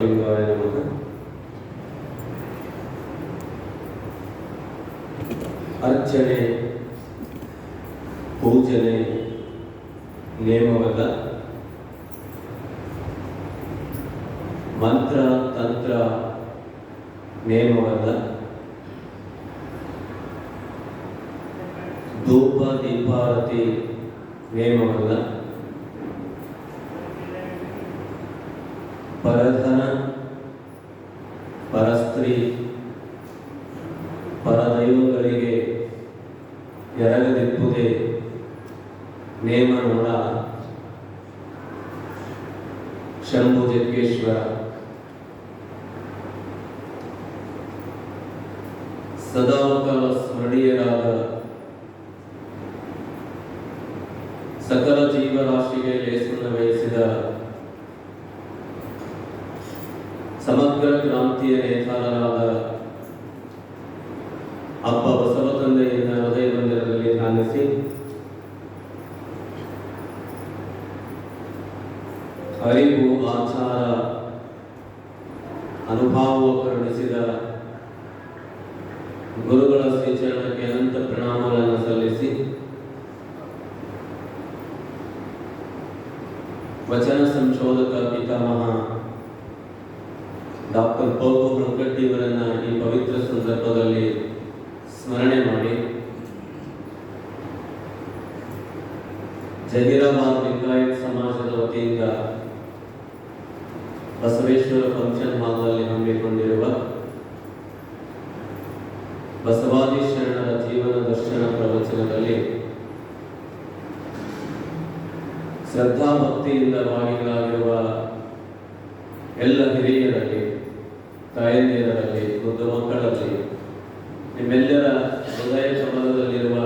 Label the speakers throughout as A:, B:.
A: ಲಿಂಗಾಯ ನಮಃ. ಅರ್ಚನೆ ಪೂಜನೆ ನೇಮವಲ್ಲ, ಮಂತ್ರ ತಂತ್ರ ನೇಮವಲ್ಲ, ಧೂಪ ದೀಪಾರತಿ ನೇಮವಲ್ಲ, ಪರಧನ ಪರಸ್ತ್ರೀ ಪರದೈವಗಳಿಗೆ ಎರಗದಿಪ್ಪುದೇ ನೇಮ ನೋಡ ಶಂಭು ಜಗ್ಗೇಶ್ವರ. ಸದಾಕಾಲ ಸ್ಮರಣೀಯರಾದ ಸಕಲ ಜೀವರಾಶಿಗೆ ಲೇಸನ್ನು ವಹಿಸಿದ ಸಮಗ್ರ ಕ್ರಾಂತಿಯ ನೇತಾರರಾದ ಅಪ್ಪ ಬಸವ ತಂದೆಯಿಂದ ಹೃದಯ ಮಂದಿರದಲ್ಲಿ ಧ್ಯಾನಿಸಿ ಅರಿವು ಆಚಾರ ಅನುಭವ ಕರುಣಿಸಿದ ಗುರುಗಳ ಶ್ರೀಚರಣಕ್ಕೆ ಅನಂತ ಪ್ರಣಾಮಗಳನ್ನು ಸಲ್ಲಿಸಿ ವಚನ ಸಂಶೋಧಕ ಪಿತಾಮಹ ಡಾಕ್ಟರ್ ಪೌಪು ಹಂಕಟ್ಟಿಯವರನ್ನ ಈ ಪವಿತ್ರ ಸಂದರ್ಭದಲ್ಲಿ ಸ್ಮರಣೆ ಮಾಡಿ ಜಹೀರಾಬಾದ್ ಲಿಂಗಾಯತ್ ಸಮಾಜದ ವತಿಯಿಂದ ಬಸವೇಶ್ವರ ಫಂಕ್ಷನ್ ಹಾಲ್ನಲ್ಲಿ ಹಮ್ಮಿಕೊಂಡಿರುವ ಬಸವಾದಿ ಶರಣರ ಜೀವನ ದರ್ಶನ ಪ್ರವಚನದಲ್ಲಿ ಶ್ರದ್ಧಾ ಭಕ್ತಿಯಿಂದ ಭಾಗಿಗಳಾಗಿರುವ ಎಲ್ಲ ಹಿರಿಯರಲ್ಲಿ, ತಾಯಂದಿಯರಲ್ಲಿ, ವೃದ್ಧ ಮಕ್ಕಳಲ್ಲಿ, ನಿಮ್ಮೆಲ್ಲರ ಹೃದಯ ಕಮಲದಲ್ಲಿರುವ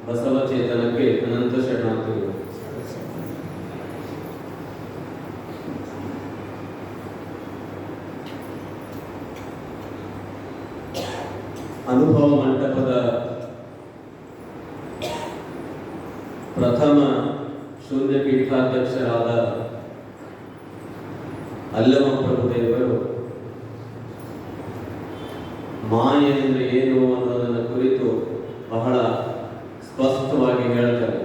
A: ಬಸವ ಚೇತನಕ್ಕೆ ಅನಂತ ಶರಣಾರ್ಥಿಗಳು. ಅನುಭವ ಮಂಟಪದ ಪ್ರಥಮ ಶೂನ್ಯ ಪೀಠಾಧ್ಯಕ್ಷರಾದ ಅಲ್ಲಮ ಪ್ರಭುದೇವರು ಮಾಯೆ ಅಂದರೆ ಏನು ಅನ್ನೋದನ್ನ ಕುರಿತು ಬಹಳ ಸ್ಪಷ್ಟವಾಗಿ ಹೇಳ್ತಾರೆ.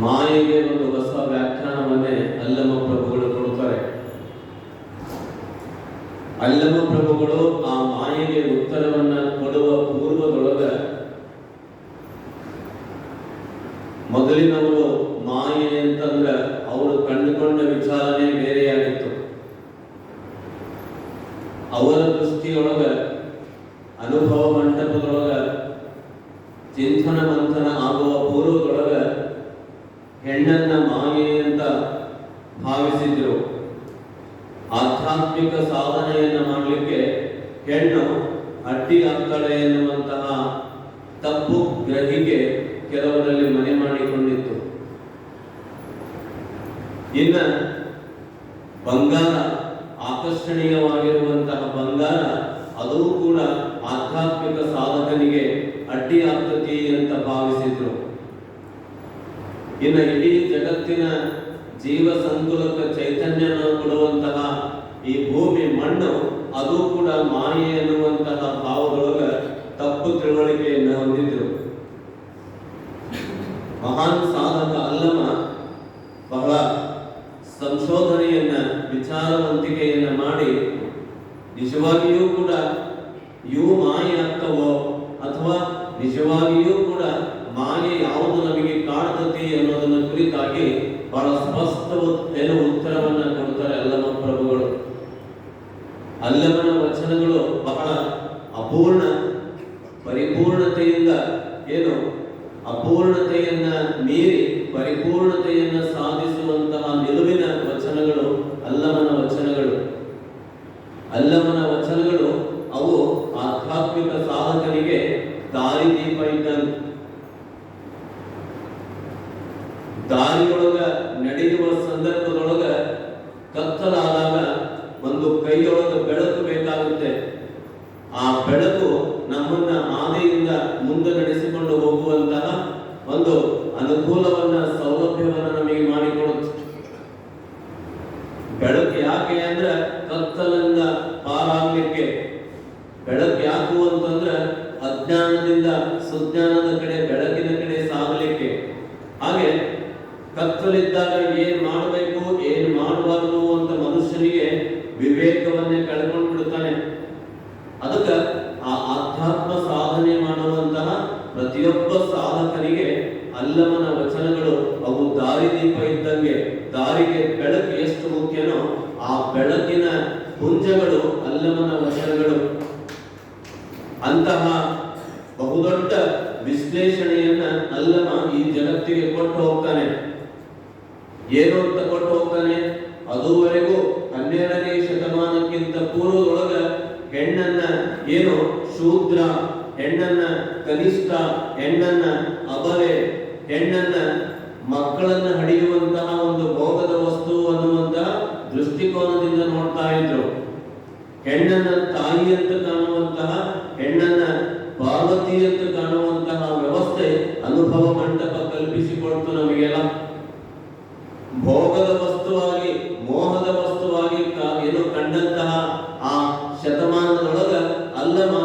A: ಮಾಯೆಗೆ ಒಂದು ಹೊಸ ವ್ಯಾಖ್ಯಾನವನ್ನೇ ಅಲ್ಲಮ ಪ್ರಭುಗಳು ಕೊಡ್ತಾರೆ. ಅಲ್ಲಮ ಪ್ರಭುಗಳು ಆ ಮಾಯೆಗೆ ಉತ್ತರವನ್ನ ಕೊಡುವ ಪೂರ್ವದೊಳಗ ಮೊದಲಿನವರು ಮಾಯೆ ಅಂತಂದ್ರೆ ಅವರು ಕಂಡುಕೊಂಡ ವಿಚಾರನೆ ಬೇರೆಯಾಗಿತ್ತು. ಅವರ ದೃಷ್ಟಿಯೊಳಗ ಅನುಭವ ಮಂಟಪದೊಳಗ ಚಿಂತನ ಮಂಥನ ಆಗುವ ಪೂರ್ವದೊಳಗ ಹೆಣ್ಣನ್ನ ಮಾಯೆ ಅಂತ ಭಾವಿಸಿದ್ರು. ಆಧ್ಯಾತ್ಮಿಕ ಸಾಧನೆಯನ್ನ ಮಾಡಲಿಕ್ಕೆ ಹೆಣ್ಣು ಅಡ್ಡಿ ಆಗ್ತಾಳೆ ಎನ್ನುವಂತಹ ತಪ್ಪು ಗ್ರಹಿಕೆ ಕೆಲವರಲ್ಲಿ ಮನೆ ಮಾಡಿಕೊಂಡಿತ್ತು. ಇನ್ನ ಬಂಗಾರ, ಆಕರ್ಷಣೀಯವಾಗಿರುವಂತಹ ಬಂಗಾರ, ಅದು ಕೂಡ ಆಧ್ಯಾತ್ಮಿಕ ಸಾಧಕನಿಗೆ ಅಡ್ಡಿ ಆಗ್ತತಿ ಅಂತ ಭಾವಿಸಿದ್ರು. ಇನ್ನು ಇಡೀ ಜಗತ್ತಿನ ಜೀವ ಸಂಕುಲಕ್ಕೆ ಚೈತನ್ಯನ ಕೊಡುವಂತಹ ಈ ಭೂಮಿ ಮಣ್ಣು, ಅದು ಕೂಡ ಮಾಯೆ ಎನ್ನುವಂತಹ ಭಾವದೊಳಗ ತಪ್ಪು ತಿಳುವಳಿಕೆಯನ್ನು ಹೊಂದಿದ್ರು. ಮಹಾನ್ ಸಾಧಕ ಅಲ್ಲಮ ಬಹಳ ಸಂಶೋಧನೆಯನ್ನ, ವಿಚಾರವಂತಿಕೆಯನ್ನ ಮಾಡಿ ನಿಜವಾಗಿಯೂ ಕೂಡ ಇವು ಮಾಯೆ ಆಗ್ತವೋ ಅಥವಾ ನಿಜವಾಗಿಯೂ ಕೂಡ ಮಾಯೆ ಯಾವುದು ನಮಗೆ ಕಾಡ್ತತಿ ಅನ್ನೋದನ್ನ ಕುರಿತಾಗಿ ಬಹಳ ಸ್ಪಷ್ಟ ಉತ್ತರವನ್ನ ಕೊಡ್ತಾರೆ ಅಲ್ಲಮ ಪ್ರಭುಗಳು. ಅಲ್ಲಮನ ವಚನಗಳು ಬಹಳ ಅಪೂರ್ಣ, ಪರಿಪೂರ್ಣತೆಯಿಂದ ಅಪೂರ್ಣತೆಯನ್ನ ಮೀರಿ ಪರಿಪೂರ್ಣತೆಯನ್ನ ಸಾಧಿಸುವಂತಹ ನಿಲುವಿನ ವಚನಗಳು ಅಲ್ಲಮನ ವಚನಗಳು. ಅಲ್ಲಮನ ವಚನಗಳು ಅವು ಆಧ್ಯಾತ್ಮಿಕ ಸಾಧಕನಿಗೆ ದಾರಿದೀಪ ಇದ್ದಂತೆ. ದಾರಿಯೊಳಗ ನಡೆಯುವ ಸಂದರ್ಭದೊಳಗ ಕತ್ತಲಾದಾಗ ಒಂದು ಕೈಯೊಳಗ ಬೆಳಕು ಬೇಕಾಗುತ್ತೆ. ಆ ಬೆಳಕು ನಮ್ಮನ್ನ ಆದಿಯಿಂದ ಮುಂದೆ ನಡೆಸಿಕೊಂಡು ಹೋಗುವಂತಹ ಒಂದು ಅನುಕೂಲವನ್ನ, ಸೌಲಭ್ಯವನ್ನ ನಮಗೆ ಮಾಡಿಕೊಡುತ್ತೆ. ಬೆಳಕು ಯಾಕೆ ಅಂದ್ರೆ ಕತ್ತಲಿಂದ ಪಾರಾಗ್ಲಿಕ್ಕೆ. ಬೆಳಕು ಯಾಕು ಅಂತಂದ್ರೆ ಅಜ್ಞಾನದಿಂದ ಸುಜ್ಞಾನದ ಕಡೆ, ಬೆಳಕಿನ ಕಡೆ ಸಾಗಲಿಕ್ಕೆ. ಹಾಗೆ ಕತ್ತಲಿದ್ದಾಗ ಏನ್ ಮಾಡಬೇಕು ಏನ್ ಮಾಡಬಾರದು ಅಂತ ಮನುಷ್ಯನಿಗೆ ವಿವೇಕವನ್ನೇ ಕಳ್ಕೊಂಡು ಬಿಡುತ್ತಾನೆ. ಅದಕ್ಕೆ ಆ ಆಧ್ಯಾತ್ಮ ಸಾಧನೆ ಮಾಡುವಂತಹ ಪ್ರತಿಯೊಬ್ಬ ಸಾಧಕನಿಗೆ ಅಲ್ಲಮನ ವಚನಗಳು ಅವು ದಾರಿದೀಪ ಇದ್ದಂಗೆ. ದಾರಿಗೆ ಬೆಳಕು ಎಷ್ಟು ಮುಖ್ಯನೋ ಆ ಬೆಳಕಿನ ಪುಂಜಗಳು ಅಲ್ಲಮನ ವಚನಗಳು. ಅಂತಹ ಬಹುದೊಡ್ಡ ವಿಶ್ಲೇಷಣೆಯನ್ನ ಅಲ್ಲಮ ಈ ಜಗತ್ತಿಗೆ ಕೊಟ್ಟು ಹೋಗ್ತಾನೆ. ಏನು ಅಂತ ಕೊಟ್ಟು ಹೋಗ್ತಾನೆ? ಅದುವರೆಗೂ 12ನೇ ಶತಮಾನಕ್ಕಿಂತ ಪೂರ್ವದೊಳಗ ಹೆಣ್ಣನ್ನ ಏನು ಶೂದ್ರ, ಹೆಣ್ಣನ್ನ ಕನಿಷ್ಠ, ಹೆಣ್ಣನ್ನ ಅಬಲೆ, ಹೆಣ್ಣನ್ನ ಮಕ್ಕಳನ್ನ ಹಡಿಯುವಂತಹ ಒಂದು ಭೋಗದ ವಸ್ತು ಅನ್ನುವಂತಹ ದೃಷ್ಟಿಕೋನದಿಂದ ನೋಡ್ತಾ ಇದ್ರು. ಹೆಣ್ಣನ್ನ ತಾಯಿ ಅಂತ ಕಾಣುವಂತಹ, ಹೆಣ್ಣನ್ನ ಪಾರ್ವತಿ ಅಂತ ಕಾಣುವಂತಹ ವ್ಯವಸ್ಥೆ ಅನುಭವ ಮಂಟಪ ಕಲ್ಪಿಸಿಕೊಡ್ತು ನಮಗೆಲ್ಲ. ಭೋಗದ ವಸ್ತುವಾಗಿ, ಮೋಹದ ವಸ್ತುವಾಗಿ ಏನು ಕಂಡಂತಹ ಆ ಶತಮಾನದೊಳಗ ಅಲ್ಲಮ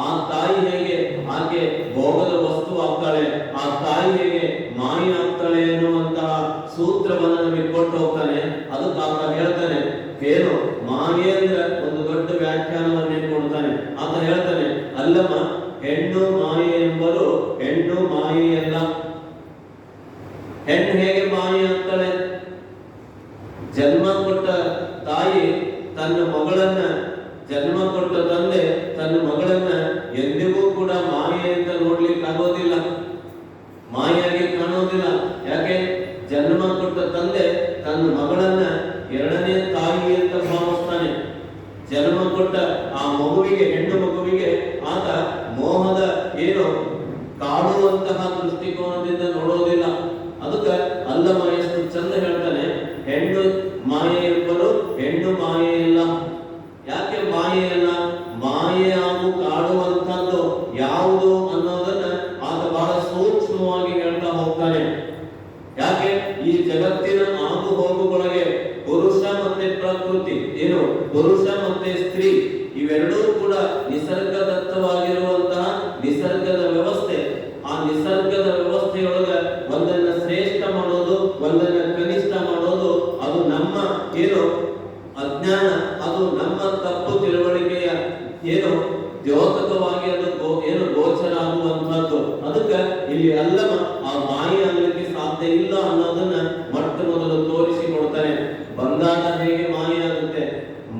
A: ಆ ತಾಯಿ ಹೇಗೆ ಆಕೆ ಭೋಗದ ವಸ್ತು ಆಗ್ತಾಳೆ, ಆ ತಾಯಿ ಹೇಗೆ ಮಾಯಿ ಆಗ್ತಾಳೆ ಎನ್ನುವಂತಹ ಸೂತ್ರವನ್ನು ನಮಗೆ ಕೊಟ್ಟು ಹೋಗ್ತಾನೆ. ಅದಕ್ಕೆ ಆತ ಹೇಳ್ತಾನೆ, ಏನು ಮಾಯೆ ಅಂದ್ರೆ ಒಂದು ದೊಡ್ಡ ವ್ಯಾಖ್ಯಾನವನ್ನೇ ಕೊಡ್ತಾನೆ. ಆತ ಹೇಳ್ತಾನೆ, ಅಲ್ಲಮ ಹೆಣ್ಣು ಮಾಯೆ ಎಂಬರು ಹೆಣ್ಣು ಮಾಯೆಯಲ್ಲ. ಹೆಣ್ಣು ಹೇಗೆ ಮಾಯೆ ಆಗ್ತಾಳೆ? ಜನ್ಮ ಕೊಟ್ಟ ತಾಯಿ ತನ್ನ ಮಗಳನ್ನ, ಜನ್ಮ ಕೊಟ್ಟ ತಂದೆ ತನ್ನ ಮಗಳನ್ನ ಎಂದಿಗೂ ಕೂಡ ಮಾಯೆ ಅಂತ ನೋಡ್ಲಿಕ್ಕೆ ಆಗೋದಿಲ್ಲ, ಮಾಯಾಗಿ ಕಾಣೋದಿಲ್ಲ. ಯಾಕೆ? ಜನ್ಮ ಕೊಟ್ಟ ತಂದೆ ತನ್ನ ಮಗಳನ್ನ ಎರಡನೇ ತಾಯಿ ಅಂತ ಭಾವಿಸ್ತಾನೆ. ಜನ್ಮ ಕೊಟ್ಟ ಆ ಮಗುವಿಗೆ, ಹೆಣ್ಣು ಮಗುವಿಗೆ ಆತ ಮೋಹದ ಏನು ಕಾಡುವಂತಹ ದೃಷ್ಟಿಕೋನದಿಂದ ನೋಡೋದಿಲ್ಲ. ಅದಕ್ಕೆ ಅಲ್ಲಮ ಎಷ್ಟು ಚಂದ ಹೇಳ್ತಾನೆ, ಹೆಣ್ಣು ಮಾಯೆ ಎಂಬರು ಹೆಣ್ಣು ಮಾಯೆ ಇಲ್ಲ. ಯಾಕೆ ಮಾಯೆ ಅಲ್ಲ? ಮಾಯೆ ಹಾಗೂ ಕಾಡುವಂತಹದ್ದು ಯಾವುದು ಅನ್ನೋದನ್ನ ಆತ ಬಹಳ ಸೂಕ್ಷ್ಮವಾಗಿ ಹೇಳ್ತಾ ಹೋಗ್ತಾನೆ. ಯಾಕೆ? ಈ ಜಗತ್ತಿನ ಆಗು ಹೋಗುಗಳಿಗೆ ಪುರುಷ ಮತ್ತೆ ಪ್ರಕೃತಿ, ಏನು ಪುರುಷ ಮತ್ತೆ ಸ್ತ್ರೀ, ಇವೆರಡೂ ಕೂಡ ನಿಸರ್ಗದತ್ತವಾಗಿರುವಂತಹ ನಿಸರ್ಗದ ವ್ಯವಸ್ಥೆ. ಆ ನಿಸರ್ಗದ ವ್ಯವಸ್ಥೆಯೊಳಗ ಒಂದನ್ನ ಶ್ರೇಷ್ಠ ಮಾಡೋದು, ಒಂದನ್ನ ಕನಿಷ್ಠ ಮಾಡೋದು, ಅದು ನಮ್ಮ ಏನು ಅಜ್ಞಾನ, ಅದು ನಮ್ಮ ತಪ್ಪು ತಿಳುವಳಿಕೆಯ ಏನು ದ್ಯೋತಕವಾಗಿ ಅದು ಏನು ಗೋಚರ ಆಗುವಂತಹದ್ದು. ಅದಕ್ಕೆ ಇಲ್ಲಿ ಅಲ್ಲಮ ಆ ಮಾಯೆ ಆಗಲಿಕ್ಕೆ ಸಾಧ್ಯ ಇಲ್ಲ ಅನ್ನೋದನ್ನ ಮೊಟ್ಟ ಮೊದಲು ತೋರಿಸಿಕೊಡ್ತಾನೆ. ಬಂಗಾರ ಹೇಗೆ ಮಾಯೆ ಆಗುತ್ತೆ,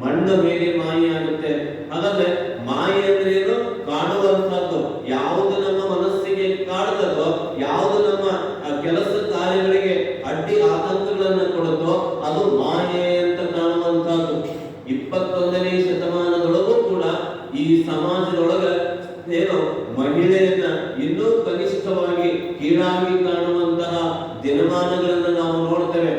A: ಮಣ್ಣು ಹೇಗೆ ಮಾಯೆ ಆಗುತ್ತೆ. ಹಾಗಾದ್ರೆ ಮಾಯೆ ಅಂದ್ರೆ ಏನು? ಕಾಣುವಂತಹದ್ದು. ಯಾವುದು ನಮ್ಮ ಮನಸ್ಸಿಗೆ ಕಾಡ್ತದೋ, ಯಾವುದು ನಮ್ಮ ಕೆಲಸ ಕಾರ್ಯಗಳಿಗೆ ಅಡ್ಡಿ ಆತಂಕಗಳನ್ನ ಕೊಡುತ್ತೋ ಅದು ಮಾಯೆ ಅಂತ ಕಾಣುವಂತಹದ್ದು. 21ನೇ ಶತಮಾನದೊಳಗೂ ಕೂಡ ಈ ಸಮಾಜದೊಳಗ ಏನು ಮಹಿಳೆಯನ್ನ ಇನ್ನೂ ಕನಿಷ್ಠವಾಗಿ ಕೀಳಾಗಿ ಕಾಣುವಂತಹ ದಿನಮಾನಗಳನ್ನ ನಾವು ನೋಡ್ತೇವೆ.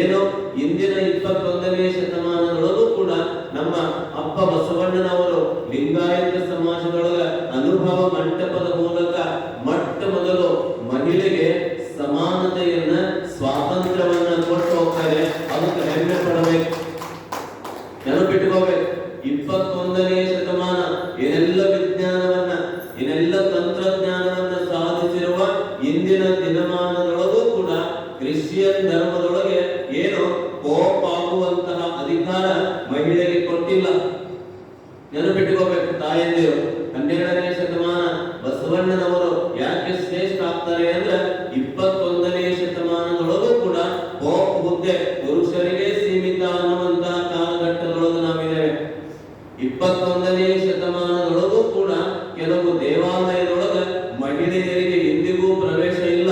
A: ಏನು ಇಂದಿನ 21ನೇ ಶತಮಾನದೊಳಗೂ ಕೂಡ ನಮ್ಮ ಅಪ್ಪ ಬಸವಣ್ಣನವರು ಲಿಂಗಾಯತ ಸಮಾಜದೊಳಗ ಅನುಭವ ಮಂಟಪದ ಮೂಲಕ ಮೊಟ್ಟ ಮೊದಲು ಮಹಿಳೆಗೆ ಸಮಾನತೆಯನ್ನ, ಸ್ವಾತಂತ್ರ್ಯವನ್ನ ಕೊಟ್ಟು ಹೋಗ್ತಾರೆ. ಅದಕ್ಕೆ ಹೆಮ್ಮೆ ಪಡಬೇಕು, ನೆನಪಿಟ್ಟುಕೋಬೇಕು. 21ನೇ ಶತಮಾನ ಏನೆಲ್ಲ ವಿಜ್ಞಾನವನ್ನ, ಏನೆಲ್ಲ ತಂತ್ರಜ್ಞಾನವನ್ನ ಸಾಧಿಸಿರುವ ಇಂದಿನ ದಿನಮಾನದೊಳಗೂ ಕೂಡ ಕ್ರಿಶ್ಚಿಯನ್ ಧರ್ಮದೊಳಗೆ ಏನು ಪೋಪ್ ಆಗುವಂತಹ ಅಧಿಕಾರ ಮಹಿಳೆಗೆ ಕೊಟ್ಟಿಲ್ಲ. ನೆನಪಿಟ್ಟುಕೋಬೇಕು ತಾಯಂದಿರು. 12ನೇ ಶತಮಾನ ಬಸವಣ್ಣನವರು ಯಾಕೆ ಶ್ರೇಷ್ಠ ಆಗ್ತಾರೆ ಅಂದ್ರೆ 21ನೇ ಶತಮಾನದೊಳಗೂ ಕೂಡ ಪೋಪ್ ಹುದ್ದೆ ಪುರುಷರಿಗೆ ಸೀಮಿತ ಅನ್ನುವಂತಹ ಕಾಲಘಟ್ಟದೊಳಗೆ ನಾವಿದ್ದೇವೆ. 21ನೇ ಶತಮಾನದೊಳಗೂ ಕೂಡ ಕೆಲವು ದೇವಾಲಯದೊಳಗ ಮಹಿಳೆಯರಿಗೆ ಇಂದಿಗೂ ಪ್ರವೇಶ ಇಲ್ಲ.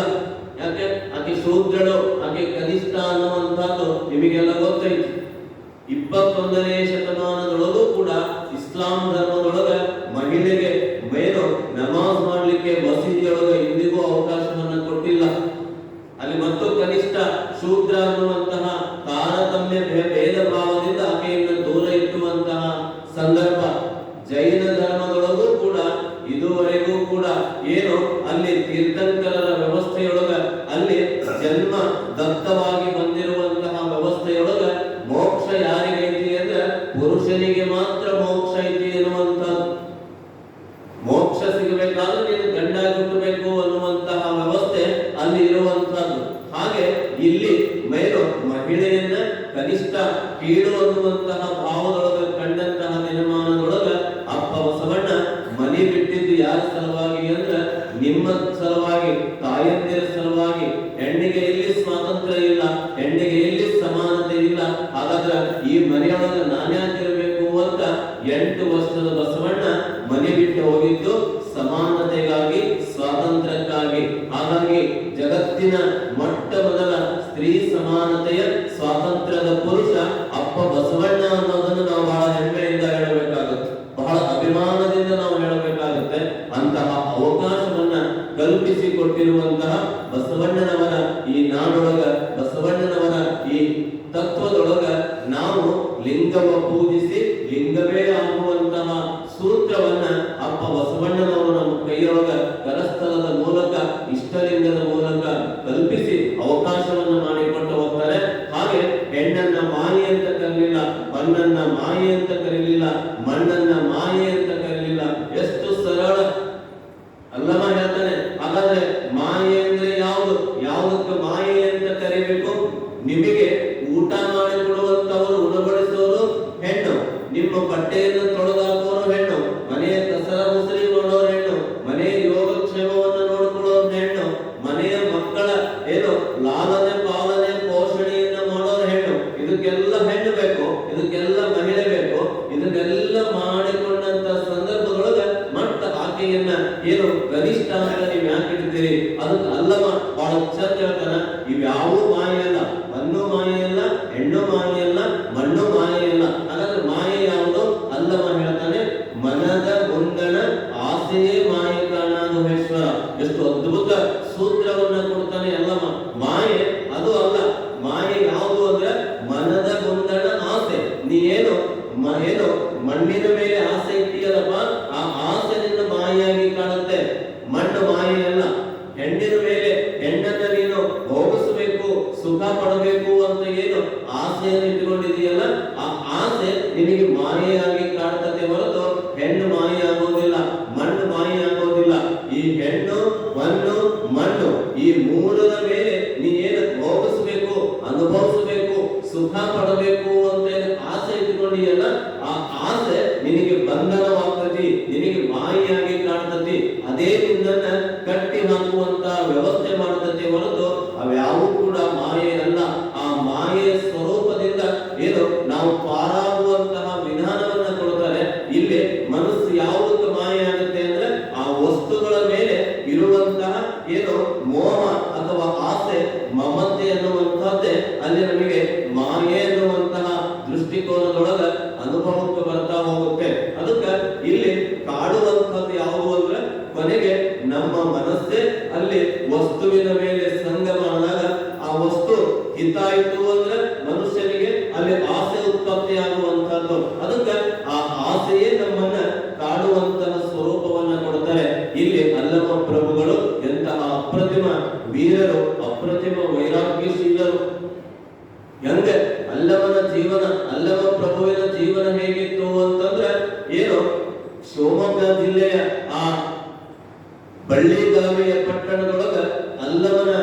A: ಯಾಕೆ? ಆಕೆ ಶೂದ್ರಳು, ಆಕೆ ಕನಿಷ್ಠ ಅನ್ನುವಂಥದ್ದು ನಿಮಗೆಲ್ಲ ಗೊತ್ತೈತಿ. 21ನೇ ಶತಮಾನದೊಳಗೂ ಕೂಡ ಇಸ್ಲಾಂ ಧರ್ಮದೊಳಗ ಮಹಿಳೆಗೆ ಮೇಲು ನಮಾಜ್ ಮಾಡ್ಲಿಕ್ಕೆ ಮಸೀದಿಯೊಳಗ ಇಂದಿಗೂ ಅವಕಾಶವನ್ನ ಕೊಟ್ಟಿಲ್ಲ. ಅಲ್ಲಿ ಮತ್ತು ಕನಿಷ್ಠ ಶೂದ್ರ ಅನ್ನುವಂತಹ ತಾರತಮ್ಯ ಭೇದ ಭಾವದಿಂದ ಆಕೆಯನ್ನು ದೂರ ಇಟ್ಟುವಂತಹ ಸಂದರ್ಭ. ಜೈನ ಧರ್ಮದೊಳಗೂ ಕೂಡ ಇದುವರೆಗೂ ಕೂಡ ಏನು ಅಲ್ಲಿ ತೀರ್ಥಂಕರರ ವ್ಯವಸ್ಥೆಯೊಳಗ, ಅಲ್ಲಿ ಜನ್ಮ ದತ್ತವಾಗಿ ಬಂದಿರುವಂತಹ ವ್ಯವಸ್ಥೆಯೊಳಗ ಮೋಕ್ಷ ಪುರುಷನಿಗೆ ಮಾತ್ರ ಮೋಕ್ಷ ಐತಿ ಎನ್ನುವಂಥದ್ದು. ಮೋಕ್ಷ ಸಿಗಬೇಕಾದ್ರೆ ನೀನು ಗಂಡಾಗಿ ಹುಟ್ಟಬೇಕು ಅನ್ನುವಂತಹ ವ್ಯವಸ್ಥೆ ಅಲ್ಲಿ ಇರುವಂತಹದ್ದು. ಹಾಗೆ ಇಲ್ಲಿ ಮೇಲು ಮಹಿಳೆಯನ್ನ ಕನಿಷ್ಠ ಕೀಳು ಅನ್ನುವಂತಹ ಭಾವದೊಳಗೆ ಕಂಡಂತಹ ದಿನಮಾನದೊಳಗ ಅಪ್ಪ ಬಸವಣ್ಣ ಮನೆ ಬಿಟ್ಟಿದ್ದು ಯಾರ ಸಲುವಾಗಿ ಅಂದ್ರೆ ನಿಮ್ಮ ಸಲುವಾಗಿ, ತಾಯಂದಿರ ಸಲುವಾಗಿ. ಹೆಣ್ಣಿಗೆ ಎಲ್ಲಿ ಸ್ವಾತಂತ್ರ್ಯ ಇಲ್ಲ, ಹೆಣ್ಣಿಗೆ ಎಲ್ಲಿ ಸಮಾನತೆ ಇಲ್ಲ, ಹಾಗಾದ್ರೆ ಈ ಮನೆಯೊಳಗೆ ನಾನ್ಯಾಕಿರಬೇಕು ಅಂತ 8 ವರ್ಷದ ಬಸವಣ್ಣ ಮನೆ ಬಿಟ್ಟು ಹೋಗಿದ್ದು ಸಮಾನತೆಗಾಗಿ, ಸ್ವಾತಂತ್ರ್ಯಕ್ಕಾಗಿ. ಹಾಗಾಗಿ ಜಗತ್ತಿನ ಮೊಟ್ಟ ಮೊದಲ ಸ್ತ್ರೀ ಸಮಾನತೆಯ ಸ್ವಾತಂತ್ರ್ಯದ ಪುರುಷ ಅಪ್ಪ ಬಸವಣ್ಣ ಅನ್ನೋದನ್ನು ನಾವು ಬಹಳ ಹೆಮ್ಮೆಯಿಂದ ಹೇಳಬೇಕಾಗುತ್ತೆ, ಬಹಳ ಅಭಿಮಾನದಿಂದ ನಾವು ಹೇಳಬೇಕಾಗುತ್ತೆ. ಅಂತಹ ಅವಕಾಶವನ್ನ ಕಲ್ಪಿಸಿಕೊಟ್ಟಿರುವಂತಹ ಬಸವಣ್ಣನವರ ಈ ನಾಡೊಳಗ, ಬಸವಣ್ಣನವರ ಈ ತತ್ವದೊಳಗ ನಾವು ಲಿಂಗವ ಪೂಜಿಸಿ ಲಿಂಗವೇ ಆಗುವಂತಹ ಸೂತ್ರವನ್ನ ಅಪ್ಪ ಬಸವಣ್ಣನವರು ನಮ್ಮ ಕೈಯೊಳಗ ಕರಸ್ಥಲದ ಮೂಲಕ, ಇಷ್ಟಲಿಂಗದ ಮೂಲಕ ಕಲ್ಪಿಸಿ ಅವಕಾಶವನ್ನ ಮಾಡಿಕೊಟ್ಟು ಹೋಗ್ತಾರೆ. ಹಾಗೆ ಹೆಣ್ಣನ್ನ ಮಾಯಿ ಅಂತ ಕರೀಲಿಲ್ಲ, ಮಣ್ಣನ್ನ ಮಾಯಿ ಅಂತ ಕರೀಲಿಲ್ಲ, ಮಣ್ಣನ್ನ ಮಾಯಿ ಅಂತ ಕರೀಲಿಲ್ಲ. ಎಷ್ಟು ಸರಳ ಅಲ್ಲಮ ಹೇಳ್ತಾನೆ. ಹಾಗಾದ್ರೆ ಮಾಯೆ ಅಂದ್ರೆ ಯಾವುದು? ಯಾವುದಕ್ಕೆ ಮಾಯೆ ಅಂತ ಕರಿಬೇಕು? ನಿಮಗೆ ಊಟ ಮಾಡಿ ಕೊಡುವಂತವರು, ಉಣಬಡಿಸೋರು ಹೆಣ್ಣು, ನಿಮ್ಮ ಬಟ್ಟೆಯನ್ನು ತೊಳೆದಾಕೋರು ಹೆಣ್ಣು, ಮನೆಯ ಕಸರ ಮುಸರಿ ಮಾಡೋರು ಹೆಣ್ಣು, ಮನೆಯ ಯೋಗಕ್ಷೇಮವನ್ನು ನೋಡಿಕೊಳ್ಳೋರು ಹೆಣ್ಣು, ಮನೆಯ ಮಕ್ಕಳ ಏನು ಲಾಲನೆ ಪಾಲನೆ ಪೋಷಣೆಯನ್ನ ಮಾಡೋರು ಹೆಣ್ಣು. ಇದಕ್ಕೆಲ್ಲ ಹೆಣ್ಣು ಬೇಕು, ಇದಕ್ಕೆಲ್ಲ ಮಹಿಳೆ ಬೇಕು. ಇದನ್ನೆಲ್ಲ ಮಾಡಿಕೊಂಡಂತ ಸಂದರ್ಭದೊಳಗ ಮತ್ತ ಆಕೆಯನ್ನ ಏನು ಕನಿಷ್ಠ ಅಂತ ನೀವು ಯಾಕೆ ಇಡ್ತೀರಿ? ಅದಕ್ಕೆ ಅಲ್ಲಮ ಬಹಳ ಚಂದ ಹೇಳ್ತಾನ, ಇವ್ಯಾವೂ ಮಾಯೆ ಅಲ್ಲ, ಮಣ್ಣು ಮಾಯೆ ಅಲ್ಲ, ಹೆಣ್ಣು ಮಾಯೆ ಅಲ್ಲ, ಮಣ್ಣು ಮಾಯೆ ಅಲ್ಲ. ಹಾಗಾದ್ರೆ ಮಾಯೆ ಯಾವುದು? ಅಲ್ಲಮ ಹೇಳ್ತಾನೆ, ಮನದ ಮುಂದಣ ಆಸೆಯೇ ಮಾಯೆ ಕಾಣಾನುಭೇಶ್ವರ. ಎಷ್ಟು ಅದ್ಭುತ ಸೂತ್ರವನ್ನ ಕೊಡ್ತಾನೆ ಅಲ್ಲಮ. ಮಾಯೆ ಅದು ಅಲ್ಲ. ಮಾಯೆ ಯಾವುದು ಅಂದ್ರೆ ಮನದ ಮುಂದಣ ಆಸೆ. ನೀ ಏನು ಮಣ್ಣಿನ ಮೇಲೆ ಆಸೆ ಇಟ್ಟಿಯಲ್ಲಪ್ಪ, ಆ ಆಸೆ ನಿನ್ನ ಮಾಯೆಯಾಗಿ ಕಾಣುತ್ತೆ. ಮಣ್ಣು ಮಾಯೆ ಅಲ್ಲ. ಹೆಣ್ಣಿನ ಮೇಲೆ ಹೆಣ್ಣನ್ನ ನೀನು ಭೋಗಿಸಬೇಕು, ಸುಖ ಪಡಬೇಕು ಅಂತ ಏನು ಆಸೆಯನ್ನು ಇಟ್ಟುಕೊಂಡಿದೆಯಲ್ಲ, ಆ ಆಸೆ ನಿನಗೆ ಮಾಯೆಯಾಗಿ ಕಾಣ್ತದೆ ಹೊರತು ಹೆಣ್ಣು ಮಾಯೆ ಆಗೋದಿಲ್ಲ, ಮಣ್ಣು ಮಾಯೆ ಆಗೋದಿಲ್ಲ. ಈ ಹೆಣ್ಣು, ಮಣ್ಣು ಈ ಮೂರರ ಮೇಲೆ ನೀ ಏನು ಭೋಗಿಸಬೇಕು, ಅನುಭವಿಸಬೇಕು, ಸುಖ ಪಡಬೇಕು ಅಂತ ಆಸೆ ಇಟ್ಟುಕೊಂಡಿಯಲ್ಲ, ಆ ಆಸೆ ನಿನಗೆ ಬಂಧನವಾಗ್ತತಿ, ನಿನಗೆ ಮಾಯೆಯಾಗಿ ಕಾಣ್ತತಿ. ಅದೇ ನಿನ್ನನ್ನ ಕಟ್ಟಿ ಹಾಕುವಂತ ವ್ಯವಸ್ಥೆ ಮಾಡ್ತತಿ ಹೊರತು ಅವ್ಯಾವು ಕೂಡ ಮಾಯೆ ಅಲ್ಲ. ಆ ಮಾಯೆಯ ಸ್ವರೂಪದಿಂದ ಏನು ನಾವು ಪಾರಾಗುವಂತಹ ವಿಧಾನವನ್ನ ಕೊಡ್ತಾರೆ. ಇಲ್ಲಿ ಮನಸ್ಸು ಯಾವುದಕ್ಕೆ ಮಾಯೆ ಆಗುತ್ತೆ ಅಂದ್ರೆ ಆ ವಸ್ತುಗಳ ಮೇಲೆ ಇರುವಂತಹ ಏನು ಮೋಹ ಅಥವಾ ಆಸೆ, ಮಮತೆ ಅನ್ನುವಂತಹದ್ದೇ ಅಲ್ಲಿ ನಮಗೆ ಮಾಯೆ ಅನ್ನುವಂತಹ ದೃಷ್ಟಿಕೋನದೊಳಗ ಅನುಭವಕ್ಕೆ ಬರ್ತಾ ಹೋಗುತ್ತೆ. ಅದಕ್ಕೆ ಇಲ್ಲಿ ಕಾಡುವಂತಹದ್ದು ಯಾವುದು ಅಂದ್ರೆ ಕೊನೆಗೆ ನಮ್ಮ ಮನಸ್ಸೇ ಅಲ್ಲಿ ವಸ್ತುವಿನ ಮೇಲೆ ಸಂಗಮ ಆದಾಗ ಆ ವಸ್ತು ಹಿತಾಯಿತು ಅಂದ್ರೆ ಮನುಷ್ಯನಿಗೆ ಅಲ್ಲಿ ಆಸೆ ಉತ್ಪತ್ತಿ ಆಗುವಂತಹದ್ದು. ಅದಕ್ಕೆ ಆ ಆಸೆಯೇ ನಮ್ಮನ್ನ ಕಾಡುವಂತಹ ಸ್ವರೂಪವನ್ನ ಕೊಡ್ತಾರೆ. ಇಲ್ಲಿ ಅಲ್ಲಮ ಪ್ರಭುಗಳು ಎಂತಹ ಅಪ್ರತಿಮ ವೀರರು, ಅಪ್ರತಿಮ ವೈರಾಗ್ಯಶೀಲರು. ಹೆಂಗೆ ಅಲ್ಲಮನ ಜೀವನ, ಅಲ್ಲಮ ಪ್ರಭುವಿನ ಜೀವನ ಹೇಗಿತ್ತು ಅಂತಂದ್ರೆ ಏನು ಶಿವಮೊಗ್ಗ ಜಿಲ್ಲೆಯ ಆ ಬಳ್ಳಿಗಾವಿಯ ಪಟ್ಟಣದೊಳಗ ಅಲ್ಲಮನ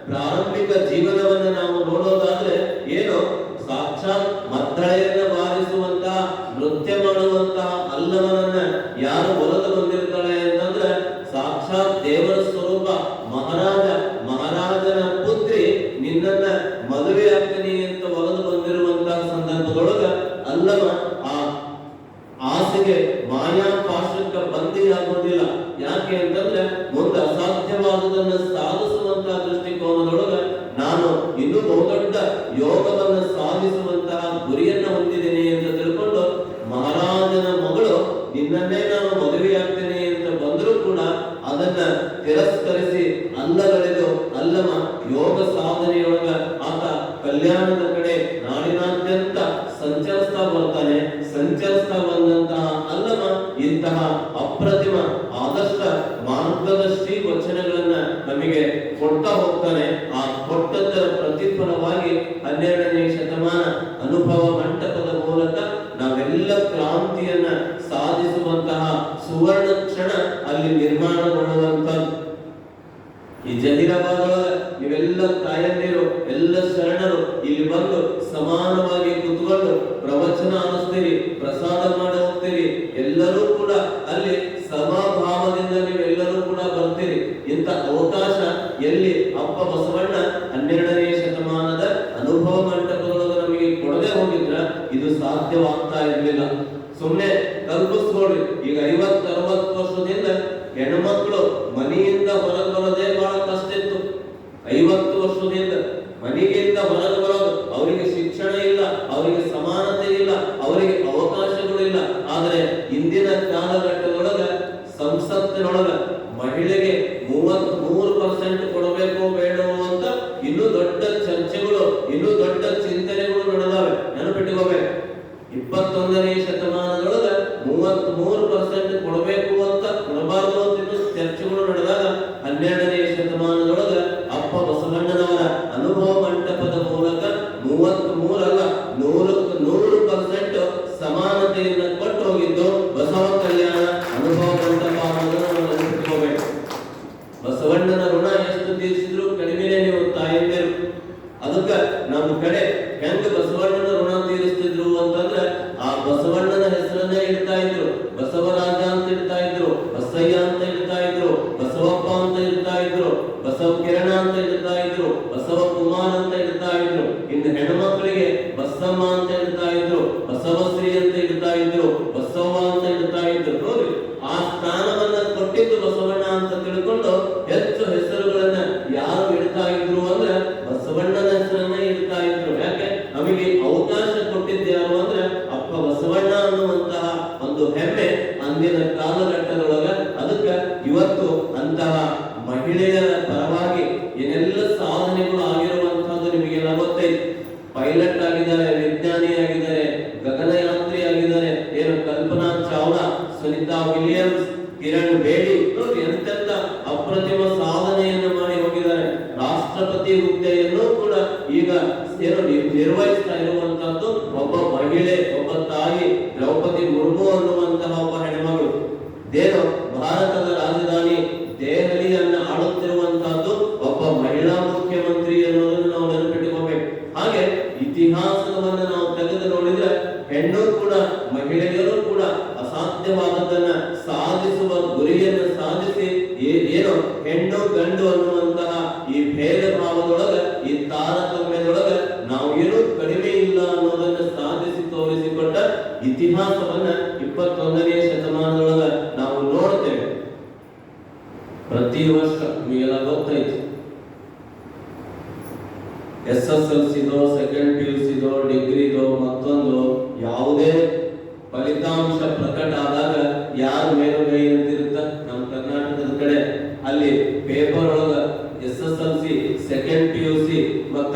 A: ಪ್ರಾರಂಭಿಕ ಜೀವನವನ್ನ ನಾವು ನೋಡೋದಾದ್ರೆ ಏನು ಸಾಕ್ಷಾತ್ ಮದ್ದಳೆಯನ್ನ ಬಾರಿಸುವಂತಹ, ನೃತ್ಯ ಮಾಡುವಂತಹ ಅಲ್ಲಮನನ್ನ ಯಾರು ಒಲಿದು ಬಂದಿರ್ತಾಳೆ ಅಂತಂದ್ರೆ ಸಾಕ್ಷಾತ್ ದೇವರ ಸ್ವರೂಪ ಮಹಾರಾಜನ ಪುತ್ರಿ ನಿನ್ನನ್ನ ಮದುವೆ ಆಗ್ತೀನಿ ಅಂತ ಒಲಿದು ಬಂದಿರುವಂತಹ ಸಂದರ್ಭದೊಳಗ ಅಲ್ಲಮ ಆ ಆಸೆಗೆ ಮಾಯಾ ಪಾಶಕ್ಕೆ ಬಂದಿ ಆಗೋದಿಲ್ಲ. ಯಾಕೆ ಅಂತಂದ್ರೆ ಮುಂದೆ ಅಸಾಧ್ಯವಾದುದನ್ನು ಸಾಧಿಸುವಂತಹ ದೃಷ್ಟಿಕೋನದೊಳಗ ನಾನು ಇನ್ನೂ ಬಹುದೊಡ್ಡ ಯೋಗವನ್ನು ಸಾಧಿಸುವಂತಹ ಗುರಿಯನ್ನ ಹೊಂದಿದ್ದೇನೆ ಅಂತ ತಿಳ್ಕೊಂಡು ಮಹಾರಾಜನ ಮಗಳು ನಿನ್ನನ್ನೇ ನಾನು ಮದುವೆಯಾಗ್ತೇನೆ ಅಂತ ಬಂದರೂ ಕೂಡ ಅದನ್ನ ತಿರಸ್ಕರಿಸಿ ಅಲ್ಲಗಳೆದು ಅಲ್ಲಮ ಯೋಗ ಸಾಧನೆಯೊಳಗ ಆತ ಕಲ್ಯಾಣದ ಕಡೆ ನಾಡಿನಾದ್ಯಂತ ಸಂಚರಿಸ್ತಾ ಬರ್ತಾನೆ. ಸಂಚರಿಸ್ತಾ ಬಂದಂತಹ ಅಲ್ಲಮ ಇಂತಹ ಅಪ್ರತಿಮ ಆದರ್ಶ ಮಾರ್ಗದರ್ಶಿ ವಚನಗಳನ್ನ ನಮಗೆ ಕೊಡ್ತಾ ಹೋಗ್ತಾನೆ. ಆ ಕೊಟ್ಟದ್ದರ ಪ್ರತಿಫಲವಾಗಿ 12ನೇ ಶತಮಾನ ಅನುಭವ ಮಂಟಪದ ಮೂಲಕ ನಾವೆಲ್ಲ ಕುಳಿತುಕೊಂಡು ಪ್ರವಚನ ಆಲಿಸ್ತೀರಿ, ಪ್ರಸಾದ ಮಾಡಿ ಹೋಗ್ತೀರಿ. ಎಲ್ಲರೂ ಕೂಡ ಅಲ್ಲಿ ಸಮಭಾವದಿಂದ ನೀವೆಲ್ಲರೂ ಕೂಡ ಬರ್ತೀರಿ. ಇಂಥ ಅವಕಾಶ ಎಲ್ಲಿ ಅಪ್ಪ ಬಸವಣ್ಣ 12ನೇ ಶತಮಾನದ ಅನುಭವ ಮಂಟಪದೊಳಗೆ ನಮಗೆ ಕೊಡದೆ ಹೋಗಿದ್ರ ಇದು ಸಾಧ್ಯವಾಗ್ತಾ ಇರ್ಲಿಲ್ಲ. ಸುಮ್ಮನೆ ಕಲ್ಪಿಸ್ಕೊಳ್ರಿ, ಈಗ 50-60 ವರ್ಷದಿಂದ ಹೆಣ್ಮಕ್ಳು ಮನೆಯಿಂದ ಹೊರಗೆ ಬರೋದೇ ಬಹಳ ಕಷ್ಟ ಇತ್ತು. 50 ವರ್ಷದಿಂದ ಮನೆಯಿಂದ ಹೊರಗೆ ಬರೋದು, ಅವರಿಗೆ ಶಿಕ್ಷಣ ಇಲ್ಲ, ಅವರಿಗೆ ಸಮಾನತೆ ಇಲ್ಲ, ಅವರಿಗೆ ಅವಕಾಶಗಳಿಲ್ಲ. ಆದರೆ ಇಂದಿನ ಕಾಲಘಟ್ಟದೊಳಗ ಸಂಸತ್ತಿನೊಳಗ ಮಹಿಳೆಗೆ 33% ಕೊಡಬೇಕು ಬೇಡವೋ ಅಂತ ಇನ್ನೂ ದೊಡ್ಡ ಚರ್ಚೆಗಳು, ಇನ್ನೂ ದೊಡ್ಡ ಚಿಂತನೆಗಳು ನಡೆದಾವೆ. ನೆನಪಿಟ್ಟುಕೋಬೇಕು, 21ನೇ ಶತಮಾನದೊಳಗ 33% ಕೊಡಬೇಕು ಅಂತ, ಕೊಡಬಾರದು ಅಂತ ಇನ್ನೂ ಚರ್ಚೆಗಳು ನಡೆದಾಗ 12ನೇ ಶತಮಾನದೊಳಗ ಅಪ್ಪ ಬಸವಣ್ಣನವರ ಅನುಭವ ಮಂಟಪದ ಮೂಲಕ 33 ಅಲ್ಲ 100% ಸಮಾನತೆಯಿಂದ ಕೊಟ್ಟು ಹೋಗಿದ್ದು ಬಸವ ಕಲ್ಯಾಣ ಅನುಭವ ಮಂಟಪ ಅನ್ನೋದನ್ನು ನಾವು ನೆನಪಿಟ್ಕೋಬೇಕು. ಬಸವಣ್ಣನ ಋಣ ಎಷ್ಟು ತೀರಿಸಿದ್ರು ಕಡಿಮೆನೇ ನೀವು ತಾಯಂದಿರು. ಅದಕ್ಕ ನಮ್ಮ ಕಡೆ ಹೆಂಗ ಬಸವಣ್ಣನ ಋಣ ತೀರಿಸ್ತಿದ್ರು ಅಂತಂದ್ರೆ ಆ ಬಸವಣ್ಣನ ಹೆಸರನ್ನೇ ಇಡ್ತಾ ಇದ್ರು. ಬಸವರಾಜ ಅಂತ ಇಡ್ತಾ ಇದ್ರು, ಬಸಯ್ಯ ಅಂತ ಇಡ್ತಾ ಇದ್ರು, ಬಸವಪ್ಪ ಅಂತ ಇಡ್ತಾ ಇದ್ರು, ಬಸವ ಕಿರಣ ಅಂತ ಇಡ್ತಾ ಇದ್ರು, ಬಸವ ಕುಮಾರ್ ಅಂತ ಇಡ್ತಾ ಇದ್ರು. ಇನ್ನು ಹೆಣ್ಮಕ್ಳಿಗೆ ಬಸಮ್ಮ ಅಂತ ಇಡ್ತಾ ಇದ್ರು, ಬಸವಶ್ರೀ ಅಂತ ಇಡ್ತಾ ಇದ್ರು, ಬಸವ್ವ ಅಂತ ಇಡ್ತಾ ಇದ್ರು. ನೋಡಿ, ಆ ಸ್ಥಾನವನ್ನ ಕೊಟ್ಟಿದ್ದು ಬಸವಣ್ಣ ಅಂತ ತಿಳ್ಕೊಂಡು ಹೆಚ್ಚು ಹೆಸರುಗಳನ್ನ ಯಾರು ಇಡ್ತಾ ಇದ್ರು ಅಂದ್ರೆ ಬಸವಣ್ಣನ ಹೆಸರನ್ನೇ ಇಡ್ತಾ ಇದ್ರು. ಯಾಕೆ? ನಮಗೆ ಅವಕಾಶ ಕೊಟ್ಟಿದ್ದು ಯಾರು ಅಂದ್ರೆ ಅಪ್ಪ ಬಸವಣ್ಣ ಅನ್ನುವಂತಹ ಒಂದು ಹೆಮ್ಮೆ ಅಂದಿನ ಕಾಲಘಟ್ಟದೊಳಗ. ಅದಕ್ಕೆ ಇವತ್ತು ಅಂತಹ ಮಹಿಳೆಯರ ಪರವಾಗಿ ಏನೆಲ್ಲ ಸಾಧನೆಗಳು ಆಗಿರುವಂತಹದ್ದು ನಿಮಗೆಲ್ಲ ಗೊತ್ತೈತಿ. ಪೈಲಟ್ ಆಗಿದ್ದಾರೆ, ವಿಜ್ಞಾನಿ ಆಗಿದ್ದಾರೆ, ಗಗನಯಾತ್ರಿ ಆಗಿದ್ದಾರೆ, ಏನು ಕಲ್ಪನಾ ಚಾವ್ಲಾ, ಸುನಿತಾ ವಿಲಿಯಮ್ಸ್, ಕಿರಣ್ ಬೇಡಿ, ನೋಡಿ ಎಂತೆಂತ ಅಪ್ರತಿಮ ಸಾಧನೆಯನ್ನು ಮಾಡಿ ಹೋಗಿದ್ದಾರೆ. ರಾಷ್ಟ್ರಪತಿ ಹುದ್ದೆಯನ್ನು ಕೂಡ ಈಗ ಏನು ನಿರ್ವಹಿಸ್ತಾ ಇರುವಂತಹದ್ದು ಒಬ್ಬ ಮಹಿಳೆ, ಒಬ್ಬ ತಾಯಿ ದ್ರೌಪದಿ ಮುರ್ಮು ಅನ್ನುವಂತಹ ಒಬ್ಬ ಹೆಣ್ಮಗಳು. ದೇನು ಭಾರತದ ರಾಜಧಾನಿ ದೆಹಲಿಯನ್ನ ಆಳುತ್ತಿರುವಂತಹದ್ದು ಒಬ್ಬ ಮಹಿಳಾ ಮುಖ್ಯಮಂತ್ರಿ ಅನ್ನೋದನ್ನು ನಾವು ನೆನಪಿಟ್ಟುಕೋಬೇಕು. ಹಾಗೆ ಇತಿಹಾಸವನ್ನ ನಾವು ತೆಗೆದು ನೋಡಿದ್ರೆ ಹೆಣ್ಣು ಕೂಡ ಮಹಿಳೆಯರು ಕೂಡ ಅಸಾಧ್ಯವಾದದ್ದನ್ನ ಸಾಧಿಸುವ ಗುರಿಯನ್ನು ಸಾಧಿಸಿ ಏನು ಹೆಣ್ಣು ಗಂಡು ಅನ್ನುವಂತಹ ಈ ಭೇದ ಭಾವದೊಳಗ, ಈ ತಾರತಮ್ಯದೊಳಗ ನಾವು ಏನೂ ಕಡಿಮೆ ಇಲ್ಲ ಅನ್ನೋದನ್ನ ಸಾಧಿಸಿ ತೋರಿಸಿಕೊಟ್ಟ ಇತಿಹಾಸವನ್ನ 21ನೇ ಶತಮಾನದೊಳಗ ನಾವು ನೋಡ್ತೇವೆ. ಪ್ರತಿ ವರ್ಷ ನಿಮಗೆಲ್ಲ ಗೊತ್ತೈತಿ, SSLCದೋ, ಸೆಕೆಂಡ್ PUCದೋ, ಡಿಗ್ರಿದೋ, ಮತ್ತೊಂದು ಯಾವುದೇ ಫಲಿತಾಂಶ ಪ್ರಕಟ ಆದಾಗ ಯಾರು ಮೇಲುಗೈ ಅಂತಿರುತ್ತ ನಮ್ಮ ಕರ್ನಾಟಕದ ಕಡೆ ಅಲ್ಲಿ ಪೇಪರ್ ಒಳಗ SSLC, ಸೆಕೆಂಡ್ PUC ಮತ್ತ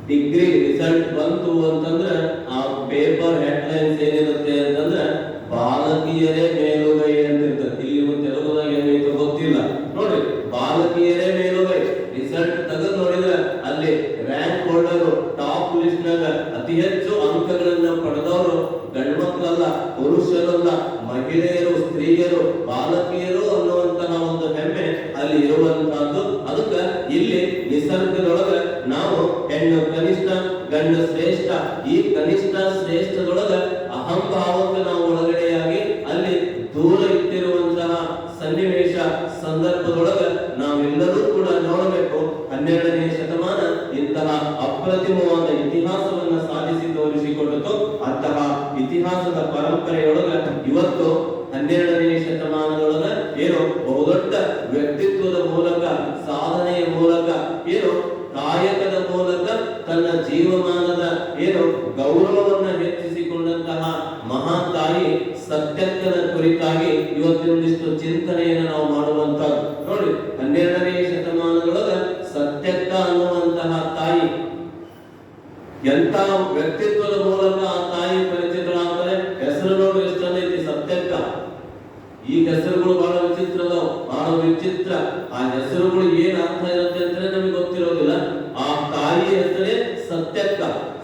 A: ಡಿಗ್ರಿ ರಿಸಲ್ಟ್ ಬಂತು ಅಂತಂದ್ರೆ ಆ ಪೇಪರ್ ಹೆಡ್ಲೈನ್ಸ್ ಏನಿರುತ್ತೆ ಅಂತಂದ್ರೆ ಬಾಲಕಿಯರೇ ಮೇಲುಗೈ ಅಂತಿರ್ತದೆ. ಇಲ್ಲಿ ತೆಲುಗುದಾಗ ಏನೈತೆ ಗೊತ್ತಿಲ್ಲ, ನೋಡಿ ಬಾಲಕಿಯರೇ ಮೇಲುಗೈ. ರಿಸಲ್ಟ್ ತೆಗೆದು ನೋಡಿದ್ರೆ ಅಲ್ಲಿ ರ್ಯಾಂಕ್ ಹೋಲ್ಡರ್ ಟಾಪ್ ಲಿಸ್ಟ್ ನಾಗ ಅತಿ ಹೆಚ್ಚು ಅಂಕಗಳನ್ನ ಪಡೆದವರು ಗಂಡು ಮಕ್ಕಳಲ್ಲ, ಪುರುಷರಲ್ಲ, ಮಹಿಳೆಯರು, ಸ್ತ್ರೀಯರು, ಬಾಲಕಿಯರು ಅನ್ನುವಂತಹ ಒಂದು ಹೆಮ್ಮೆ ಅಲ್ಲಿ ಇರುವಂತಹದ್ದು. ಅದಕ್ಕೆ ಇಲ್ಲಿ ನಿಸರ್ಗದೊಳಗ ನಾವು ಹೆಣ್ಣು ಕನಿಷ್ಠ, ಗಂಡು ಶ್ರೇಷ್ಠ, ಈ ಕನಿಷ್ಠ ಶ್ರೇಷ್ಠದೊಳಗ ಅಹಂಭಾವಕ್ಕೆ ನಾವು ಒಳಗಡೆಯಾಗಿ ಅಲ್ಲಿ ದೂರ ಇಟ್ಟಿರುವಂತಹ ಸನ್ನಿವೇಶ ಸಂದರ್ಭದೊಳಗ ನಾವೆಲ್ಲರೂ ಕೂಡ ನೋಡಬೇಕು. 12ನೇ ಶತಮಾನ ಇಂತಹ ಅಪ್ರತಿಮವಾದ ಇತಿಹಾಸವನ್ನ ಸಾಧಿಸಿ ತೋರಿಸಿಕೊಟ್ಟಿತು. ಅಂತಹ ಇತಿಹಾಸದ ಪರಂಪರೆಯೊಳಗ ಇವತ್ತು 12ನೇ ಶತಮಾನದೊಳಗ ಏನು ಬಹುದೊಡ್ಡ ವ್ಯಕ್ತಿತ್ವದ ಮೂಲಕ, ಸಾಧನೆಯ ಮೂಲಕ, ಏನು ಕಾಯಕದ ಮೂಲಕ ತನ್ನ ಜೀವಮಾನದ ಏನು ಗೌರವವನ್ನ ಹೆಚ್ಚಿಸಿಕೊಂಡಂತಹ ಮಹಾತಾಯಿ ಸತ್ಯಕ್ಕನ ಕುರಿತಾಗಿ ಇವತ್ತೊಂದಿಷ್ಟು ಚಿಂತನೆಯನ್ನು ನಾವು ಮಾಡುವಂತದ್ದು. ನೋಡಿ, 12ನೇ ಶತಮಾನದೊಳಗ ಸತ್ಯಕ್ಕ ಅನ್ನುವಂತಹ ತಾಯಿ ಎಂತ ವ್ಯಕ್ತಿತ್ವದ ಮೂಲಕ ಆ ತಾಯಿ ಪರಿಚಿತರಾಗ್ತಾರೆ. ಹೆಸರು ನೋಡಿ ಎಷ್ಟು ಚಂದ ಐತಿ, ಸತ್ಯಕ್ಕ. ಈ ಹೆಸರುಗಳು ಬಹಳ ವಿಚಿತ್ರ ಅದಾವ, ಬಹಳ ವಿಚಿತ್ರ. ಆ ಹೆಸರುಗಳು ಏನ್ ಅರ್ಥ ಇರುತ್ತೆ ಅಂದ್ರೆ ನಮಗೆ ಗೊತ್ತಿರೋದಿಲ್ಲ. ಆ ತಾಯಿ ಹೆಸರೇ ಸತ್ಯಕ್ಕ.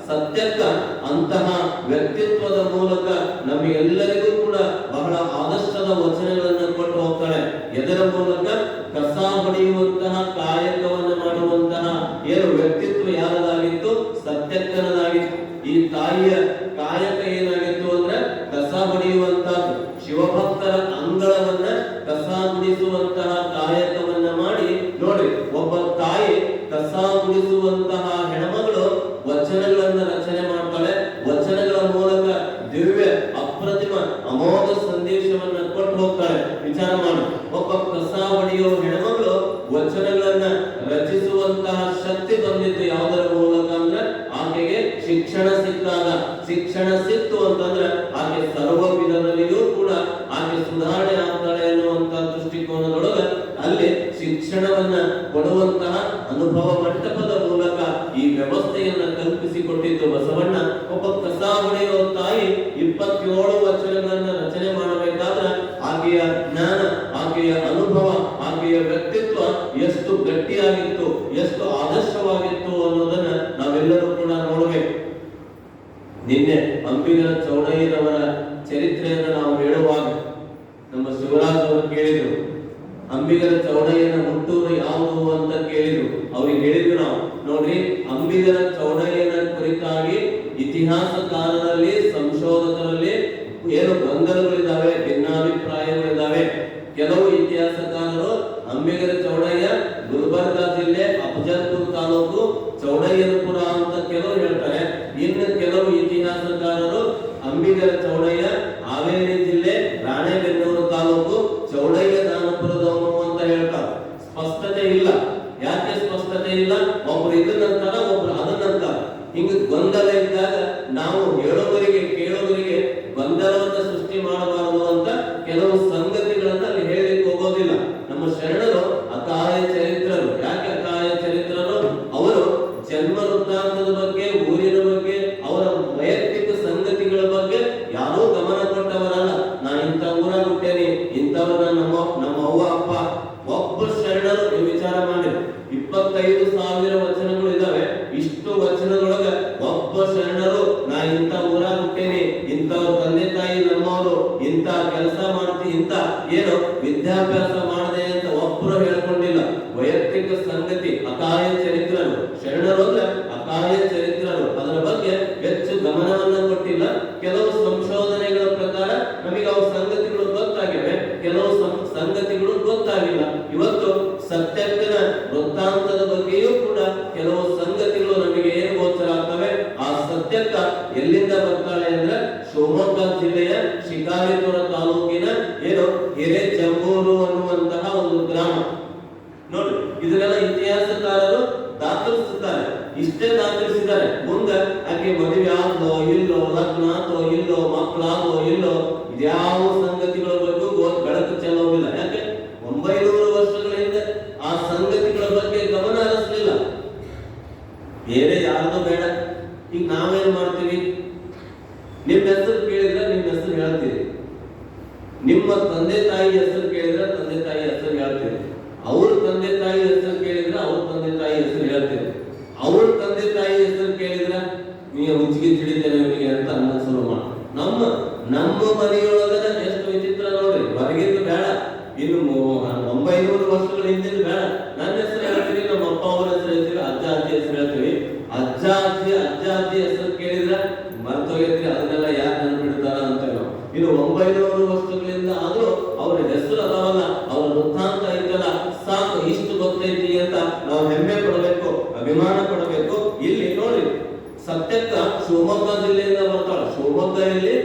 A: ಸತ್ಯಕ್ಕ ಅಂತಹ ವ್ಯಕ್ತಿತ್ವದ ಮೂಲಕ ನಮಗೆಲ್ಲರಿಗೂ ಕೂಡ ಬಹಳ ಆದರ್ಶದ ವಚನಗಳನ್ನು ಕೊಟ್ಟು ಹೋಗ್ತಾಳೆ. ಎದರ ಮೂಲಕ? ಕಸ ಹೊಡೆಯುವಂತಹ ಕಾಯಕವನ್ನು ಮಾಡುವಂತಹ ಏನು ವ್ಯಕ್ತಿತ್ವ ಯಾರದಾಗಿತ್ತು? ಸತ್ಯಕ್ಕನದಾಗಿತ್ತು. ಈ ತಾಯಿಯ ಕಾಯಕ ಏನಾಗಿತ್ತು ಅಂದ್ರೆ ಕಸ ಹೊಡೆಯುವಂತಹದ್ದು. ಶಿವಭಕ್ತರ ಅಂಗಳವನ್ನ ಕಸ ಗುಡಿಸುವಂತಹ ಕಾಯಕವನ್ನ ಮಾಡಿ ನೋಡ್ರಿ, ಒಬ್ಬ ತಾಯಿ ಕಸ ಗುಡಿಸುವಂತಹ ಹೆಣ್ಮಗಳು ವಚನಗಳನ್ನ ರಚನೆ ಮಾಡ್ತಾಳೆ. ವಚನಗಳ ಮೂಲಕ ದಿವ್ಯ ಅಪ್ರತಿಮ ಅಮೋಘ ಸಂದೇಶವನ್ನ ಕೊಟ್ಟು ಹೋಗ್ತಾಳೆ. ವಿಚಾರ ಮಾಡಿ, ಒಬ್ಬ ಕಸ ಹೊಡೆಯುವ ಹೆಣ್ಮಗಳು ವಚನಗಳನ್ನ ರಚಿಸುವಂತಹ ಶಕ್ತಿ ಬಂದಿತ್ತು ಯಾವುದರ ಮೂಲಕ ಅಂದ್ರೆ ಆಕೆಗೆ ಶಿಕ್ಷಣ ಸಿಕ್ಕಾಗ. ಶಿಕ್ಷಣ ಸಿಕ್ತು ಅಂತಂದ್ರೆ ಆಕೆ ಸರ್ವ ವಿಧದಲ್ಲಿಯೂ ಕೂಡ ಆಕೆ ಸುಧಾರಣೆ ಆಗ್ತಾಳೆ ಎನ್ನುವಂತ ದೃಷ್ಟಿಕೋನದೊಳಗ ಅಲ್ಲಿ ಶಿಕ್ಷಣವನ್ನ ಕೊಡುವಂತಹ ಅನುಭವ ಮಂಟಪದ ಮೂಲಕ ಈ ವ್ಯವಸ್ಥೆಯನ್ನ ಕಲ್ಪಿಸಿಕೊಟ್ಟಿದ್ದು ಬಸವಣ್ಣ. ಒಬ್ಬ ಕಸ ಹೊಡೆಯುವ ತಾಯಿ 27 ವಚನಗಳನ್ನ ರಚನೆ ಮಾಡಬೇಕಾದ್ರೆ ಆಕೆಯ ಜ್ಞಾನ, ಆಕೆಯ ಅನುಭವ, ಆಕೆಯ ವ್ಯಕ್ತಿತ್ವ ಎಷ್ಟು ಗಟ್ಟಿಯಾಗಿತ್ತು, ಎಷ್ಟು ಆದರ್ಶವಾಗಿತ್ತು ಅನ್ನೋದನ್ನ ನಾವೆಲ್ಲರೂ ಕೂಡ ನೋಡಬೇಕು. ನಿನ್ನೆ ಅಂಬಿಗರ ಚೌಡಯ್ಯನವರ ಚರಿತ್ರೆಯನ್ನು ನಾವು ಹೇಳುವಾಗ ನಮ್ಮ ಶಿವರಾಜ್ ಅವರು ಕೇಳಿದ್ರು, ಅಂಬಿಗರ ಚೌಡಯ್ಯನ ಹುಟ್ಟೂರು ಯಾವುದು ಅಂತ ಕೇಳಿದ್ರು. ಅವ್ರಿಗೆ ಹೇಳಿದ್ರು ನಾವು, ನೋಡ್ರಿ, ಅಂಬಿಗರ ಚೌಡಯ್ಯನ ಕುರಿತಾಗಿ ಇತಿಹಾಸಕಾರರಲ್ಲಿ, ಸಂಶೋಧಕರಲ್ಲಿ ಏನು ಗೊಂದಲಗಳಿದ್ದಾವೆ, ಭಿನ್ನಾಭಿಪ್ರಾಯಗಳಿದ್ದಾವೆ. ಕೆಲವು ಇತಿಹಾಸಕಾರರು ಅಂಬಿಗರ ಚೌಡಯ್ಯ ಗುಲ್ಬರ್ಗಾ ಜಿಲ್ಲೆ ಅಫಜಲ್ಪುರ್ ತಾಲೂಕು ಚೌಡಯ್ಯನಪುರ ಅಂತ ಕೆಲವು ಹೇಳ್ತಾರೆ. ಇನ್ನು ಕೆಲವು ಇತಿಹಾಸಕಾರರು ಅಂಬಿಗರ ಚೌಡಯ್ಯ ಹಾವೇರಿ ಜಿಲ್ಲೆ ರಾಣೆಬೆನ್ನೂರು ತಾಲೂಕು ಚೌಡಯ್ಯ ದಾನಪುರದವನು ಅಂತ ಹೇಳ್ತಾರೆ. ಸ್ಪಷ್ಟತೆ ಇಲ್ಲ. ಯಾಕೆ ಸ್ಪಷ್ಟತೆ ಇಲ್ಲ? ಒಬ್ರು ಇದನ್ನಂತಾರ, ಒಬ್ರು ಅದನ್ನಂತಾರ. ಹಿಂಗ ಗೊಂದಲ ಇದ್ದಾಗ ನಾವು ಹೇಳೋವರಿಗೆ ಕೇಳೋವರಿಗೆ ಗೊಂದಲವನ್ನ ಸೃಷ್ಟಿ ಮಾಡಬಾರದು ಅಂತ ಕೆಲವು ಸಂಗತಿಗಳನ್ನ ಅಲ್ಲಿ ಹೇಳಲಿಕ್ಕೆ ಹೋಗೋದಿಲ್ಲ. ನಮ್ಮ ಶರಣರು ಅಕಾಯ ಚರಿತ್ರರು. ಯಾಕೆ ಅಕಾಯ ಚರಿತ್ರರು? ಅವರು ಜನ್ಮ ವೃತ್ತಾಂತದ ಬಗ್ಗೆ, ಊರಿನ ಬಗ್ಗೆ, ಅವರ ವೈಯಕ್ತಿಕ ಸಂಗತಿಗಳ ಬಗ್ಗೆ ಯಾರೂ ಗಮನ ಕೊಟ್ಟವರಲ್ಲ. ನಾ ಇಂಥ ಊರಾಗ ಹುಟ್ಟೇನಿ, ಇಂಥವ್ರ ನಮ್ಮ ಅವ್ವ ಅಪ್ಪ. ಒಬ್ಬ ಶರಣರು ನೀವು ವಿಚಾರ ಮಾಡಿ, 25,000 ವಚನಗಳು ಇದಾವೆ. ಇಷ್ಟು ವಚನದೊಳಗ ಒಬ್ಬ ಶರಣರು ನಾ ಇಂಥ ಊರಾಗ ಹುಟ್ಟೇನಿ, ಇಂಥವ್ರ ತಂದೆ ತಾಯಿ ನಮ್ಮವರು, ಇಂಥ ಕೆಲಸ ಮಾಡ್ತಿ, ಇಂಥ ಏನು ವಿದ್ಯಾಭ್ಯಾಸ ಮಾಡದೆ ಅಂತ ಒಬ್ಬರು ಹೇಳ್ಕೊಂಡಿಲ್ಲ. ವೈಯಕ್ತಿಕ ಸಂಗತಿ ಅಕಾಯ ಚರಿತ್ರರು. ಶರಣರು ಅಂದ್ರೆ ಅಕಾಯ ಚರಿತ್ರರು. ಅದರ ಬಗ್ಗೆ ಹೆಚ್ಚು ಗಮನವನ್ನ ಕೊಟ್ಟಿಲ್ಲ. ಕೆಲವು ಸಂಶೋಧನೆಗಳ ಪ್ರಕಾರ ನಮಗೆ ಅವು ಸಂಗತಿಗಳು ಗೊತ್ತಾಗಿವೆ, ಕೆಲವು ಸಂಗತಿಗಳು ಗೊತ್ತಾಗಿಲ್ಲ. ಇವತ್ತು ಸತ್ಯಕ್ಕನ ವೃತ್ತಾಂತದ ಬಗ್ಗೆಯೂ ಕೂಡ ಕೆಲವು ಸಂಗತಿಗಳು ನಮಗೆ ಏನು ಗೋಚರ ಆಗ್ತವೆ. ಆ ಸತ್ಯಕ್ಕ ಎಲ್ಲಿಂದ ಬರ್ತಾಳೆ ಅಂದ್ರೆ ಶಿವಮೊಗ್ಗ ಜಿಲ್ಲೆಯ ಶಿಕಾರಿಪುರ ತಾಲೂಕಿನ ಏನು ಹಿರೇಜಂಬೂರು ಅನ್ನುವಂತಹ ಒಂದು ಗ್ರಾಮ. ನೋಡಿ, ಇದನ್ನೆಲ್ಲ ಇತಿಹಾಸಕಾರರು ದಾಖಲಿಸುತ್ತಾರೆ. ಇಷ್ಟೇ ದಾಖಲಿಸಿದ್ದಾರೆ. ಮುಂದೆ ಆಕೆ ಮದುವೆ ಆದ್ಲೋ ಇಲ್ಲೋ, ಲಗ್ನ ಆತೋ ಇಲ್ಲೋ, ಮಕ್ಕಳಾದೋ ಇಲ್ಲೋ, ಇದ್ಯಾವ ಸಂಗತಿಗಳ ಬಗ್ಗೆ ಬೆಳಕು ಚೆಲ್ಲೋದಿಲ್ಲ. ಯಾಕೆ 900 ವರ್ಷಗಳ ಹಿಂದೆ ಆ ಸಂಗತಿಗಳ ಬಗ್ಗೆ ಗಮನ ಹರಿಸಲಿಲ್ಲ. ಬೇರೆ ಯಾರದೋ ಬೇಡ. ಈಗ ನಾವೇನ್ ಮಾಡ್ತೀವಿ? ನಿಮ್ಮ ಹೆಸರು ಕೇಳಿದ್ರೆ ನಿಮ್ಮ ಹೆಸರು ಹೇಳ್ತೀರಿ, ನಿಮ್ಮ ತಂದೆ ತಾಯಿ ಹೆಸರು ಕೇಳಿದ್ರೆ ತಂದೆ ತಾಯಿ ಹೆಸರು ಹೇಳ್ತೀರಿ, ಅವ್ರ ತಂದೆ ತಾಯಿ ಹೆಸರು ಕೇಳಿದ್ರೆ ಅವ್ರ ತಂದೆ ತಾಯಿ ಹೆಸರು ಹೇಳ್ತೀರಿ, ಅವ್ರ ತಂದೆ ತಾಯಿ ಹೆಸರು ಕೇಳಿದ್ರೆ ನೀವು ಹುಚ್ಚಿಗೆ ತಿಳಿತೇನೆ ಇವನಿಗೆ ಅಂತ ಅನ್ನ ಶುರು ಮಾಡ. ನಮ್ಮ ಮನೆಯೊಳಗದ ಎಷ್ಟು ವಿಚಿತ್ರ ನೋಡ್ರಿ. ಹೊರಗಿಂದ ಬೇಡ, ಇನ್ನು 900 ವರ್ಷಗಳ ಹಿಂದಿನ ಬೇಡ. ನನ್ನ ಹೆಸರು ಹೇಳ್ತೀವಿ, ನಮ್ಮ ಅಪ್ಪ ಅವರ ಹೆಸರು ಹೇಳ್ತೀವಿ, ಅಜ್ಜ ಅಜ್ಜಿ ಹೆಸರು ಹೇಳ್ತೀವಿ. ಅಜ್ಜ ಅಜ್ಜಿ ಹೆಸರು ಕೇಳಿದ್ರೆ ಮರ್ತೋಗಿದ್ರಿ, ಅದನ್ನೆಲ್ಲ ಯಾರು ನೆನಪಿಡ್ತಾರ ಅಂತ ನಾವು. ಇನ್ನು 900 ವರ್ಷಗಳಿಂದ ಆದ್ರೂ ಅವ್ರ ಹೆಸರು ಅದಾವಲ್ಲ, ಅವ್ರ ವೃತ್ತಾಂತ ಐತಲ್ಲ, ಸಾಕು, ಇಷ್ಟು ಗೊತ್ತೈತಿ ಅಂತ ನಾವು ಹೆಮ್ಮೆ ಪಡಬೇಕು, ಅಭಿಮಾನ ಪಡಬೇಕು. ಇಲ್ಲಿ ನೋಡಿ, ಸತ್ಯಕ್ಕ ಶಿವಮೊಗ್ಗ ಜಿಲ್ಲೆಯಿಂದ ಬರ್ತಾಳ. ಶಿವಮೊಗ್ಗ ಇಲ್ಲಿ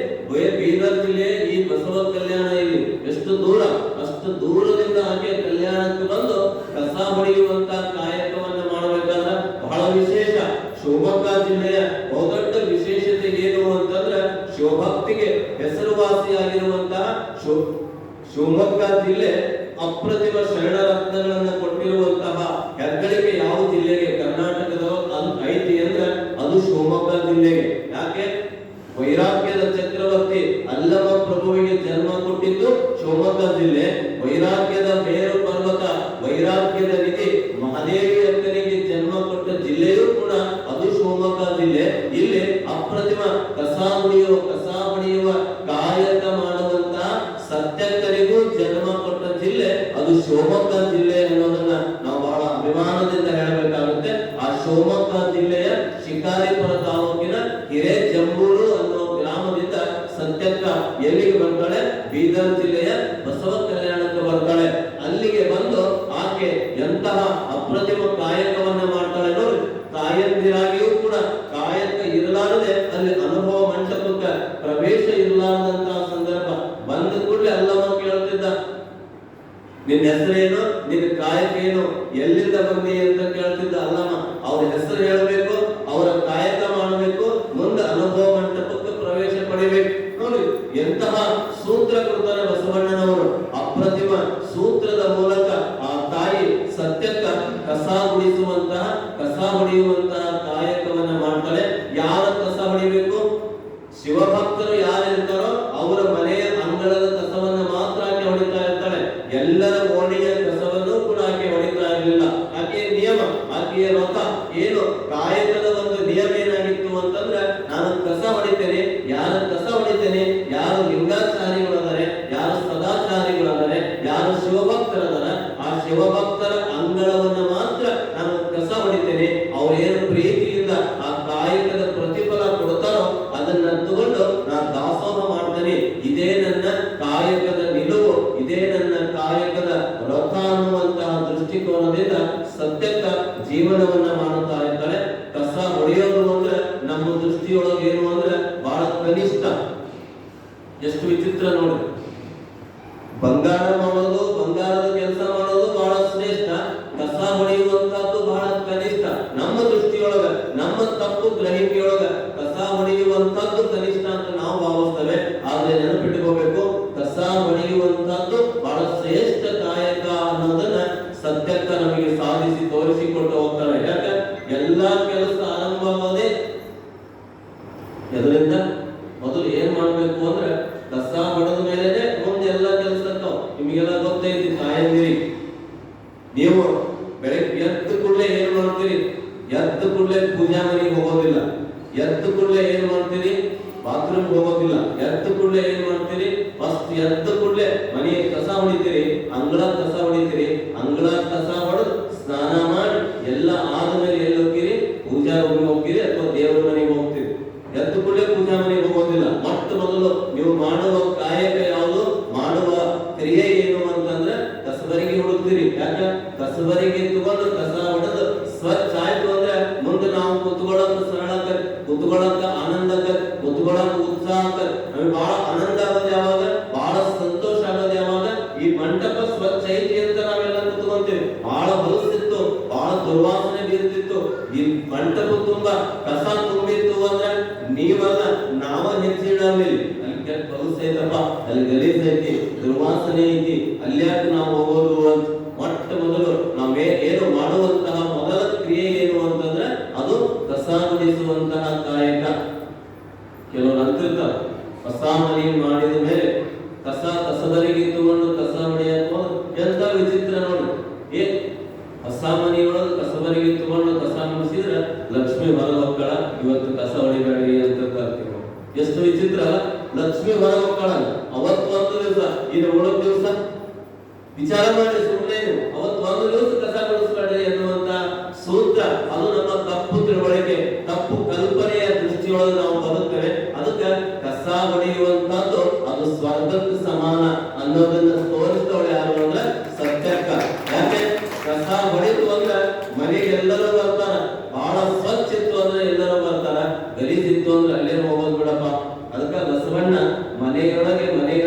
A: ಬೀದರ್ ಜಿಲ್ಲೆ, ಈ ಬಸವ ಕಲ್ಯಾಣ ಇಲ್ಲಿ ಎಷ್ಟು ದೂರ, ಅಷ್ಟು ದೂರದಿಂದ ಆಕೆ ಕಲ್ಯಾಣಕ್ಕೆ ಬಂದು ಕಸ ಹೊಡೆಯುವಂತ ಕಾಯಕವನ್ನ ಮಾಡಬೇಕಾದ್ರೆ ಬಹಳ ವಿಶೇಷ. ಶಿವಮೊಗ್ಗ ಜಿಲ್ಲೆಯ ಬಹುದೊಡ್ಡ ವಿಶೇಷತೆ ಏನು ಅಂತಂದ್ರೆ ಶಿವಭಕ್ತಿಗೆ ಹೆಸರುವಾಸಿಯಾಗಿರುವಂತಹ ಶಿವಮೊಗ್ಗ ಜಿಲ್ಲೆ ಅಪ್ರತಿಮ ಶರಣ ರತ್ನಗಳನ್ನ ಕೊಟ್ಟಿರುವಂತಹ ಹೆಗ್ಗಳಿಕೆ ಯಾವ ಜಿಲ್ಲೆಗೆ ಕರ್ನಾಟಕದ ಐತಿ ಅಂದ್ರೆ ಅದು ಶಿವಮೊಗ್ಗ ಜಿಲ್ಲೆಗೆ. ಯಾಕೆ? ವೈರಾಗ್ಯದ ಚಕ್ರವರ್ತಿ ಅಲ್ಲಮ ಪ್ರಭುವಿಗೆ ಜನ್ಮ ಕೊಟ್ಟಿದ್ದು ಶಿವಮೊಗ್ಗ ಜಿಲ್ಲೆ. ವೈರಾಗ್ಯದ ಮೇರು ಪರ್ವತ, ವೈರಾಗ್ಯದ ನಿಧಿ ಮಹಾದೇವಿ ಅಕ್ಕನಿಗೆ ಜನ್ಮ ಕೊಟ್ಟ ಜಿಲ್ಲೆಯೂ ಕೂಡ ಅದು ಶಿವಮೊಗ್ಗ ಜಿಲ್ಲೆ. ಇಲ್ಲಿ ಅಪ್ರತಿಮ ಕಸ ಹೊಡೆಯುವ ಕಾಯಕ ಮಾಡುವಂತ ಸತ್ಯಕ್ಕನಿಗೂ ಜನ್ಮ ಕೊಟ್ಟ ಜಿಲ್ಲೆ ಅದು ಶಿವಮೊಗ್ಗ ಜಿಲ್ಲೆ ಅನ್ನೋದನ್ನ ನಾವು ಬಹಳ ಅಭಿಮಾನದಿಂದ ಹೇಳಬೇಕಾಗುತ್ತೆ. ಆ ಶಿವಮೊಗ್ಗ ಜಿಲ್ಲೆಯ ಶಿಕಾರಿಪುರ ತಾಲೂಕಿನ ಹಿರೇಜಂಬೂರು ಬೀದರ್ ಜಿಲ್ಲೆಯ ಬಸವ ಕಲ್ಯಾಣಕ್ಕೆ ಬರ್ತಾಳೆ. ಅಲ್ಲಿಗೆ ಬಂದು ಆಕೆ ಎಂತಹ ಅಪ್ರತಿಮ ಕಾಯಕವನ್ನ ಮಾಡ್ತಾಳೆ ನೋಡಿ. ತಾಯಂದಿರಾಗಿಯೂ ಕೂಡ ಕಾಯಕ ಇರಲಾರದೆ ಅಲ್ಲಿ ಅನುಭವ ಮಂಟಪಕ್ಕೆ ಪ್ರವೇಶ ಇರಲಾರದಂತಹ ಸಂದರ್ಭ ಬಂದ ಕೂಡಲೇ ಅಲ್ಲಮ್ಮ ಕೇಳ್ತಿದ್ದ, ನಿನ್ನ ಹೆಸರೇನು, ನಿನ್ನ ಕಾಯಕ ಏನು, ಎಲ್ಲಿಂದ ಬಂದಿ ಅಂತ ಕೇಳ್ತಿದ್ದ ಅಲ್ಲಮ್ಮ. ಅವ್ರ ಹೆಸರು ಹೇಳಬೇಕು, ಅವರ ಕಾಯಕ ಮಾಡಬೇಕು, ಮುಂದೆ ಅನುಭವ ಮಂಟಪಕ್ಕೆ ಪ್ರವೇಶ ಪಡಿಬೇಕು. ನೋಡಿ ಎಂತಹ ಸೂತ್ರಕೃತರ ಬಸವಣ್ಣನವರು. ಅಪ್ರತಿಮ ಸೂತ್ರದ ಮೂಲಕ ಆ ತಾಯಿ ಸತ್ಯಕ್ಕ ಕಸ ಗುಡಿಸುವಂತಹ, ಕಸ ಹೊಡೆಯುವಂತಹ ಕಾಯಕವನ್ನ ಮಾಡ್ತಾಳೆ. ಯಾರ ಕಸ ಹೊಡಿಬೇಕು? ಶಿವಭಕ್ತರು ಯಾರಿರ್ತಾರೋ ಅವರ ಮನೆಯ ಅಂಗಳದ ಕಸವನ್ನ ಮಾತ್ರ ಆಕೆ ಹೊಡಿತಾ ಇರ್ತಾಳೆ. ಎಲ್ಲರ ಓಣಿಯ ಕಸವನ್ನು ಕೂಡ ಆಕೆ ಹೊಡಿತಾ ಇರಲಿಲ್ಲ. ಆಕೆಯ ನಿಯಮ, ಆಕೆಯ ವ್ರತ ಏನು, ಕಾಯಕದ ಒಂದು ನಿಯಮ ಏನಾಗಿತ್ತು ಅಂತಂದ್ರೆ, ನಾನು ಕಸ ಹೊಡಿತೇನೆ. ಯಾರು ಕಸ ಹೊಡಿತೇನೆ, ಯಾರು ಲಿಂಗಾಚಾರಿಗಳದರೆ, ಯಾರು ಸದಾಚಾರಿಗಳದರೆ, ಯಾರು ಶಿವಭಕ್ತರದರ, ಆ ಶಿವಭಕ್ತರ ಅಂಗಳವನ್ನ ಮಾತ್ರ ನಾನು ಕಸ ಹೊಡಿತೇನೆ. ಅವರೇನು ಪ್ರೀತಿಯಿಂದ ಆ ಕಾಯಕದ ಪ್ರತಿಫಲ ಕೊಡ್ತಾರೋ ಅದನ್ನ ತಗೊಂಡು ನಾನು ದಾಸೋಹ ಮಾಡ್ತೇನೆ. ಇದೇ ನನ್ನ ಕಾಯಕದ ನಿಲುವು, ಇದೇ ನನ್ನ ಕಾಯಕದ ವ್ರತ ಅನ್ನುವಂತಹ ದೃಷ್ಟಿಕೋನದಿಂದ ಸತ್ಯಕ್ಕ ಜೀವನವನ್ನ ಮಾಡುತ್ತಾ ಇರ್ತಾರೆ. ಕಸ ಹೊಡೆಯೋದು ಅಂದ್ರೆ ನಮ್ಮ ದೃಷ್ಟಿಯೊಳಗೆ ಏನು ಅಂದ್ರೆ ಬಹಳ ಕನಿಷ್ಠ. ಎಷ್ಟು ವಿಚಿತ್ರ ನೋಡಿ. ಬಂಗಾರ ಮಾಡೋದು, ಬಂಗಾರದ ಕೆಲಸ ಮಾಡೋದು ಬಹಳ ಶ್ರೇಷ್ಠ. ಕಸ ಹೊಡೆಯುವಂತಹದ್ದು ಬಹಳ ಕನಿಷ್ಠ. ನಮ್ಮ ದೃಷ್ಟಿಯೊಳಗ, ನಮ್ಮ ತಪ್ಪು ಗ್ರಹಿಕೆಯೊಳಗ ಕಸ ಹೊಡೆಯುವಂತಹದ್ದು ಕನಿಷ್ಠ ಅಂತ ನಾವು ಭಾವಿಸ್ತೇವೆ. ಆದ್ರೆ ನೆನಪಿಟ್ಟುಕೋಬೇಕು, ಕಸ ಹೊಡೆಯುವಂತಹದ್ದು ಬಹಳ ಶ್ರೇಷ್ಠ ಕಾಯಕ ಅನ್ನೋದನ್ನ ಸತ್ಯಕ್ಕ ನಮಗೆ ಸಾಧಿಸಿ ತೋರಿಸಿಕೊಟ್ಟು ಹೋಗ್ತಾರೆ. ಯಾಕೆ ಎಲ್ಲಾ ಕೆಲಸ ಆರಂಭವಾಗೋದೇ ಎದರಿಂದ? ಮೊದಲು ಏನ್ ಮಾಡ್ಬೇಕು ಅಂದ್ರೆ ಕಸ ಹೊಡೆದ ಮೇಲೆನೆ ಮುಂದೆ ಎಲ್ಲ ಕೆಲಸ. ನಿಮಗೆಲ್ಲ ಗೊತ್ತೈತಿ ತಾಯಂದಿರಿ, ನೀವು ಬೆಳಗ್ಗೆ ಎದ್ದು ಕೂಡಲೇ ಏನ್ ಮಾಡ್ತೀರಿ? ಎದ್ದು ಕೂಡಲೇ ಪೂಜಾ ಮನೆಗೆ ಹೋಗೋದಿಲ್ಲ. ಎದ್ದು ಕೂಡಲೇ ಏನ್ ಮಾಡ್ತೀರಿ? ಬಾತ್ರೂಮ್ ಹೋಗೋದಿಲ್ಲ. ಎದ್ದು ಕೂಡಲೇ ಏನ್ ಮಾಡ್ತೀರಿ? ಫಸ್ಟ್ ಎದ್ದು ಕೂಡಲೇ ಮನೆಯ ಕಸ ಹೊಡಿತೀರಿ, ಅಂಗಳ ಕಸ ಹೊಡಿತೀರಿ. ಅಂಗಳ ಕಸ ಹೊಡೆದು ಸ್ನಾನ ಮಾಡಿ ಎಲ್ಲ ಆದ್ಮೇಲೆ ಎಲ್ಲಿ ಹೋಗ್ತೀರಿ? ಪೂಜಾ ರೂಮಿಗೆ ಹೋಗ್ತೀರಿ ಅಥವಾ ದೇವರ ಮನೆಗೆ ಹೋಗ್ತೀರಿ. ಎದ್ದು ಕೂಡಲೇ ಪೂಜಾ ಮನೆಗೆ ಹೋಗೋದಿಲ್ಲ. ಮೊಟ್ಟ ಮೊದಲು ನೀವು ಮಾಡುವ ಕಾಯಕ ಯಾವುದು, ಮಾಡುವ ಕ್ರಿಯೆ ಏನು ಅಂತಂದ್ರೆ ಕಸಬರಿಗೆ ಹುಡುಕ್ತೀರಿ. ಯಾಕೆ? ಕಸಬರಿಗೆ ತಗೊಂಡು ಕಸ ಹೊಡೆದು ಸ್ವಚ್ಛ ಆಯ್ತು ಅಂದ್ರೆ ಮುಂದೆ ನಾವು ಕುತ್ಕೊಳ್ಳೋಕೆ ಸರಳ ಆಕತ್, ಕುತ್ಕೊಳ್ಳೋಕೆ ಆನಂದ ಆಕತ್, ಕುತ್ಕೊಳ್ಳೋಕೆ ಉತ್ಸಾಹ ಆಕತ್. ನಮಗೆ ಬಹಳ ಆನಂದ ಆಗೋದು ಯಾವಾಗ? ಬಹಳ ಸಂತೋಷ ಆಗೋದು ಯಾವಾಗ? ಈ ಮಂಟಪ ಸ್ವಚ್ಛ ಐತಿ ಅಂತ ನಾವೆಲ್ಲ ಕುತ್ಕೊಂತೀವಿ. ಬಹಳ ಹೊಲಸಿತ್ತು, ಬಹಳ ದುರ್ವಾಸನೆ ಬೀರ್ತಿತ್ತು, ಈ ಮಂಟಪ ತುಂಬಾ ಕಸ ತುಂಬಿತ್ತು ಅಂದ್ರೆ ನೀವಲ್ಲ ನಾವ ಹೆಚ್ಚಿಡಾಮೇಲೆ ಅಲ್ಲಿ ಕೆಟ್ಟ ಹೊಲಸೈತಪ್ಪ, ಅಲ್ಲಿ ಗಲೀಜ್ ಐತಿ, ದುರ್ವಾಸನೆ ಐತಿ, ಅಲ್ಯಾಕೆ ನಾವು ಹೋಗೋದು ಅಂತ ಮೊಟ್ಟ ಮೊದಲು ನಾವೇ ಏನು ಮಾಡುವಂತಹ ಮೊದಲ ಕ್ರಿಯೆ ಏನು ಅಂತಂದ್ರೆ ಅದು ಕಸ ಗುಡಿಸುವಂತಹ ಕಾಯಕ. ಕೆಲವರು ಅಂತಿರ್ತಾರೆ, ಹೊಸ ಮನೆ ಮಾಡಿದ ಮೇಲೆ ಕಸದರಿಗೆ ತಗೊಂಡು ಕಸ ಹೊಡೆಯಕ್ಕೆ ಎಂತ ವಿಚಿತ್ರ ನೋಡಿ. ಹೊಸ ಮನೆಯೊಳಗೆ ಕಸಬರಿಗೆ ತಗೊಂಡು ಕಸ ಮುಗಿಸಿದ್ರೆ ಲಕ್ಷ್ಮಿ ಹೊರ ಹೋಗ್ತಾಳ, ಇವತ್ತು ಕಸ ಹೊಡಿಬೇಡಿ ಅಂತ ಕರ್ತೀವಿ. ಎಷ್ಟು ವಿಚಿತ್ರ ಅಲ್ಲ? ಲಕ್ಷ್ಮಿ ಹೊರ ಹೋಗ್ತಾಳ ಅವತ್ತು ಒಂದು ದಿವಸ, ಇನ್ನು ಉಳಿದ ದಿವಸ ವಿಚಾರ ಮಾಡಿ ಸುಮ್ಮನೆ ಅವತ್ತು ಒಂದು ದಿವಸ ಕಸ ಗುಡಿಸ್ಬೇಡ್ರಿ ಎನ್ನುವಂತ ಸೂತ್ರ. ಅದು ನಮ್ಮ ತಪ್ಪು ತಿಳುವಳಿಕೆ, ತಪ್ಪು ಕಲ್ಪನೆಯ ದೃಷ್ಟಿಯೊಳಗೆ ನಾವು ಬದುತ್ತೇವೆ. ಅದಕ್ಕೆ ಕಸ ಹೊಡೆಯುವಂತದ್ದು ಅದು ಸ್ವರ್ಗಕ್ಕೆ ಸಮಾನ ಅನ್ನೋದನ್ನ ತೋರಿಸ್ತವಳು ಯಾರು ಅಂದ್ರೆ ಸತ್ಯಕ್ಕ. ಯಾಕೆ? ಕಸ ಹೊಡೆದು ಅಂದ್ರೆ ಮನೆಗೆ ಎಲ್ಲರೂ ಬರ್ತಾರ. ಬಹಳ ಸ್ವಚ್ಛ ಇತ್ತು ಅಂದ್ರೆ ಎಲ್ಲರೂ ಬರ್ತಾರ, ಗಲೀಜಿತ್ತು ಅಂದ್ರೆ ಅಲ್ಲೇ ಹೋಗೋದು ಬಿಡಪ್ಪ. ಅದಕ್ಕ ಬಸವಣ್ಣ ಮನೆಯೊಳಗೆ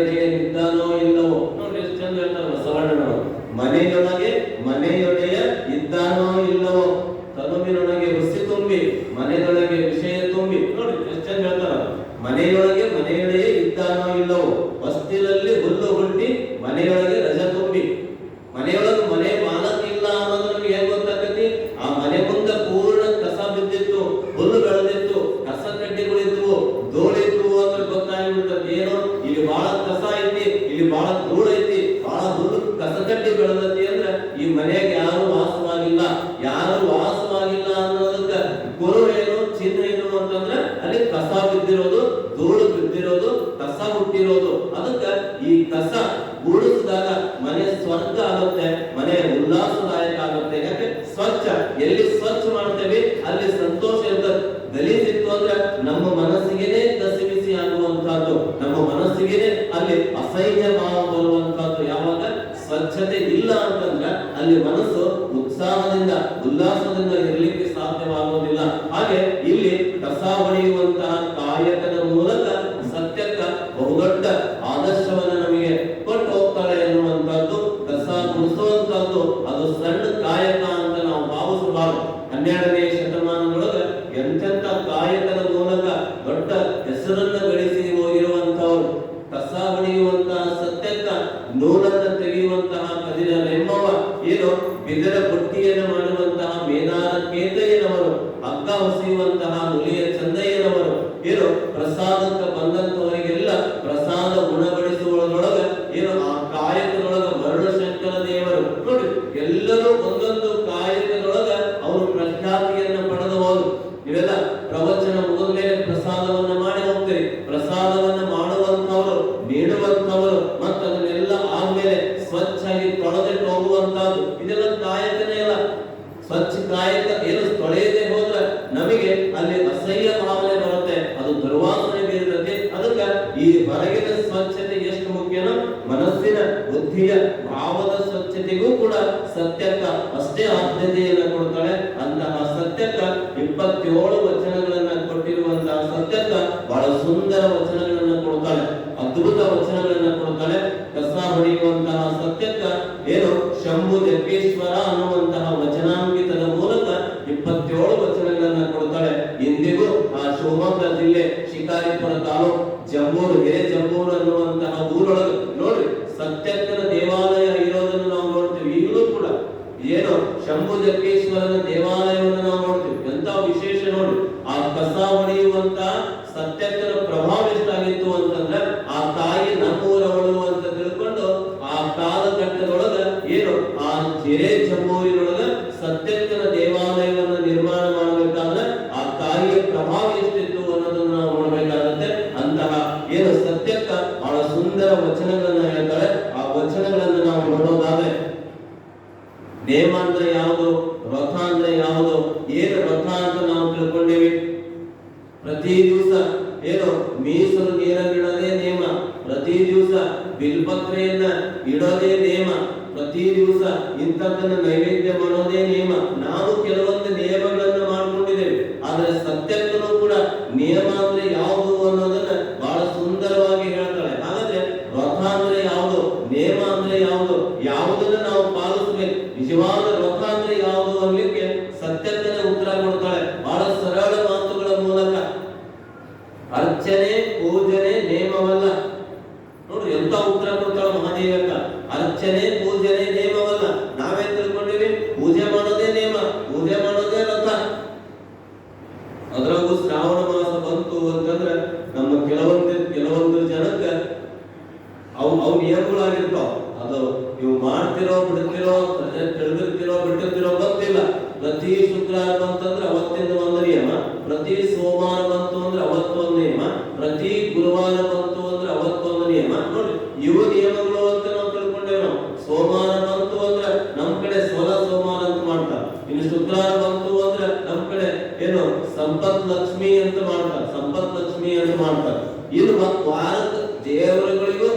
A: ಇದ್ದಾನೋ ಇಲ್ಲವೋ ನೋಡಿ ಎಷ್ಟು ಚಂದ ಹೇಳ್ತಾರೆ ಬಸವಣ್ಣನವರು. ಮನೆಯೊಳಗೆ ಇದ್ದಾನೋ ಇಲ್ಲವೋ, ತನುವಿನೊಳಗೆ ರುಚಿ ತುಂಬಿ ಮನೆಯೊಳಗೆ ವಿಷಯ ತುಂಬಿ. ನೋಡಿ ಎಷ್ಟು ಚಂದ ಹೇಳ್ತಾರ. ಮನೆಯೊಳಗೆ ಇದ್ದಾನೋ ಇಲ್ಲವೋ, ಹೊಸ್ತಿಲಲ್ಲಿ ಹುಲ್ಲು ಹುಟ್ಟಿ ಮನೆಯೊಳಗೆ ರಜ ತುಂಬಿ. ಮನೆಯೊಳಗೆ ಮನೆ ಮಾಲಕ ಇಲ್ಲ ಅನ್ನೋದು ನಮ್ಗೆ ಹೇಗೆ ಗೊತ್ತಾಗತಿ? ಆ ಮನೆ ಮುಂದೆ ಪೂರ್ಣ ಕಸ ಬಿದ್ದಿತ್ತು, ಹುಲ್ಲು ಬೆಳೆದಿತ್ತು, ಕಸ ಕಡ್ಡಿಗಳಿದ್ವು, ಧೂಳಿದ್ವು ಅಂದ್ರೆ ಗೊತ್ತಾಗ್ಬಿಡ್ತದೆ. ಏನು ಇಲ್ಲಿ ಬಹಳ ಕಸ ಐತಿ, ಇಲ್ಲಿ ಬಹಳ ಧೂಳು ಐತಿ, ಬಹಳ ಹುಲ್ಲು ಕಸ ಕಡ್ಡಿ ಬೆಳೆದತಿ ಅಂದ್ರೆ ಈ ಮನೆಯಾಗ ಯಾರು ವಾಸವಾಗಿಲ್ಲ. ಯಾರು ವಾಸವಾಗಿಲ್ಲ ಅನ್ನೋದಕ್ಕೆ ಗುರು ಏನು, ಚಿಹ್ನೆ ಏನು ಅಂತಂದ್ರೆ ಅಲ್ಲಿ ಕಸ ಬಿದ್ದಿರೋದು, ಧೂಳು ಬಿದ್ದಿರೋದು, ಕಸ ಹುಟ್ಟಿರೋದು. ಅದಕ್ಕೆ ಈ ಕಸ ಗೂಡಿಸಿದಾಗ ಮನೆ ಸ್ವರ್ಗ ಆಗುತ್ತೆ, ಮನೆ ಉಲ್ಲಾಸದಾಯಕ ಆಗುತ್ತೆ. ಯಾಕೆ? ಸ್ವಚ್ಛ. ಎಲ್ಲಿ ಸ್ವಚ್ಛ ಮಾಡ್ತೇವೆ ಅಲ್ಲಿ ಸಂತೋಷ ಇರ್ತದೆ. ಗಲೀಜಿತ್ತು ಅಂದ್ರೆ ನಮ್ಮ ಮನಸ್ಸಿಗೆ ಕಸಿಬಿಸಿ ಆಗುವಂತಹದ್ದು, ನಮ್ಮ ಮನಸ್ಸು ಮನಸ್ಸಿಗೆ ಅಲ್ಲಿ ಅಸಹ್ಯ ಭಾವ ಬರುವಂತಹದ್ದು. ಯಾವಾಗ ಸ್ವಚ್ಛತೆ ಇಲ್ಲ ಅಂತಂದ್ರೆ ಅಲ್ಲಿ ಮನಸ್ಸು ಉತ್ಸಾಹದಿಂದ ಉಲ್ಲಾಸದಿಂದ ಇರಲಿಕ್ಕೆ ಸಾಧ್ಯವಾಗುವುದಿಲ್ಲ. ಹಾಗೆ ಇಲ್ಲಿ ಕಸ ಹೊಡೆಯುವಂತಹ ಕಾಯಕದ ಮೂಲಕ ಸತ್ಯಕ್ಕ ಬಹುದೊಡ್ಡ ಆದರ್ಶವನ್ನ ನಮಗೆ ಕೊಟ್ಟು ಹೋಗ್ತಾರೆ ಎನ್ನುವಂತಹದ್ದು. ಕಸ ಗುಡಿಸುವಂತಹದ್ದು ಅದು ಸಣ್ಣ ಕಾಯಕ ಅಂತ ನಾವು ಭಾವಿಸಬಾರದು. 12ನೇ ಶತಮಾನದೊಳಗ ಎಂತೆಂತ ಕಾಯಕದ ಮೂಲಕ ದೊಡ್ಡ ಹೆಸರನ್ನ ಗಳಿಸಿ ಹೋಗಿರುವಂತಹವರು. ಕಸ ಹೊಡೆಯುವಂತಹ ಸತ್ಯಕ್ಕ ನೂಲನ್ನ ತೆಗೆಯುವಂತಹ ಕದಿರ ರೆಮ್ಮವ, ಏನು ಬಿದರ ಬುಟ್ಟಿಯನ್ನು ಮಾಡುವಂತಹ ಮೇದಾನ ಕೇತಯ್ಯನವರು, ಹಗ್ಗ ಹೊಸೆಯುವಂತಹ ನುಲಿಯ ಚಂದಯ್ಯನವರು, ಏನು ಪ್ರಸಾದಕ್ಕ ಬಂದಂತವರಿಗೆಲ್ಲ ಪ್ರಸಾದ ಗುಣಪಡಿಸುವುದರೊಳಗ ಏನು ಆ ಕಾಯಕದೊಳಗ ಮರಳು ಶಂಕರ ದೇವರು ನೋಡಿ, ಎಲ್ಲರೂ ಒಂದೊಂದು ಕಾಯಕದೊಳಗ ಅವರು ಪ್ರಖ್ಯಾತಿಯನ್ನ ಪಡೆದವರು. ಇವೆಲ್ಲ ಪ್ರವಚನ ಮುಗಿದ ಮೇಲೆ ಪ್ರಸಾದವನ್ನ ಮಾಡಿ ಹೋಗ್ತೀರಿ. ಪ್ರಸಾದವನ್ನ ಮಾಡುವಂತವರು, ನೀಡುವಂತವರು, ಮತ್ತು ಅದನ್ನೆಲ್ಲ ಆದ್ಮೇಲೆ ಸ್ವಚ್ಛಾಗಿ ತೊಳೆದಿಟ್ಟು ಹೋಗುವಂತಹದ್ದು, ಇದೆಲ್ಲ ಕಾಯಕನೇ ಅಲ್ಲ. ಸ್ವಚ್ಛ ಕಾಯಕ ಏನು ತೊಳೆಯದೆ ಹೋದ್ರೆ ನಮಗೆ ಅಲ್ಲಿ ಅಸಹ್ಯ ಭಾವನೆ ಬರುತ್ತೆ, ಅದು ದುರ್ವಾಸನೆ ಬೀರುತ್ತದೆ. ಅದಕ್ಕೆ ಈ ಹೊರಗಿನ ಸ್ವಚ್ಛತೆ ಎಷ್ಟು ಮುಖ್ಯನೋ ಮನಸ್ಸಿನ ಬುದ್ಧಿಯ ಭಾವದ ಸ್ವಚ್ಛತೆಗೂ ಕೂಡ ಸತ್ಯಕ್ಕ ಅಷ್ಟೇ ಆದ್ಯತೆಯನ್ನು ಕೊಡ್ತಾಳೆ. ಅಂತಹ ಸತ್ಯಕ್ಕ 27 ವಚನಗಳನ್ನ ಕೊಟ್ಟಿರುವಂತಹ ಸತ್ಯಕ್ಕ ಬಹಳ ಸುಂದರ ವಚನಗಳನ್ನ ಕೊಡ್ತಾಳೆ, ಅದ್ಭುತ ವಚನಗಳನ್ನ ಕೊಡ್ತಾಳೆ. ಕಸ ಹೊಡೆಯುವಂತಹ ಸತ್ಯಕ್ಕ ಏನು ಶಂಭು ಜಗ್ಗೇಶ್ವರ ಅನ್ನುವಂತಹ ವಚನಾಂಕಿತದ ಮೂಲಕ 27 ವಚನಗಳನ್ನ ಕೊಡ್ತಾಳೆ. ಇಂದಿಗೂ ಆ ಶಿವಮೊಗ್ಗ ಜಿಲ್ಲೆ ಶಿಕಾರಿಪುರ ತಾಲೂಕು ಜಂಬೂರು, ಜಂಬೂರು ಅನ್ನುವಂತಹ ಊರೊಳಗೆ ನೋಡ್ರಿ ಸತ್ಯಕ್ಕನ ದೇವಾಲಯ ಇರೋದನ್ನು ನಾವು ನೋಡ್ತೀವಿ. ಈಗಲೂ ಕೂಡ ಏನು ಶಂಭು ಜಗ್ಗೇಶ್ವರನ ದೇವಾಲಯವನ್ನು ನಾವು ನೋಡ್ತೀವಿ. ಎಂತ ವಿಶೇಷ ನೋಡಿ, ಆ ಕಸ ಹೊಡೆಯುವಂತಹ ಸತ್ಯಕ್ಕನ ಪ್ರಭಾವ ಎಷ್ಟಾಗಿತ್ತು ಅಂತಂದ್ರೆ ಆ ತಾಯಿ ನಮ್ಮೂರವಳು ಅಂತ ತಿಳ್ಕೊಂಡು ಆ ಕಾಲಘಟ್ಟದೊಳಗ ಏನು ಆ ಜಂಬೂರಿನೊಳಗ ಸತ್ಯಕ್ಕನ ದೇವಾಲಯವನ್ನು ನಿರ್ಮಾಣ ಮಾಡಬೇಕಾದ್ರೆ ಆ ತಾಯಿಯ ಪ್ರಭಾವ ಎಷ್ಟಿತ್ತು ಅನ್ನೋದನ್ನ ನಾವು ನೋಡ್ಬೇಕಾಗುತ್ತೆ. ಅಂತಹ ಏನು ಸತ್ಯಕ್ಕ ಬಹಳ ಸುಂದರ ವಚನಗಳನ್ನ ಹೇಳ್ತಾರೆ. ಆ ವಚನಗಳನ್ನ ನಾವು ನೋಡೋದಾದ್ರೆ ನೇಮ ಅಂದ್ರೆ ಯಾವುದು, ವ್ರತ ಅಂದ್ರೆ ಯಾವುದು, ಏನು ವ್ರತ ಅಂತ ನಾವು ತಿಳ್ಕೊಂಡೇವಿ. ಪ್ರತಿ ದಿವಸ ಏನು ಮೀಸಲು ನೀರನ್ನಿಡೋದೇ ನೇಮ, ಪ್ರತಿ ದಿವಸ ಬಿಲ್ಪತ್ರೆಯನ್ನ ಇಡೋದೇ ನೇಮ, ಪ್ರತಿ ದಿವಸ ಇಂಥದ್ದನ್ನ ನೈವೇದ್ಯ ಮಾಡೋದೇ ನಿಯಮ. ನಾವು ಕೆಲವೊಂದು ನಿಯಮಗಳನ್ನ ಮಾಡ್ಕೊಂಡಿದ್ದೇವೆ, ಆದ್ರೆ ಸತ್ಯಕ್ಕೂ ಕೂಡ ನಿಯಮ ಅಂದ್ರೆ ಯಾವುದು ಅನ್ನೋದನ್ನ ಬಹಳ ಸುಂದರವಾಗಿ ಹೇಳ್ತಾಳೆ. ಹಾಗಾದ್ರೆ ವ್ರತ ಅಂದ್ರೆ ಯಾವುದು, ನಿಯಮ ಅಂದ್ರೆ ಯಾವುದು, ಯಾವುದನ್ನ ನಾವು ಪಾಲಿಸಬೇಕು, ನಿಜವಾದ ವ್ರತ ಅಂದ್ರೆ ಯಾವುದು ಅನ್ಲಿಕ್ಕೆ ಸತ್ಯಕ್ಕನೇ ಉತ್ತರ ಕೊಡ್ತಾಳೆ ಬಹಳ ಸರಳ ಮಾತುಗಳ ಮೂಲಕ. ಅರ್ಚನೆ ಪೂಜನೆ ನೇಮವಲ್ಲ. ನೋಡ್ರಿ ಎಂತ ಉತ್ತರ ಕೊಡ್ತಾಳೆ ಮಹಾದೇವಕ್ಕ. ಅರ್ಚನೆ ಪೂಜನೆ ನೇಮವಲ್ಲ. ನಾವೇನ್ ತಿಳ್ಕೊಂಡಿವಿ, ಪೂಜೆ ಮಾಡೋದೇ ನೇಮ, ಪೂಜೆ ಮಾಡೋದೇ ವ್ರತ. ಅದ್ರಾಗೂ ಶ್ರಾವಣ ಮಾಸ ಬಂತು ಅಂತಂದ್ರೆ ನಮ್ಮ ಕೆಲವೊಂದು ಜನಕ್ಕೆ ಅವು ನಿಯಮಗಳಾಗಿರ್ತಾವ. ಅದು ನೀವು ಮಾಡ್ತಿರೋ ಬಿಡ್ತಿರೋ, ತಿಳಿದಿರ್ತಿರೋ ಬಿಟ್ಟಿರ್ತಿರೋ ಗೊತ್ತಿಲ್ಲ. ಪ್ರತಿ ಶುಕ್ರವಾರ ಬಂತಂದ್ರೆ ಅವತ್ತಿಂದ ಒಂದು ನಿಯಮ, ಪ್ರತಿ ಸೋಮವಾರ ಬಂತು ಅಂದ್ರೆ ಅವತ್ತೊಂದು ನಿಯಮ, ಪ್ರತಿ ಗುರುವಾರ ಬಂತು ಅಂದ್ರೆ ಅವತ್ತೊಂದು ನಿಯಮ. ನೋಡಿ ಇವು ನಿಯಮಗಳು ಅಂತ ನಾವು ತಿಳ್ಕೊಂಡೇವೆ. ನಾವು ಸೋಮವಾರ ಬಂತು ಅಂದ್ರೆ ನಮ್ ಕಡೆ ಸೋಮವಾರ ಅಂತ ಮಾಡ್ತಾರೆ. ಇನ್ನು ಶುಕ್ರವಾರ ಬಂತು ಅಂದ್ರೆ ನಮ್ ಕಡೆ ಏನು ಸಂಪತ್ ಲಕ್ಷ್ಮಿ ಅಂತ ಮಾಡ್ತಾರೆ, ಸಂಪತ್ ಲಕ್ಷ್ಮಿ ಅಂತ ಮಾಡ್ತಾರೆ. ಇನ್ನು ವಾರದ ದೇವರುಗಳಿಗೂ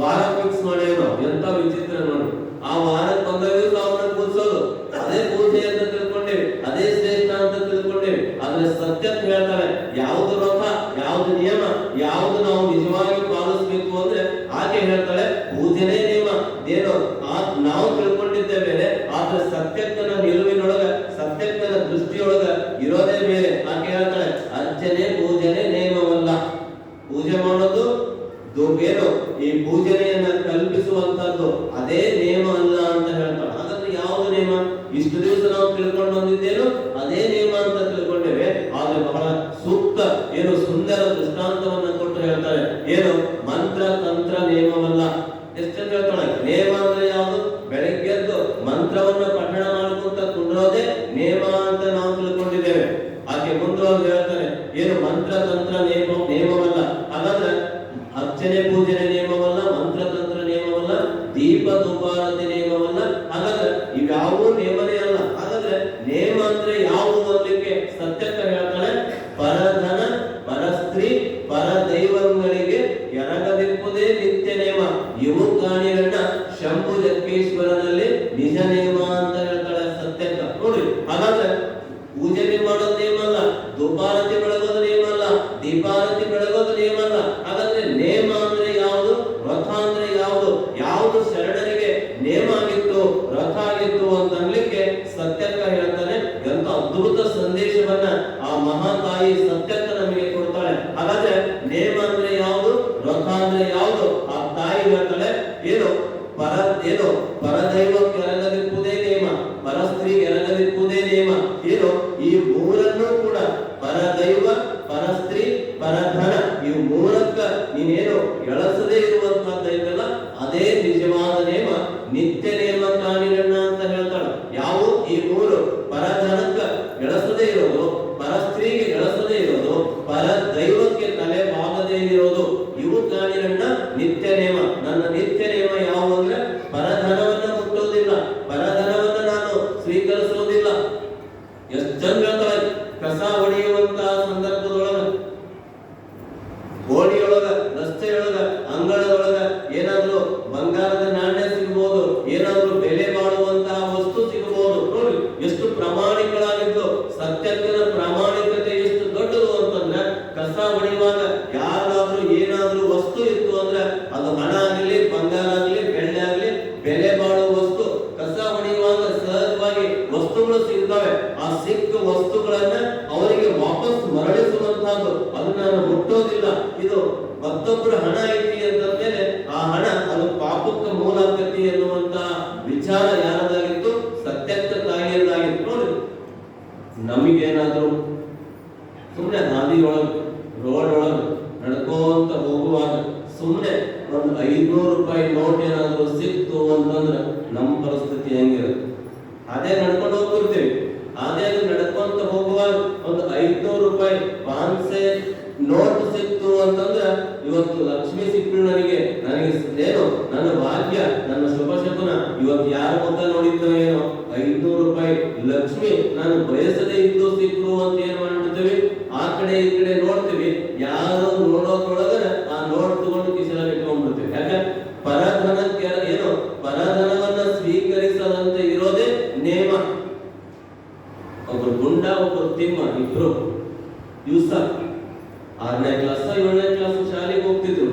A: ವಾರ ಫಿಕ್ಸ್ ಮಾಡೇವಿ ನಾವು. ಎಂತ ವಿಚಿತ್ರ ನೋಡಿ. ಆ ವಾರಕ್ಕೆ ಬಂದ ದಿವಸ ಅವನ್ನ ಕೂರಿಸೋದು, ಅದೇ ಪೂಜೆ ಅಂತ ತಿಳ್ಕೊಂಡೇವಿ, ಅದೇ ಶ್ರೇಷ್ಠ ಅಂತ ತಿಳ್ಕೊಂಡೇವಿ. ಆದ್ರೆ ಸತ್ಯಕ್ಕೆ ಹೇಳ್ತಾರೆ ಯಾವ್ದು ವ್ರತ, ಯಾವ್ದು ನಿಯಮ, ಯಾವ್ದು ನಾವು ನಿಜವಾಗಿ ಪಾಲಿಸ್ಬೇಕು ಅಂದ್ರೆ ಆಕೆ ಹೇಳ್ತಾಳೆ ಪೂಜೆನೇ ನಿಯಮ. ಏನೋ ನಾವು ತಿಳ್ಕೊಂಡಿದ್ದೇ ಬೇರೆ, ಆದ್ರೆ ಸತ್ಯಕ್ಕನ ನಿಲುವಿನೊಳಗ, ಸತ್ಯಕ್ಕನ ದೃಷ್ಟಿಯೊಳಗ ಇರೋದೇ ಬೇರೆ. ಆಕೆ ಹೇಳ್ತಾಳೆ ಅರ್ಚನೆ ಪೂಜನೆ ನೇಮವಲ್ಲ. ಪೂಜೆ ಮಾಡೋದು ಏನು ಈ ಪೂಜನೆಯನ್ನ ಕಲ್ಪಿಸುವಂತದ್ದು ಅದೇ ನೇಮ ಅಲ್ಲ ಅಂತ ಹೇಳ್ತಾಳೆ. ಹಾಗಾದ್ರೆ ಯಾವುದು ನೇಮ? ಇಷ್ಟು ದಿವಸ ನಾವು ತಿಳ್ಕೊಂಡು ಬಂದಿದ್ದೇನು ಅದೇ ನೇಮ ಅಂತ ತಿಳ್ಕೊಂಡೇವೆ. ಆದ್ರೆ ಬಹಳ ಸೂಕ್ತ ಏನು ಸುಂದರ ದೃಷ್ಟಾಂತವನ್ನ ಕೊಟ್ಟು ಹೇಳ್ತಾರೆ. ಏನು ಮಂತ್ರ ತಂತ್ರ ನೇಮವಲ್ಲ. ಎಷ್ಟಂತ ಹೇಳ್ತಾಳೆ. ನೇಮ ಅಂದ್ರೆ ಯಾವುದು? ಬೆಳಗ್ಗೆದ್ದು ಮಂತ್ರವನ್ನ ಪಠಣ ಮಾಡ್ಕೊಂತ ಕುಂಡ್ರೋದೇ ನೇಮ ಅಂತ ನಾವು ತಿಳ್ಕೊಂಡಿದ್ದೇವೆ. ಆಕೆ ಮುಂದುವರೆದು ಹೇಳ್ತಾರೆ ಏನು ಮಂತ್ರ ತಂತ್ರ ನೇಮವಲ್ಲ. ಹಾಗಾದ್ರೆ ಅರ್ಚನೆ ಪೂಜನೆ ನಿಯಮವಲ್ಲ, ಮಂತ್ರ ತಂತ್ರ ನಿಯಮವಲ್ಲ, ದೀಪ ಧೂಪಾರತಿ ನಿಯಮವಲ್ಲ. ಹಾಗಾದ್ರೆ ಇವ್ಯಾವೂ ನಿಯಮನೇ ಅಲ್ಲ. ಹಾಗಾದ್ರೆ ನೇಮ ಅಂದ್ರೆ ಯಾವುದು ಅನ್ಲಿಕ್ಕೆ ಸತ್ಯಕ್ಕ ಹೇಳ್ತಾಳೆ ಪರಧನ, ಪರಸ್ತ್ರೀ, ಪರ ದೈವಗಳಿಗೆ ಎರಗ ಲೋಕೇಶ್ವರನಲ್ಲಿ ನಿಜ ನೇಮ ಅಂತ ಹೇಳ್ತಾಳೆ ಸತ್ಯಕ್ಕ. ನೋಡ್ರಿ, ಹಾಗಾದ್ರೆ ಪೂಜೆ ಮಾಡೋದು ನೇಮ ಅಲ್ಲ, ಧೂಪಾರತಿ ಬೆಳಗೋದು ನೇಮ ಅಲ್ಲ, ದೀಪಾರತಿ ಬೆಳಗೋದು ನೇಮ ಅಲ್ಲ. ಹಾಗಾದ್ರೆ ನೇಮ ಅಂದ್ರೆ ಯಾವುದು, ವ್ರತ ಅಂದ್ರೆ ಯಾವುದು, ಯಾವುದು ಶರಣರಿಗೆ ನೇಮ ಆಗಿತ್ತು, ವ್ರತ ಆಗಿತ್ತು ಅಂತ ಅನ್ಲಿಕ್ಕೆ ಸತ್ಯಕ್ಕ ಹೇಳ್ತಾನೆ. ಎಂತ ಅದ್ಭುತ ಸಂದೇಶವನ್ನ ಆ ಮಹಾತಾಯಿ ಸತ್ಯಕ್ಕ ನಮಗೆ ಕೊಡ್ತಾಳೆ. ಹಾಗಾದ್ರೆ ನೇಮ ಅಂದ್ರೆ ಯಾವುದು, ವ್ರತ ಅಂದ್ರೆ ಯಾವುದು, ಆ ತಾಯಿ ಹೇಳ್ತಾಳೆ ಏನು ಪರದೈವಕ್ಕೆ ಎರಗದಿಪ್ಪುದೇ ನೇಮ, ಪರಸ್ತ್ರೀಗೆ ಎರಗದಿಪ್ಪುದೇ ನೇಮ. ಏನು ಈ ಮೂರನ್ನು ಕೂಡ ಪರದೈವ, ಪರಸ್ತ್ರೀ, ಪರಧನ, ಈ ಮೂರಕ್ಕ ನೀನೇನು ಎಳಸದೇ ಇರುವಂತಹದ್ದೈತಲ್ಲ ಅದೇ ನಿಜವಾದ ನೇಮ, ನಿತ್ಯ ನೇಮ ಕಾಣಿರಣ್ಣ ಅಂತ ಹೇಳ್ತಾಳೆ. ಯಾವ ಈ ಮೂರು, ಪರಧನಕ್ಕ ಎಳಸದೇ ಇರೋದು, ಪರಸ್ತ್ರೀಗೆ ಎಳಸದೇ ಇರೋದು, ಪರದೈವಕ್ಕೆ ತಲೆ ಬಾಗದೇ ಇರೋದು, ಇವು ಕಾಣಿರಣ್ಣ ನಿತ್ಯ ನೇಮ. ನನ್ನ ನಿತ್ಯ ನೇಮ ಯಾವ ಅಂದ್ರೆ ಪರಧನವನ್ನ ಮುಟ್ಟೋದಿಲ್ಲ, ಪರಧನವನ್ನ ನಾನು ಸ್ವೀಕರಿಸೋದಿಲ್ಲ. ಎಷ್ಟು ಜನ ಹೇಳ್ತಾರೆ, ಕಸ ಹೊಡೆಯುವಂತಹ ಸಂದರ್ಭದೊಳಗ, ಓಣಿಯೊಳಗ, ರಸ್ತೆಯೊಳಗ, ಅಂಗಳದೊಳಗ ಏನಾದ್ರೂ ಬಂಗಾರದ ನಾಣ್ಯ ಸಿಗಬಹುದು, ಏನಾದ್ರೂ ಬೆಲೆ ಬಾಳುವಂತಹ ವಸ್ತು ಸಿಗಬಹುದು. ನೋಡಿ ಎಷ್ಟು ಪ್ರಾಮಾಣಿಕರಾಗಿದ್ದು, ಸತ್ಯಕ್ಕನ ಪ್ರಾಮಾಣಿಕತೆ ಎಷ್ಟು ದೊಡ್ಡದು ಅಂತಂದ್ರೆ, ಕಸ ಹೊಡೆಯುವಾಗ ಯಾರಾದ್ರೂ ಏನಾದ್ರೂ ವಸ್ತು ಇತ್ತು ಅಂದ್ರೆ ಅದು ಹಣ ಆಗಲಿ, ಬಂಗಾರ ಆಗಲಿ, ಬೆಳ್ಳಿ ಆಗಲಿ, ಬೆಲೆ ಬಾಳುವ ವಸ್ತು, ಕಸ ಹೊಡೆಯುವಾಗ ಸಹಜವಾಗಿ ವಸ್ತುಗಳು ಸಿಗ್ತವೆ. ಆ ಸಿಕ್ಕ ವಸ್ತುಗಳನ್ನ ಅವರಿಗೆ ವಾಪಸ್ ಮರಳಿಸುವಂತಹದ್ದು, ಅದನ್ನ ನಾನು ಮುಟ್ಟೋದಿಲ್ಲ. ಇದು ಮತ್ತೊಬ್ಬರ ಹಣ ಐತಿ ಅಂತಂದ್ಮೇಲೆ ಆ ಹಣ ಅದು ಪಾಪಕ್ಕೆ ಮೂಲ ಆಗತಿ ಎನ್ನುವಂತ ವಿಚಾರ ಯಾರದಾಗಿತ್ತು, ಸತ್ಯಕ್ಕ ತಾಯಿಯದಾಗಿತ್ತು. ನೋಡಿ, ನಮಗೇನಾದ್ರೂ ಸುಮ್ಮನೆ ಹಾದಿಯೊಳಗೆ, ರೋಡ್ ಒಳಗೆ ನಡ್ಕೋಂತ ಹೋಗುವಾಗ ಸುಮ್ಮನೆ ಒಂದು 500 ರೂಪಾಯಿ ನೋಟ್ ಏನಾದ್ರು ಸಿಕ್ತು ಅಂತಂದ್ರೆ ನಮ್ಮ ಪರಿಸ್ಥಿತಿ ಹೆಂಗಿರುತ್ತೆ? ಅದೇ ನಡ್ಕೊಂಡು ಹೋಗ್ತಿರ್ತೀವಿ, ಅದೇ ನಡ್ಕೊಂತ ಹೋಗುವಾಗ ಒಂದು 500 ರೂಪಾಯಿ ಪಾನ್ಸೆ ನೋಟ್ ಸಿಕ್ತು ಅಂತಂದ್ರೆ ಇವತ್ತು ಲಕ್ಷ್ಮಿ ಸಿಕ್ಕಳು, ನನಗೆ ಏನು ನನ್ನ ಭಾಗ್ಯ, ನನ್ನ ಶುಭ ಶಕುನ, ಇವತ್ತು ಯಾರ ಮುಖ ನೋಡಿದ್ದೋ ಏನೋ 500 ರೂಪಾಯಿ ಲಕ್ಷ್ಮಿ ನಾನು ಬಯಸದೇ ಇದ್ದು ಸಿಕ್ಕು ಅಂತ ಏನ್ ಮಾಡ್ತೀವಿ, ಆ ಕಡೆ ಈ ಕಡೆ ನೋಡ್ತೀವಿ. ಯಾರು ನೋಡೋದ್ರೊಳಗ ಆ ನೋಟ್ ತಗೊಂಡು ಕಿಸೆಲ್ಲ ಇಟ್ಕೊಂಡ್ಬಿಡ್ತೀವಿ. ಯಾಕೆ? ಪರಧನಕ್ಕೆ ಏನು ಪರಧನವನ್ನ ಸ್ವೀಕರಿಸದಂತೆ ಇರೋದೇ ನೇಮ. ಒಬ್ರು ಗುಂಡ, ಒಬ್ರು ತಿಮ್ಮ, ಇಬ್ರು ದಿವಸ 6ನೇ ಕ್ಲಾಸ್ 7ನೇ ಕ್ಲಾಸ್ ಶಾಲೆಗೆ ಹೋಗ್ತಿದ್ರು.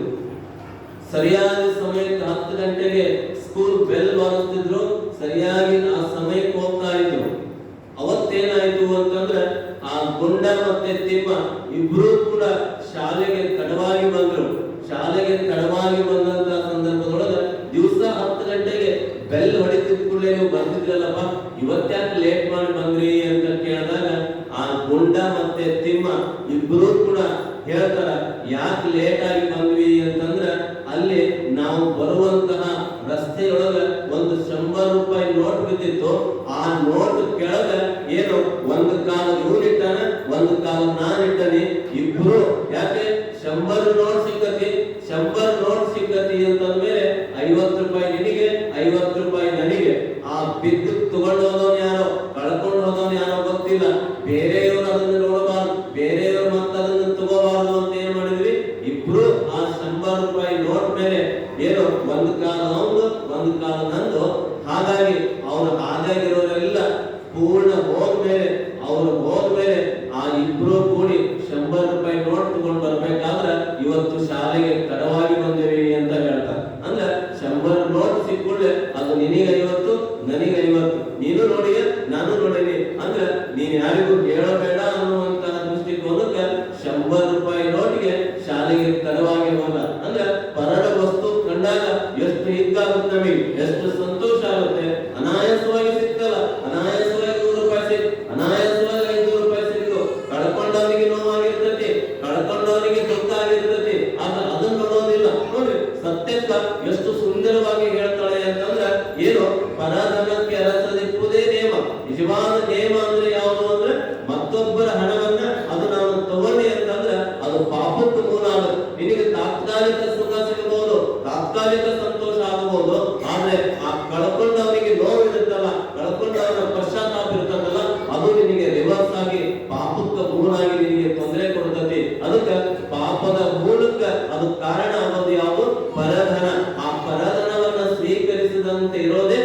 A: ಸರಿಯಾದ ಸಮಯಕ್ಕೆ 10 ಗಂಟೆಗೆ ಸ್ಕೂಲ್ ಬೆಲ್ ಬಾರಿಸ್ತಿದ್ರು, ಸರಿಯಾಗಿ ಆ ಸಮಯಕ್ಕೆ ಹೋಗ್ತಾ ಇದ್ರು. ಅವತ್ತೇನಾಯ್ತು ಅಂತಂದ್ರೆ ಆ ಗುಂಡ ಮತ್ತೆ ತಿಮ್ಮ ಇಬ್ರು ಕೂಡ ಶಾಲೆಗೆ ತಡವಾಗಿ ಬಂದ್ರು. ಶಾಲೆಗೆ ತಡವಾಗಿ ಬಂದಂತ ಸಂದರ್ಭದೊಳಗ ದಿವಸ 10 ಗಂಟೆಗೆ ಬೆಲ್ ಹೊಡಿತಿದ್ ಕೂಡಲೇ ನೀವು ಬರ್ತಿದ್ರಲ್ಲಪ್ಪ, ಇವತ್ತ್ಯಾಕೆ ಲೇಟ್ ಮಾಡಿ ಬಂದ್ರಿ ಅಂತ ಕೇಳಿದಾಗ ಆ ಗುಂಡ ಮತ್ತೆ ತಿಮ್ಮ ಇಬ್ರು ಕೂಡ ಹೇಳ್ತಾರ, ಯಾಕೆ ಲೇಟ್ ಆಗಿ ಬಂದ್ವಿ ಅಂತಂದ್ರ ಅಲ್ಲಿ ನಾವು ಬರುವಂತಹ ರಸ್ತೆಯೊಳಗ ಒಂದು 100 ರೂಪಾಯಿ ನೋಟ್ ಬಿದ್ದಿತ್ತು. ಆ ನೋಟ್ ಕೆಳಗ ಏನು ಒಂದು ಕಾಲ ಇವ್ನಿಟ್ಟಾನ, ಒಂದು ಕಾಲ ನಾನಿಟ್ಟನಿ. ಇಬ್ರು ಯಾಕೆ 100 ನೋಟ್ ಸಿಕ್ಕತಿ, 100 ನೋಟ್ ಸಿಕ್ಕತಿ ಅಂತಂದ್ಮೇಲೆ 50 ರೂಪಾಯಿ ನಿನಗೆ, 50 ರೂಪಾಯಿ ನನಗೆ. ಆ ಬಿದ್ದು ತಗೊಂಡು ಹೋದವನು ಯಾರೋ, ಕಳ್ಕೊಂಡು ಹೋದವನು ಯಾರೋ ಗೊತ್ತಿಲ್ಲ. ಬೇರೆಯವರು ಅದನ್ನು ನೋಡಬಾರ್ದು, ಬೇರೆಯವರು ಮತ್ತೆ ಅದನ್ನು ತಗೋಬಾರ್ದು ಅಂತ ಏನ್ ಮಾಡಿದ್ವಿ, ಇಬ್ರು ಆ 100 ರೂಪಾಯಿ ನೋಟ್ ಮೇಲೆ ಏನು ಒಂದು ಕಾಲ ಅವನು, ಒಂದು ಕಾಲ ನಂದು. ಹಾಗಾಗಿ ಅವ್ರು ಹಾಗಾಗಿರೋರೆಲ್ಲ ಪೂರ್ಣ ಹೋದ್ಮೇಲೆ, ಅವ್ರು ಹೋದ್ಮೇಲೆ ಆ ಇಬ್ರು ಕೂಡಿ 100 ರೂಪಾಯಿ ನೋಟ್ ತಗೊಂಡು ಬರ್ಬೇಕಾದ್ರೆ ಇವತ್ತು ಶಾಲೆಗೆ ತಡವಾಗಿ ಬಂದೇವಿ ಅಂತ ಹೇಳ್ತಾರೆ. ಅಂದ್ರೆ 100 ನೋಟ್ ಸಿಕ್ಕುಳ್ಳೆ ಅದು ನಿನಗೆ 50, ನನಗೆ 50, ನೀನು ನೋಡಿಯ ನಾನು ನೋಡಿನಿ ಅಂದ್ರೆ ನೀನ್ ಯಾರಿಗೂ ಹೇಳಬೇಡ ಅನ್ನುವಂತಹ ದೃಷ್ಟಿಕೋನಕ್ಕೆ 100 ರೂಪಾಯಿ ನೋಟಿಗೆ ಶಾಲೆಗೆ ತಡವಾಗಿ ಹೋದ. ಅಂದ್ರೆ ಪರಡ ವಸ್ತು ಕಂಡಾಗ ಎಷ್ಟು ಹಿಗ್ಗಾಗುತ್ತೆ, ನಮಗೆ ಎಷ್ಟು ಸಂತೋಷ ಆಗುತ್ತೆ. ಅನಾಯಾಸವಾಗಿ ಸಿಕ್ತಲ್ಲ, ಅನಾಯಾಸವಾಗಿ 100 ರೂಪಾಯಿ ಸಿಕ್, ಅನಾಯಾಸವಾಗಿ 500 ರೂಪಾಯಿ ಸಿಕ್ತು. ಕಳ್ಕೊಂಡವನಿಗೆ ನೋವಾಗಿರ್ತತಿ, ಕಳ್ಕೊಂಡವನಿಗೆ ದುಃಖ ಆಗಿರ್ತತಿ, ಅದನ್ನ ನೋಡೋದಿಲ್ಲ. ನೋಡ್ರಿ, ಸತ್ಯಕ್ಕ ಎಷ್ಟು ಸುಂದರವಾಗಿ ಹೇಳ್ತಾಳೆ ಅಂತಂದ್ರೆ ಏನು ಪರಧನಕ್ಕೆ ಅರಸದಿಪ್ಪುದೇ ನೇಮ. ನಿಜವಾದ ನೇಮ ಅಂದ್ರೆ ಯಾವುದು ಅಂದ್ರೆ ಮತ್ತೊಬ್ಬರ ಹಣವನ್ನ ಅದು ನಾವು ತಗೊಂಡಿ ಅಂತಂದ್ರೆ ಅದು ಪಾಪಕ್ಕೆ ಮೂಲ ಆಗುತ್ತೆ. ನಿನಗೆ ತಾತ್ಕಾಲಿಕ ಸುಖ ಸಿಗಬಹುದು, ತಾತ್ಕಾಲಿಕ ಸಂತೋಷ ಆಗಬಹುದು, ಆದ್ರೆ ಆ ಕಳ್ಕೊಂಡವನಿಗೆ ನೋವು ಇರುತ್ತಲ್ಲ, ಕಳ್ಕೊಂಡವನ ಪಶ್ಚಾತ್ತಾಪ ಇರ್ತದಲ್ಲ, ಅದು ನಿನಗೆ ರಿವರ್ಸ್ ಆಗಿ ಪಾಪಕ್ಕೆ ಮೂಲಾಗಿ ನಿನಗೆ ತೊಂದರೆ ಕೊಡ್ತತಿ. ಅದಕ್ಕೆ ಪಾಪದ ಮೂಲಕ್ಕೆ ಅದು ಕಾರಣ ಆಗೋದು ಯಾವುದು? ಪರಧನ. ಆ ಪರಧನವನ್ನ ಸ್ವೀಕರಿಸಿದಂತೆ ಇರೋದೇ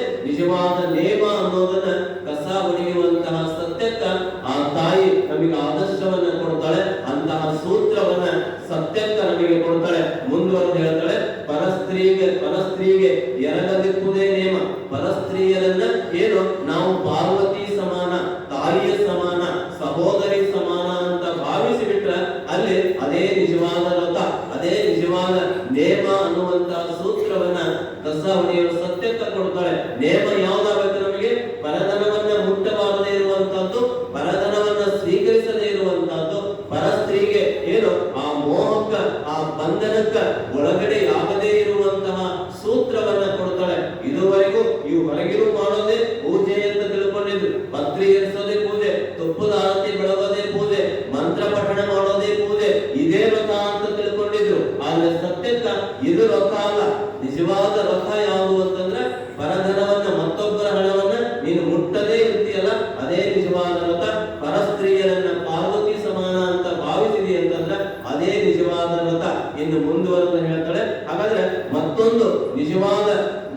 A: ಕೊಡ್ತಾಳೆ. ಮುಂದುವರೆದು ಹೇಳ್ತಾಳೆ, ಪರಸ್ತ್ರೀಗೆ ಎರಗದಿಪ್ಪುದೇ ನೇಮ. ಪರಸ್ತ್ರೀಯರನ್ನ ಏನು ನಾವು ಪಾರ್ವತಿ ಸಮಾನ, ತಾಯಿಯ ಸಮಾನ, ಸಹೋದರಿ ಸಮಾನ ಅಂತ ಭಾವಿಸಿ ಬಿಟ್ರ ಅಲ್ಲಿ ಅದೇ ನಿಜವಾದ ವ್ರತ, ಅದೇ ನಿಜವಾದ ನೇಮ ಅನ್ನುವಂತಹ ಸೂತ್ರವನ್ನ ದಸಾವಣಿಯರು ಸತ್ಯಕ್ಕೆ ಕೊಡ್ತಾಳೆ. ನೇಮ ಯಾವ್ದಾಗಬೇಕು ನಮಗೆ? ಪರಧನವನ್ನ ಮುಟ್ಟಬಾರದೇ ಇರುವಂತಹದ್ದು, ಪರಧನವನ್ನ ಸ್ವೀಕರಿಸದೇ ಇರುವಂತಹದ್ದು, ಪರಸ್ತ್ರೀಗೆ ಏನು ಆ ಮೋಹಕ್ಕ, ಆ ಬಂಧನಕ್ಕ ಒಳಗಡೆ ಆಗದೇ ಇರುವಂತಹ ಸೂತ್ರವನ್ನ ಕೊಡ್ತಾಳೆ. ಇದುವರೆಗೂ ಇವು ಹೊರಗಿರು ಮಾಡೋದೇ ಪೂಜೆ ಅಂತ ತಿಳ್ಕೊಂಡಿದ್ರು. ಪತ್ರಿ ಏರಿಸೋದೇ ಪೂಜೆ, ತುಪ್ಪದ ಆರತಿ ಬೆಳಗೋದೇ ಪೂಜೆ, ಮಂತ್ರ ಪಠಣ ಮಾಡೋದೇ ಪೂಜೆ, ಇದೇ ವ್ರತ ಅಂತ ತಿಳ್ಕೊಂಡಿದ್ರು. ಆದ್ರೆ ಸತ್ಯಕ್ಕ ಇದು ವ್ರತ ಅಲ್ಲ. ನಿಜವಾದ ವ್ರತ ಯಾವುದು ಅಂತಂದ್ರೆ ಪರಧನವನ್ನ, ಮತ್ತೊಬ್ಬರ ಹಣವನ್ನ ನೀನು ಮುಟ್ಟದೇ ಇರ್ತೀಯಲ್ಲ, ಅದೇ ನಿಜವಾದ ವ್ರತ. ಪರಸ್ತ್ರೀಯರನ್ನ ಪಾರ್ವತಿ ಸಮಾನ ಅಂತ ಭಾವಿಸಿದಿ ಅಂತಂದ್ರೆ ಅದೇ ನಿಜವಾದ ವ್ರತ. ಇನ್ನು ಮುಂದುವರೆದು ಹೇಳ್ತಾಳೆ, ಹಾಗಾದ್ರೆ ಮತ್ತೊಂದು ನಿಜವಾದ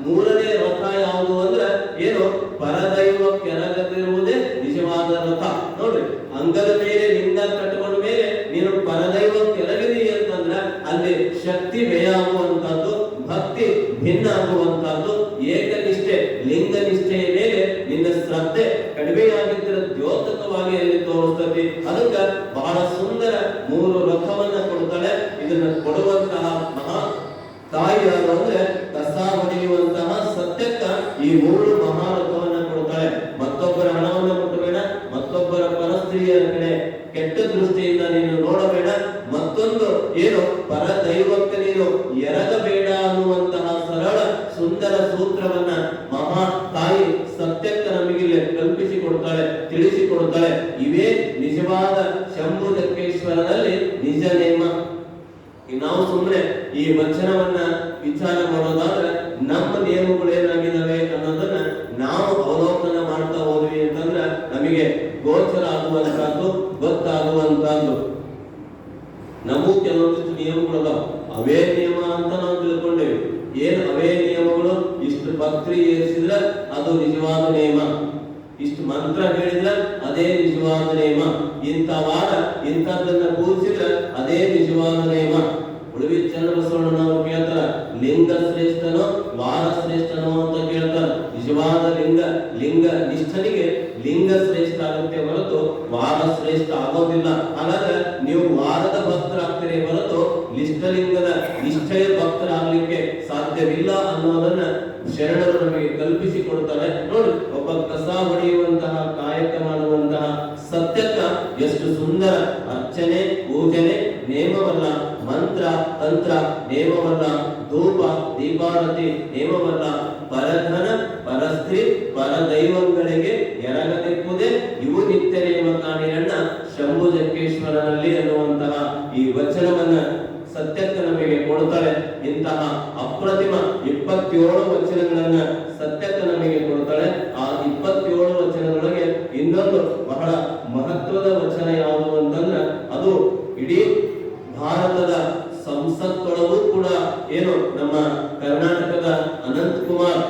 A: ಮೂರನೇ ವ್ರತ ಯಾವುದು ಅಂದ್ರೆ ಏನು? ಪರದೈವ ಕೆರಗದಿರುವುದೇ ನಿಜವಾದ ವ್ರತ. ನೋಡ್ರಿ, ಅಂಗದ ಮೇಲೆ ಲಿಂಗ ಕಟ್ಟಿಕೊಂಡ ಮೇಲೆ ನೀನು ಪರದೈವ ಕೆರಗಿದಿ ಅಂತಂದ್ರೆ ಅಲ್ಲಿ ಶಕ್ತಿ ವ್ಯಯ ಆಗುವಂತಹದ್ದು, ಭಕ್ತಿ ಭಿನ್ನ ಆಗುವಂತಹದ್ದು, ಏಕನಿಷ್ಠೆ ಲಿಂಗ ನಿಷ್ಠೆಯ ಮೇಲೆ ನಿನ್ನ ಶ್ರದ್ಧೆ ಕಡಿಮೆಯಾಗಿದ್ದರೆ ದ್ಯೋತಕವಾಗಿ ಅಲ್ಲಿ ತೋರಿಸ್ತದೆ. ಅದಕ್ಕ ಬಹಳ ಸುಂದರ ಮೂರು ರಥವನ್ನ ಕೊಡ್ತಾಳೆ. ಇದನ್ನ ಕೊಡುವಂತಹ ಮಹಾ ತಾಯಿ ಯಾರು ಅಂದ್ರೆ ಕಸ ಹೊಡೆಯುವಂತಹ ಸತ್ಯಕ್ಕ ಈ ಮೂರು ಮಹಾರಥವನ್ನ ಕೊಡ್ತಾಳೆ. ಮತ್ತೊಬ್ಬರ ಹಣವನ್ನ ಮುಟ್ಟಬೇಡ, ಮತ್ತೊಬ್ಬರ ಪರಸ್ತ್ರೀಯರ ಕಡೆ ಕೆಟ್ಟ ದೃಷ್ಟಿಯಿಂದ ನೀನು ನೋಡಬೇಡ, ಮತ್ತೊಂದು ಏನು ಪರ ದೈವಕ್ಕೆ ನೀನು ಎರಗಬೇಡ ಅನ್ನುವಂತಹ ಸರಳ ಸುಂದರ ಸೂತ್ರವನ್ನ ಮಹಾ ತಾಯಿ ಸತ್ಯಕ್ಕ ನಮಗೆ ಕಲ್ಪಿಸಿಕೊಡ್ತಾಳೆ, ತಿಳಿಸಿಕೊಡ್ತಾಳೆ. ಇವೇ ನಿಜವಾದ ಶಂಭು ಜಕ್ಕೇಶ್ವರದಲ್ಲಿ ನಿಜ ನೇಮ. ನಾವು ಸುಮ್ಮನೆ ಈ ವಚನವನ್ನ ವಿಚಾರ ಮಾಡೋದಾದ್ರೆ ನಮ್ಮ ನಿಯಮಗಳು ಏನಾಗಿದ್ದಾವೆ ಅನ್ನೋದನ್ನ ನಾವು ಅವಲೋಕನ ಮಾಡ್ತಾ ಹೋದ್ವಿ ಅಂತಂದ್ರೆ ನಮಗೆ ಗೋಚರ ಆಗುವಂತಹದ್ದು, ಗೊತ್ತಾಗುವಂತಹದ್ದು. ನಮಗೂ ಕೆಲವೊಂದಿಷ್ಟು ನಿಯಮಗಳು ಅವೇ ನಿಯಮ ಅಂತ ನಾವು ತಿಳ್ಕೊಂಡೇವೆ. ಏನು ಅವೇ ನಿಯಮಗಳು? ಇಷ್ಟು ಭಕ್ತಿ ಏರಿಸಿದ್ರೆ ಅದು ನಿಜವಾದ ನಿಯಮ, ಇಷ್ಟು ಮಂತ್ರ ಹೇಳಿದ್ರೆ ಅದೇ ನಿಜವಾದ ನಿಯಮ, ಇಂಥ ವಾರ ಇಂಥದ್ದನ್ನ ಪೂಜಿಸಿದ್ರೆ ಅದೇ ನಿಜವಾದ ನಿಯಮ. ಉಳಿವಿ ಚನ್ನಬಸವಣ್ಣನವರು ಕೇಳ್ತಾರ, ಲಿಂಗ ಶ್ರೇಷ್ಠನೋ ವಾರ ಶ್ರೇಷ್ಠನೋ ಅಂತ ಕೇಳ್ತಾರ. ನಿಜವಾದ ಲಿಂಗ ನಿಷ್ಠನಿಗೆ ಲಿಂಗ ಶ್ರೇಷ್ಠ ಆಗುತ್ತೆ ಹೊರತು ವಾರ ಶ್ರೇಷ್ಠ ಆಗೋದಿಲ್ಲ. ಹಾಗಾದ್ರೆ ನೀವು ವಾರದ ಭಕ್ತರಾಗ್ತೀರಿ ಹೊರತು ಲಿಂಗದ ನಿಷ್ಠೆಯ ಭಕ್ತರಾಗ್ಲಿಕ್ಕೆ ಸಾಧ್ಯವಿಲ್ಲ ಅನ್ನೋದನ್ನ ಶರಣರು ನಮಗೆ ಕಲ್ಪಿಸಿಕೊಡ್ತಾರೆ. ನೋಡಿ, ಒಬ್ಬ ಕಸ ಹೊಡೆಯುವಂತಹ ಕಾಯಕ ಮಾಡುವಂತಹ ಸತ್ಯಕ್ಕ ಎಷ್ಟು ಸುಂದರ ಅರ್ಚನೆ, ಪೂಜನೆ ನೇಮವಲ್ಲ, ಮಂತ್ರ ತಂತ್ರ ನೇಮವಲ್ಲ, ಧೂಪ ದೀಪಾರತಿ ನೇಮವಲ್ಲ, ಪರಧನ ಪರಸ್ತ್ರೀ ಪರದೈವಗಳಿಗೆ ಎರಗದಿಪ್ಪುದೇ ಇವು ನಿತ್ಯ ನೇಮ ಕಾಣಿರಣ್ಣ ಶಂಭು ಜಕ್ಕೇಶ್ವರನಲ್ಲಿ ಅನ್ನುವಂತಹ ಈ ವಚನವನ್ನ ಸತ್ಯಕ್ಕ ನಮಗೆ ಕೊಡ್ತಾಳೆ. ಇಂತಹ ಅಪ್ರತಿಮ 27 ವಚನಗಳನ್ನ ಸತ್ಯಕ್ಕ ನಮಗೆ ಕೊಡ್ತಾಳೆ. ಆ 27 ವಚನದೊಳಗೆ ಇನ್ನೊಂದು ಬಹಳ ಮಹತ್ವದ ವಚನ ಯಾವುದು ಅಂತಂದ್ರೆ ಅದು ಇಡೀ ಭಾರತದ ಸಂಸತ್ತೊಳಗೂ ಕೂಡ ಏನು ನಮ್ಮ ಕರ್ನಾಟಕದ ಅನಂತ್ ಕುಮಾರ್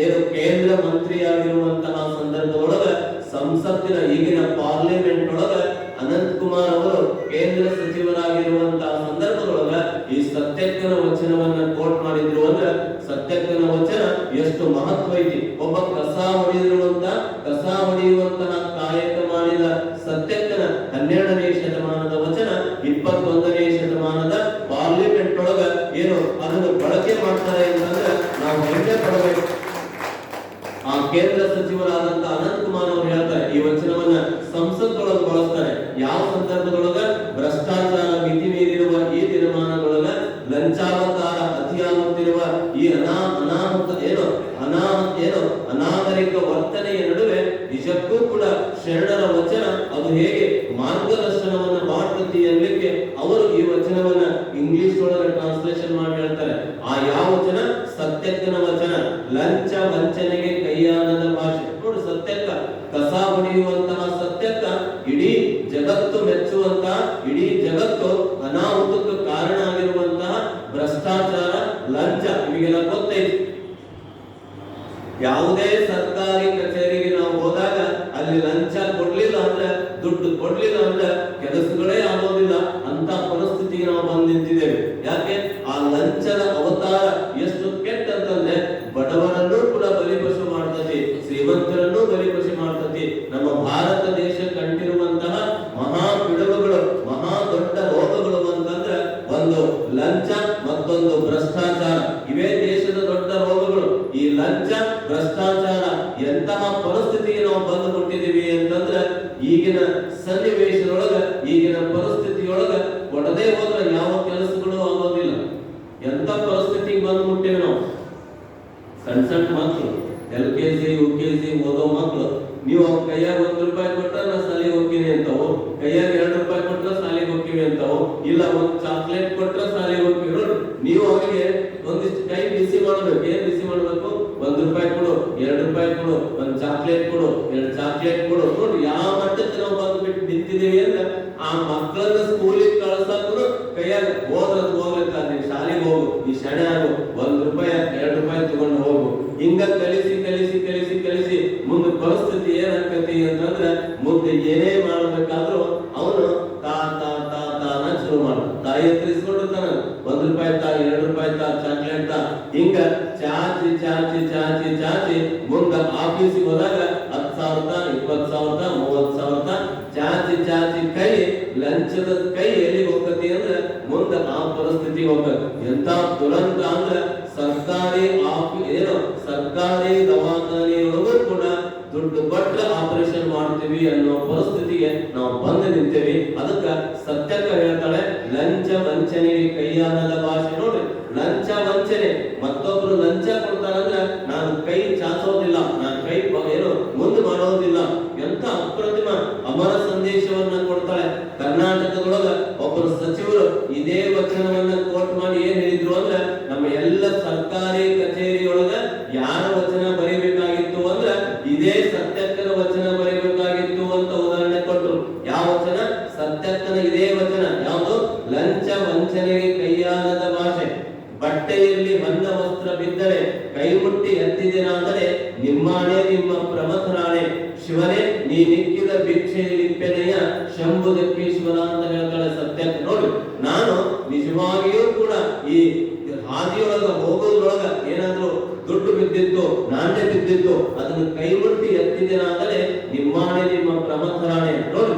A: ಏನು ಕೇಂದ್ರ ಮಂತ್ರಿಯಾಗಿರುವಂತಹ ಸಂದರ್ಭದೊಳಗ ಸಂಸತ್ತಿನ ಈಗಿನ ಪಾರ್ಲಿಮೆಂಟ್ ಒಳಗ ಅನಂತ್ ಕುಮಾರ್ ಅವರು ಕೇಂದ್ರ ಸಚಿವರಾಗಿರುವಂತಹ ಸಂದರ್ಭದೊಳಗ ಈ ಸತ್ಯಕ್ಕನ ವಚನವನ್ನ ಕೋಟ್ ಮಾಡಿದ್ರು ಅಂದ್ರೆ ಸತ್ಯಕ್ಕನ ವಚನ ಎಷ್ಟು ಮಹತ್ವ ಐತಿ. ಒಬ್ಬ ಕಸ ಹೊಡೆಯುವಂತಹ ಕಾಯಕ ಮಾಡಿದ ಸತ್ಯಕ್ಕನ 12ನೇ ಶತಮಾನದ ವಚನ 21ನೇ ಶತಮಾನದ ಪಾರ್ಲಿಮೆಂಟ್ ಒಳಗ ಏನು ಅದನ್ನು ಬಳಕೆ ಮಾಡ್ತಾರೆ ಅಂತಂದ್ರೆ ನಾವು ಹೆಮ್ಮೆ ಪಡಬೇಕು. ಆ ಕೇಂದ್ರ ಸಚಿವರಾದಂತ ಅನಂತ್ ಕುಮಾರ್ ಅವರು ಹೇಳ್ತಾರೆ, ಈ ವಚನವನ್ನ ಸಂಸತ್ತೊಳಗೆ ಬಳಸ್ತಾರೆ. ಯಾವ ಸಂದರ್ಭದೊಳಗ? ಭ್ರಷ್ಟಾಚಾರ ಮಿತಿ ಮೀರಿರುವ ಈ ದಿನಮಾನದೊಳಗ ಲಂಚಾವತಾರ ಅತಿಯಾಗುತ್ತಿರುವ ಈ ಅನಾಗರಿಕ ವರ್ತನೆಯ ನಡುವೆ ನಿಜಕ್ಕೂ ಕೂಡ ಶರಣರ ವಚನ ಅದು ಹೇಗೆ ಮಾರ್ಗದರ್ಶನವನ್ನ ಮಾಡ್ತತಿ ಅನ್ನಲಿಕ್ಕೆ ಅವರು ಈ ವಚನವನ್ನ ಇಂಗ್ಲಿಷ್ ಒಳಗೆ ಟ್ರಾನ್ಸ್ಲೇಷನ್ ಮಾಡಿ ಹೇಳ್ತಾರೆ. ಆ ಯಾವ ವಚನ? ಸತ್ಯಕ್ಕನ ವಚನ. ಲಂಚ ವಂಚನೆಗೆ ಕೈಯಾನದ ಭಾಷೆ. ನೋಡಿ, ಸತ್ಯಕ್ಕ ಕಸ ಹೊಡೆಯುವಂತಹ ಸತ್ಯಕ್ಕ ಇಡೀ ಜಗತ್ತು ಮೆಚ್ಚುವಂತಹ, ಇಡೀ ಜಗತ್ತು ಅನಾಹುತಕ್ಕೆ ಕಾರಣ ಆಗಿರುವಂತಹ ಭ್ರಷ್ಟಾಚಾರ, ಲಂಚ ನಿಮಗೆಲ್ಲ ಗೊತ್ತೈತಿ. ಯಾವುದೇ ಸರ್ಕಾರಿ ಕಚೇರಿಗೆ ನಾವು ಹೋದಾಗ ಅಲ್ಲಿ ಲಂಚ ಕೊಡ್ಲಿಲ್ಲ ಅಂದ್ರೆ, ದುಡ್ಡು ಕೊಡ್ಲಿಲ್ಲ ಅಂದ್ರೆ ಕೆಲಸಗಳೇ ಆಗೋದಿಲ್ಲ ಅಂತ ಪರಿಸ್ಥಿತಿಗೆ ನಾವು ಬಂದು ನಿಂತಿದ್ದೇವೆ. ಯಾಕೆ? ಲಂಚದ ಅವತಾರ ಎಷ್ಟು ಕೆಟ್ಟಂತಂದ್ರೆ ಬಡವರನ್ನೂ ಕೂಡ ಬಲಿಪಶು ಮಾಡ್ತತಿ, ಶ್ರೀಮಂತರನ್ನೂ ಬಲಿಪಶು ಮಾಡ್ತತಿ. ನಮ್ಮ ಭಾರತ ದೇಶ ಕಂಡಿರುವಂತಹ ಮಹಾ ಪಿಡುಗುಗಳು, ಮಹಾ ದೊಡ್ಡ ರೋಗಗಳು ಅಂತಂದ್ರೆ ಒಂದು ಲಂಚ, ಮತ್ತೊಂದು ಭ್ರಷ್ಟಾಚಾರ. ಇವೇ ದೇಶದ ದೊಡ್ಡ ರೋಗಗಳು. ಈ ಲಂಚ, ಭ್ರಷ್ಟಾಚಾರ ಎಂತಹ ಪರಿಸ್ಥಿತಿಗೆ ನಾವು ಬಂದು ಮುಟ್ಟಿದೀವಿ ಅಂತಂದ್ರೆ ಈಗಿನ ಸನ್ನಿವೇಶದೊಳಗ, ಈಗಿನ ಪರಿಸ್ಥಿತಿಯೊಳಗ ಕೊಡದೇ ಹೋದ್ರೆ ಯಾವ ಕೆಲಸಗಳು ಆಗೋದಿಲ್ಲ. ಎಂತ ಪರಿಸ್ಥಿತಿಗೆ ಬಂದು ಮುಟ್ಟಿವಿ ನಾವು. ಸಣ್ಣ ಸಣ್ಣ ಮಕ್ಕಳು, LKG UKG ಓದೋ ಮಕ್ಕಳು, ನೀವು ಅವ್ರ ಕೈಯಾಗ ₹1 ಕೊಟ್ಟ ನಾ ಶಾಲೆಗೆ ಹೋಗ್ತೀನಿ ಅಂತವು, ಕೈಯಾಗ ₹2 ಕೊಟ್ರ ಶಾಲೆಗೆ ಹೋಗ್ತೀವಿ ಅಂತವು, ಇಲ್ಲ ಒಂದು ಚಾಕ್ಲೇಟ್ ಕೊಟ್ರ ಶಾಲೆಗೆ ಹೋಗ್ತೀವಿ. ನೋಡಿ, ನೀವು ಅವರಿಗೆ ಒಂದಿಷ್ಟು ಕೈ ಬಿಸಿ ಮಾಡ್ಬೇಕು. ಏನ್ ಬಿಸಿ ಮಾಡ್ಬೇಕು? ₹1 ಕೊಡು, ₹2 ಕೊಡು, ಒಂದು ಚಾಕ್ಲೇಟ್ ಕೊಡು, 2 ಚಾಕ್ಲೇಟ್ ಕೊಡು. ನೋಡಿ ಯಾವ ಮಟ್ಟಕ್ಕೆ ನಾವು ಬಂದ್ಬಿಟ್ಟು ನಿಂತಿದ್ದೀವಿ ಅಂದ್ರೆ ಆ ಮಕ್ಕಳನ್ನ ಸ್ಕೂಲಿಗೆ ಕಳ್ಸಾದ್ರು ಕೈಯಾಗ ಹೋಗ್ಲಿಕ್ಕ, ನೀನ್ ಶಾಲೆಗೆ ಹೋಗು, ಈ ಶಣೆ ಆಗು, ₹1 ₹2 ತಗೊಂಡು ಹೋಗು. ಹಿಂಗ ಕಲಿಸಿ ಕಲಿಸಿ ಕಲಿಸಿ ಕಲಿಸಿ ಮುಂದೆ ಪರಿಸ್ಥಿತಿ ಏನಾಗ್ತತಿ ಅಂತಂದ್ರೆ ಮುಂದೆ ಏನೇ ಮಾಡ್ಬೇಕಾದ್ರೂ ಅವನು ತಾ ತಾ ತಾ ತಾನ ಶುರು ಮಾಡ. ತಾಯಿ ಹತ್ರ ಇಸ್ಕೊಂಡಿರ್ತಾನ, ₹1 ತಾ, ₹2 ತಾ, ಚಾಕ್ಲೇಟ್ ತಾ. ಹಿಂಗ ಚಾಚಿ ಚಾಚಿ ಚಾಚಿ ಚಾಚಿ ಮುಂದ ಆಫೀಸಿಗೆ ಹೋದಾಗ 10,000, 20,000, 30,000 ಚಾಚಿ ಚಾಚಿ ಕೈ, ಲಂಚದ ಕೈ ಎಲ್ಲಿಗೆ ಹೋಗ್ತತಿ ಅಂದ್ರೆ ಮುಂದೆ ಆ ಪರಿಸ್ಥಿತಿಗೆ ಹೋಗ್ತದೆ. ಎಂತ ದುರಂತ ಅಂದ್ರೆ ಸರ್ಕಾರಿ ಸರ್ಕಾರಿ ದವಾಖಾನೆಯೊಳಗೂ ಕೂಡ ದುಡ್ಡು ಕೊಟ್ಟರೆ ಆಪರೇಷನ್ ಮಾಡ್ತೀವಿ ಅನ್ನೋ ಪರಿಸ್ಥಿತಿಗೆ ನಾವು ಬಂದು ನಿಂತೇವಿ. ಅದಕ್ಕೆ ಸತ್ಯಕ್ಕ ಹೇಳ್ತಾಳೆ, ಲಂಚ ವಂಚನೆಗೆ ಕೈಯಾನದ ಭಾಷೆ. ನೋಡ್ರಿ, ಲಂಚ ವಂಚನೆ. ಮತ್ತೊಬ್ರು ಲಂಚ ಕೊಡ್ತಾರಂದ್ರೆ ನಾನು ಕೈ ಚಾಚೋದಿಲ್ಲ, ನಾನು ಕೈ ಮುಂದೆ ಮಾಡೋದಿಲ್ಲ. ಎಂತ ಅಪ್ರತಿಮ ಅಮರ ಸಂದೇಶವನ್ನ ಕೊಡ್ತಾಳೆ. ಕರ್ನಾಟಕದೊಳಗ ಒಬ್ಬರು ಸಚಿವರು ಇದೇ ವಚನವನ್ನ ಕೋಟ್ ಮಾಡಿ ಏನ್ ಹೇಳಿದ್ರು ಅಂದ್ರೆ, ನಮ್ಮ ಎಲ್ಲ ಸರ್ಕಾರಿ ಕಚೇರಿಯೊಳಗ ಯಾರ ವಚನ ಬರೀಬೇಕಾಗಿತ್ತು ಅಂದ್ರೆ ಇದೇ ಸತ್ಯಕ್ಕನ ವಚನ ಬರೀಬೇಕಾಗಿತ್ತು ಅಂತ ಉದಾಹರಣೆ ಕೊಟ್ರು. ಯಾವ ವಚನ? ಸತ್ಯಕ್ಕನ ಇದೇ ವಚನ. ಯಾವುದು? ಲಂಚ ವಂಚನೆಗೆ ಕೈಯಾನದ ಭಾಷೆ. ಬಟ್ಟೆಯಲ್ಲಿ ಹೊನ್ನ ವಸ್ತ್ರ ಬಿದ್ದರೆ ಕೈ ಮುಟ್ಟಿ ಎತ್ತಿದೆನಾದರೆ ನಿಮ್ಮಾಣೆ ನಿಮ್ಮ ಪ್ರಮಥರಾಣೆ, ಶಿವನೇ ನೀ ನಿಕ್ಕಿದ ಭಿಕ್ಷೆಯಲ್ಲಿಪ್ಪೆನೆಯ ಶಂಭುದಕ್ಕೀಶ್ವರ ಅಂತ ಹೇಳ್ತಾಳೆ ಸತ್ಯಕ್ಕ. ನೋಡಿ, ನಾನು ನಿಜವಾಗಿಯೂ ಕೂಡ ಈ ಹಾದಿಯೊಳಗ ಹೋಗೋದ್ರೊಳಗ ಏನಾದ್ರು ದುಡ್ಡು ಬಿದ್ದಿತ್ತು, ನಾಣ್ಯ ಬಿದ್ದಿತ್ತು, ಅದನ್ನು ಕೈ ಮುಟ್ಟಿ ಎತ್ತಿದೆನಾದರೆ ನಿಮ್ಮಾಣೆ ನಿಮ್ಮ ಪ್ರಮಥರಾಣೆ. ನೋಡಿ,